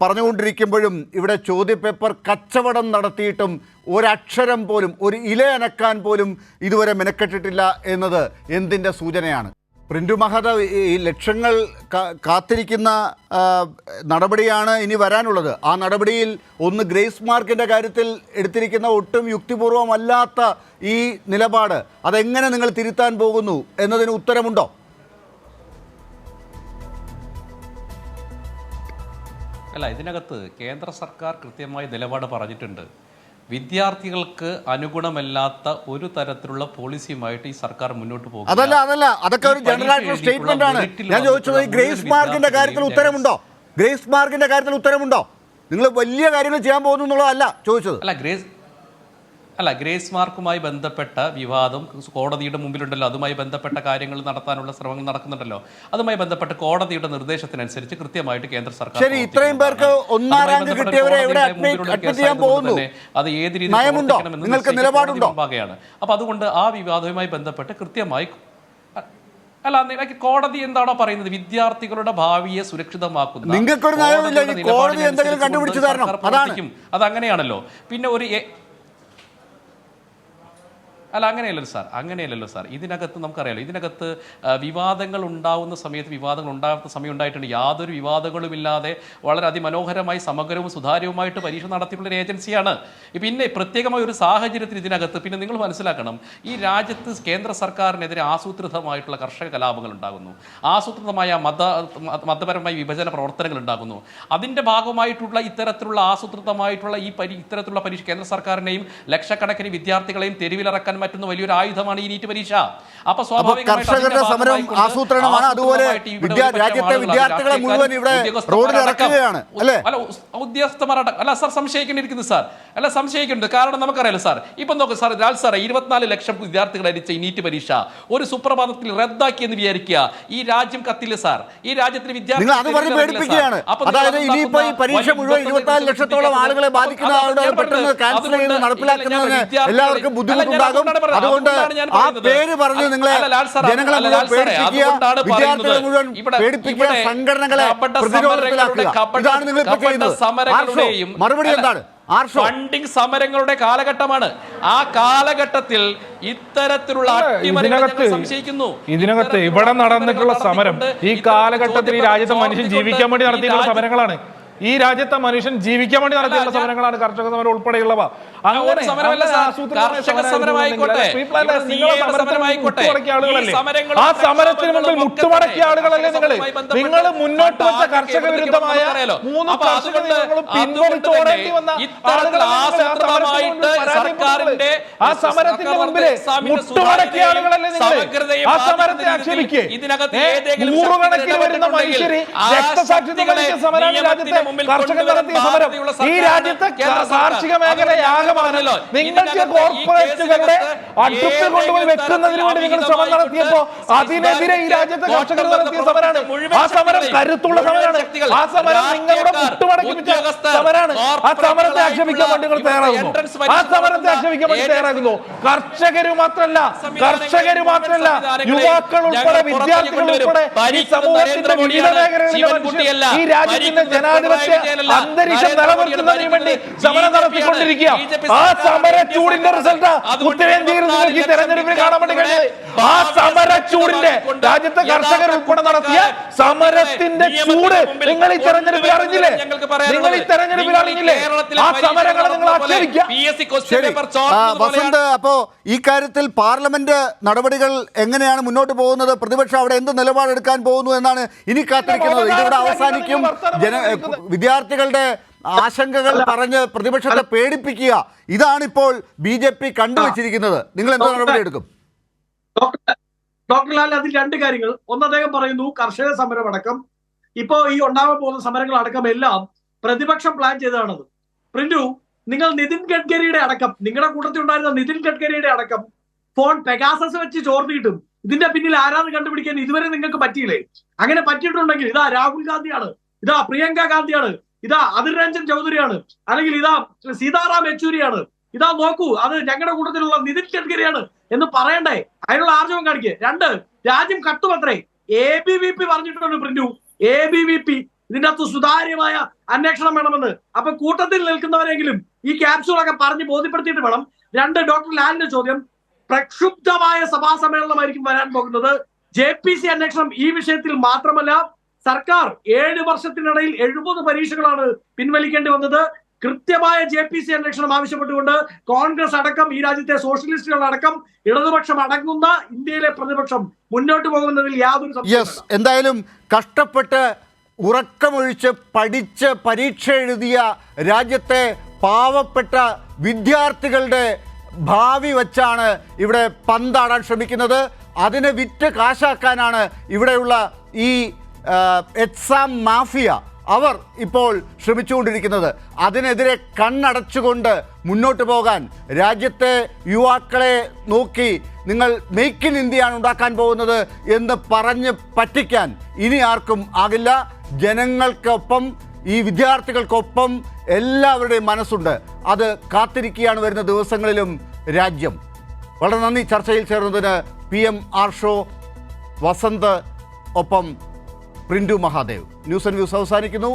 പറഞ്ഞുകൊണ്ടിരിക്കുമ്പോഴും ഇവിടെ ചോദ്യപേപ്പർ കച്ചവടം നടത്തിയിട്ടും ഒരക്ഷരം പോലും, ഒരു ഇല അനക്കാൻ പോലും ഇതുവരെ മെനക്കെട്ടിട്ടില്ല എന്നത് എന്തിൻ്റെ സൂചനയാണ്? പ്രിന്റു മഹത, ഈ ലക്ഷങ്ങൾ കാത്തിരിക്കുന്ന നടപടിയാണ് ഇനി വരാനുള്ളത്. ആ നടപടിയിൽ ഒന്ന് ഗ്രേസ് മാർക്കിൻ്റെ കാര്യത്തിൽ എടുത്തിരിക്കുന്ന ഒട്ടും യുക്തിപൂർവമല്ലാത്ത ഈ നിലപാട് അതെങ്ങനെ നിങ്ങൾ തിരുത്താൻ പോകുന്നു എന്നതിന് ഉത്തരമുണ്ടോ? അല്ല, ഇതിനകത്ത് കേന്ദ്ര സർക്കാർ കൃത്യമായി നിലപാട് പറഞ്ഞിട്ടുണ്ട്. വിദ്യാർത്ഥികൾക്ക് അനുഗുണമല്ലാത്ത ഒരു തരത്തിലുള്ള പോളിസിയുമായിട്ട് ഈ സർക്കാർ മുന്നോട്ട് പോകും. അതല്ല അതൊക്കെ ഒരു ജനറൽ ആയിട്ടുള്ള സ്റ്റേറ്റ്മെന്റ് ആണ്. ഞാൻ ചോദിച്ചത് ഈ ഗ്രേസ് മാർക്കിന്റെ കാര്യത്തിൽ ഉത്തരമുണ്ടോ? ഗ്രേസ് മാർക്കിന്റെ കാര്യത്തിൽ ഉത്തരമുണ്ടോ? നിങ്ങൾ വലിയ കാര്യങ്ങൾ ചെയ്യാൻ പോകുന്നു എന്നുള്ളതല്ല ചോദിച്ചത്. അല്ല, ഗ്രേസ് മാർക്കുമായി ബന്ധപ്പെട്ട വിവാദം കോടതിയുടെ മുമ്പിലുണ്ടല്ലോ. അതുമായി ബന്ധപ്പെട്ട കാര്യങ്ങൾ നടത്താനുള്ള ശ്രമങ്ങൾ നടക്കുന്നുണ്ടല്ലോ. അതുമായി ബന്ധപ്പെട്ട കോടതിയുടെ നിർദ്ദേശത്തിനനുസരിച്ച് കൃത്യമായിട്ട് കേന്ദ്ര സർക്കാർ ശരി, ഇത്രയും പേർക്ക് ഒന്നാം റാങ്ക് കിട്ടിയവരെ എവിടെ അഡ്മിറ്റ് ചെയ്യാൻ പോകുന്നു? അത് ഏത് രീതിയിൽ നിങ്ങൾക്ക് നിലപാടുണ്ടോ? അപ്പൊ അതുകൊണ്ട് ആ വിവാദവുമായി ബന്ധപ്പെട്ട് കൃത്യമായി അല്ല, കോടതി എന്താണോ പറയുന്നത്, വിദ്യാർത്ഥികളുടെ ഭാവിയെ സുരക്ഷിതമാക്കുന്ന നിങ്ങൾക്കൊരു നയമില്ല, കോടതി എന്തെങ്കിലും കണ്ടുപിടിച്ചു തരണം. അത് അങ്ങനെയാണല്ലോ. പിന്നെ ഒരു അല്ല, അങ്ങനെയല്ലല്ലോ സാർ. ഇതിനകത്ത് നമുക്കറിയാലോ, ഇതിനകത്ത് വിവാദങ്ങൾ ഉണ്ടാവുന്ന സമയം ഉണ്ടായിട്ടുണ്ട്. യാതൊരു വിവാദങ്ങളുമില്ലാതെ വളരെ അതിമനോഹരമായി സമഗ്രവും സുതാര്യവുമായിട്ട് പരീക്ഷ നടത്തിയിട്ടുള്ള ഒരു ഏജൻസിയാണ്. പിന്നെ പ്രത്യേകമായ ഒരു സാഹചര്യത്തിൽ ഇതിനകത്ത് പിന്നെ നിങ്ങൾ മനസ്സിലാക്കണം, ഈ രാജ്യത്ത് കേന്ദ്ര സർക്കാരിനെതിരെ ആസൂത്രിതമായിട്ടുള്ള കർഷക കലാപങ്ങൾ ഉണ്ടാകുന്നു, ആസൂത്രിതമായ മതപരമായ വിഭജന പ്രവർത്തനങ്ങൾ ഉണ്ടാകുന്നു. അതിൻ്റെ ഭാഗമായിട്ടുള്ള ഇത്തരത്തിലുള്ള ആസൂത്രിതമായിട്ടുള്ള ഇത്തരത്തിലുള്ള പരീക്ഷ കേന്ദ്ര സർക്കാരിനെയും ലക്ഷക്കണക്കിന് വിദ്യാർത്ഥികളെയും തെരുവിലിറക്കാൻ പറ്റുന്ന വലിയൊരു ആയുധമാണ് ഈ നീറ്റ് പരീക്ഷ. അപ്പൊ കർഷകരുടെ സമരം ആസൂത്രണമാണ്. അതുപോലെ രാജ്യത്തെ വിദ്യാർത്ഥികളെ മുഴുവൻ ഇവിടെ റോഡിൽ ഇറക്കുകയാണ് അല്ലേ? അല്ല, ഉദ്യോഗസ്ഥന്മാരുടെ അല്ല സാർ സംശയിക്കേണ്ടിയിരിക്കുന്നു സാർ. അല്ല, സംശയിക്കുന്നുണ്ട്. കാരണം നമുക്കറിയാലോ സാർ, ഇപ്പൊ നോക്കൂ സാർ, ലാൽ സാറേ, 24 ലക്ഷം വിദ്യാർത്ഥികൾ അരിച്ച ഈ നീറ്റ് പരീക്ഷ ഒരു സുപ്രഭാതത്തിൽ റദ്ദാക്കി എന്ന് വിചാരിക്കുക. ഈ രാജ്യം കത്തില്ല സാർ. ഈ രാജ്യത്തിന് വിദ്യാർത്ഥികൾ എല്ലാവർക്കും ബുദ്ധിമുട്ടുണ്ടാകും. അതുകൊണ്ട് ആ പേര് പറഞ്ഞ് നിങ്ങളെ ജനങ്ങളെ പേടിപ്പിക്കുക, വിദ്യാർത്ഥികളെ മുഴുവൻ പേടിപ്പിക്കുക, സംഘടനകളെ പ്രതിരോധത്തിലാക്കുക. ഇതാണ് നിങ്ങൾ ഇപ്പോൾ ചെയ്യുന്നത്. മറുപടി എന്താണ്? ഫണ്ടിംഗ് സമരങ്ങളുടെ കാലഘട്ടമാണ്. ആ കാലഘട്ടത്തിൽ ഇത്തരത്തിലുള്ള ഇതിനകത്ത് ഇവിടെ നടന്നിട്ടുള്ള സമരം ഈ കാലഘട്ടത്തിൽ ഈ രാജ്യത്തെ മനുഷ്യൻ ജീവിക്കാൻ വേണ്ടി നടത്തിയിട്ടുള്ള സമരങ്ങളാണ്. ഈ രാജ്യത്തെ മനുഷ്യൻ ജീവിക്കാൻ വേണ്ടി നടത്തിയുള്ള സമരങ്ങളാണ് കർഷക സമരം ഉൾപ്പെടെയുള്ളവ. ആളുകളല്ലേ ആ സമരത്തിന് മുമ്പിൽ മുട്ടുമടക്കിയ ആളുകളല്ലേ നിങ്ങൾ മുന്നോട്ട് വെച്ച കർഷക വിരുദ്ധമായ 3 കർഷക നിയമങ്ങളും പിൻവലിച്ചോടേണ്ടി വന്ന ആ സമരത്തിന്റെ മുമ്പിൽ മുട്ടുമടക്കിയ ആളുകളല്ലേ നിങ്ങൾ? ആ സമരത്തെ ആക്ഷേപിക്കുക. നൂറുകണക്കിന് വരുന്ന മനുഷ്യര് രക്തസാക്ഷിത്വം വഹിച്ച സമരമാണ് രാജ്യത്തെ കർഷകർ നടത്തിയ സമരം. ഈ രാജ്യത്തെ കാർഷിക മേഖലയാകമാനല്ലോ നിങ്ങൾക്ക് കോർപ്പറേറ്റുകളുടെ അടുപ്പിൽ കൊണ്ടുപോയി വെക്കുന്നതിന് വേണ്ടി നിങ്ങൾ ശ്രമം നടത്തിയപ്പോ അതിനെതിരെ ഈ രാജ്യത്തെ കർഷകർ നടത്തിയ സമരമാണ്. ആ സമരം കരുത്തുള്ള സമരമാണ്. ആ സമരം നിങ്ങളുടെ മുട്ടുമടക്കിപ്പിച്ച സമരമാണ്. ആ സമരത്തെ ആക്ഷേപിക്കാൻ വേണ്ടി നിങ്ങൾ തയ്യാറാകുന്നു. ആ സമരത്തെ ആക്ഷേപിക്കാൻ വേണ്ടി തയ്യാറാകുന്നു. കർഷകര് മാത്രമല്ല യുവാക്കൾ ഉൾപ്പെടെ വിദ്യാർത്ഥികൾ ഉൾപ്പെടെ ഈ സമൂഹത്തിന്റെ വിവിധ മേഖലകളിലെ ഈ രാജ്യത്തിന്റെ ജനാധിപത്യ അന്തരീക്ഷം നിലനിർത്തുന്നതിന് വേണ്ടി സമരം നടത്തിക്കൊണ്ടിരിക്കുക. ആ സമര ചൂടിന്റെ റിസൾട്ട് ഉത്തരേന്ത്യയിൽ നിങ്ങൾക്ക് തെരഞ്ഞെടുപ്പിൽ കാണാൻ വേണ്ടി കഴിഞ്ഞത്. ആ സമര ചൂടിന്റെ രാജ്യത്തെ കർഷകർ ഉൾപ്പെടെ നടത്തിയ സമരത്തിന്റെ ചൂട് നിങ്ങൾ ഈ തെരഞ്ഞെടുപ്പിൽ അറിഞ്ഞില്ലേ? ആ സമരങ്ങളെ നിങ്ങൾ ആക്ഷേപിക്കുക. വസന്ത്, അപ്പോ ഈ കാര്യത്തിൽ പാർലമെന്റ് നടപടികൾ എങ്ങനെയാണ് മുന്നോട്ട് പോകുന്നത്? പ്രതിപക്ഷം അവിടെ എന്ത് നിലപാടെടുക്കാൻ പോകുന്നു എന്നാണ് ഇനി കാത്തിരിക്കുന്നത്. ഇതിവിടെ അവസാനിക്കും. വിദ്യാർത്ഥികളുടെ ആശങ്കകൾ പറഞ്ഞ് പ്രതിപക്ഷത്തെ പേടിപ്പിക്കുക, ഇതാണിപ്പോൾ BJP കണ്ടുവച്ചിരിക്കുന്നത്. നിങ്ങൾ എന്താ നടപടി എടുക്കും? ഡോക്ടർ ലാൽ, അതിൽ 2 കാര്യങ്ങൾ. ഒന്ന്, അദ്ദേഹം പറയുന്നു കർഷക സമരം അടക്കം ഇപ്പോ ഈ ഉണ്ടാവാൻ പോകുന്ന സമരങ്ങൾ അടക്കം എല്ലാം പ്രതിപക്ഷം പ്ലാൻ ചെയ്തതാണത്. പ്രിന്റു, നിങ്ങൾ നിതിൻ ഗഡ്കരിയുടെ അടക്കം, നിങ്ങളുടെ കൂട്ടത്തിൽ ഉണ്ടായിരുന്ന നിതിൻ ഗഡ്കരിയുടെ അടക്കം ഫോൺ പെഗാസസ് വെച്ച് ചോർത്തിയിട്ടും ഇതിന്റെ പിന്നിൽ ആരാന്ന് കണ്ടുപിടിക്കാൻ ഇതുവരെ നിങ്ങൾക്ക് പറ്റിയില്ലേ? അങ്ങനെ പറ്റിയിട്ടുണ്ടെങ്കിൽ ഇതാ രാഹുൽ ഗാന്ധിയാണ്, ഇതാ പ്രിയങ്ക ഗാന്ധിയാണ്, ഇതാ അധിർ രഞ്ജൻ ചൗധരിയാണ്, അല്ലെങ്കിൽ ഇതാ സീതാറാം യെച്ചൂരിയാണ്, ഇതാ നോക്കൂ അത് ഞങ്ങളുടെ കൂട്ടത്തിലുള്ള നിതിൻ ഗഡ്കരിയാണ് എന്ന് പറയണ്ടേ? അതിനുള്ള ആർജവം കാണിക്കുക. 2, രാജ്യം കട്ടുമത്രേ. ABVP പറഞ്ഞിട്ടുണ്ട് പ്രിന്റു, ABVP ഇതിന്റെ അകത്ത് സുതാര്യമായ അന്വേഷണം വേണമെന്ന്. അപ്പൊ കൂട്ടത്തിൽ നിൽക്കുന്നവരെങ്കിലും ഈ ക്യാപ്സ്യൂളൊക്കെ പറഞ്ഞ് ബോധ്യപ്പെടുത്തിയിട്ട് വേണം. 2, ഡോക്ടർ ലാലിന്റെ ചോദ്യം, പ്രക്ഷുബ്ധമായ സഭാ സമ്മേളനമായിരിക്കും വരാൻ പോകുന്നത്. JPC അന്വേഷണം ഈ വിഷയത്തിൽ മാത്രമല്ല, സർക്കാർ 7 വർഷത്തിനിടയിൽ 70 പരീക്ഷകളാണ് പിൻവലിക്കേണ്ടി വന്നത്. കൃത്യമായ JPC അന്വേഷണം ആവശ്യപ്പെട്ടുകൊണ്ട് കോൺഗ്രസ് അടക്കം, ഈ രാജ്യത്തെ സോഷ്യലിസ്റ്റുകൾ അടക്കം, ഇടതുപക്ഷം അടങ്ങുന്ന ഇന്ത്യയിലെ പ്രതിപക്ഷം മുന്നോട്ട് പോകുന്നതിൽ യാതൊരു സംശയവുമില്ല. എന്തായാലും കഷ്ടപ്പെട്ട് ഉറക്കമൊഴിച്ച് പഠിച്ച് പരീക്ഷ എഴുതിയ രാജ്യത്തെ പാവപ്പെട്ട വിദ്യാർത്ഥികളുടെ ഭാവി വച്ചാണ് ഇവിടെ പന്താടാൻ ശ്രമിക്കുന്നത്. അതിനെ വിറ്റ് കാശാക്കാനാണ് ഇവിടെയുള്ള ഈ എക്സാം മാഫിയ അവർ ഇപ്പോൾ ശ്രമിച്ചുകൊണ്ടിരിക്കുന്നത്. അതിനെതിരെ കണ്ണടച്ചുകൊണ്ട് മുന്നോട്ട് പോകാൻ രാജ്യത്തെ യുവാക്കളെ നോക്കി നിങ്ങൾ മെയ്ക്ക് ഇൻ ഇന്ത്യയാണ് ഉണ്ടാക്കാൻ പോകുന്നത് എന്ന് പറഞ്ഞ് പറ്റിക്കാൻ ഇനി ആർക്കും ആകില്ല. ജനങ്ങൾക്കൊപ്പം, ഈ വിദ്യാർത്ഥികൾക്കൊപ്പം എല്ലാവരുടെയും മനസ്സുണ്ട്. അത് കാത്തിരിക്കുകയാണ് വരുന്ന ദിവസങ്ങളിലും രാജ്യം. വളരെ നന്ദി ചർച്ചയിൽ ചേർന്നതിന് PMR ഷോ, വസന്ത്, ഒപ്പം print Mahadev. News and views അവസാനിക്കുന്നു.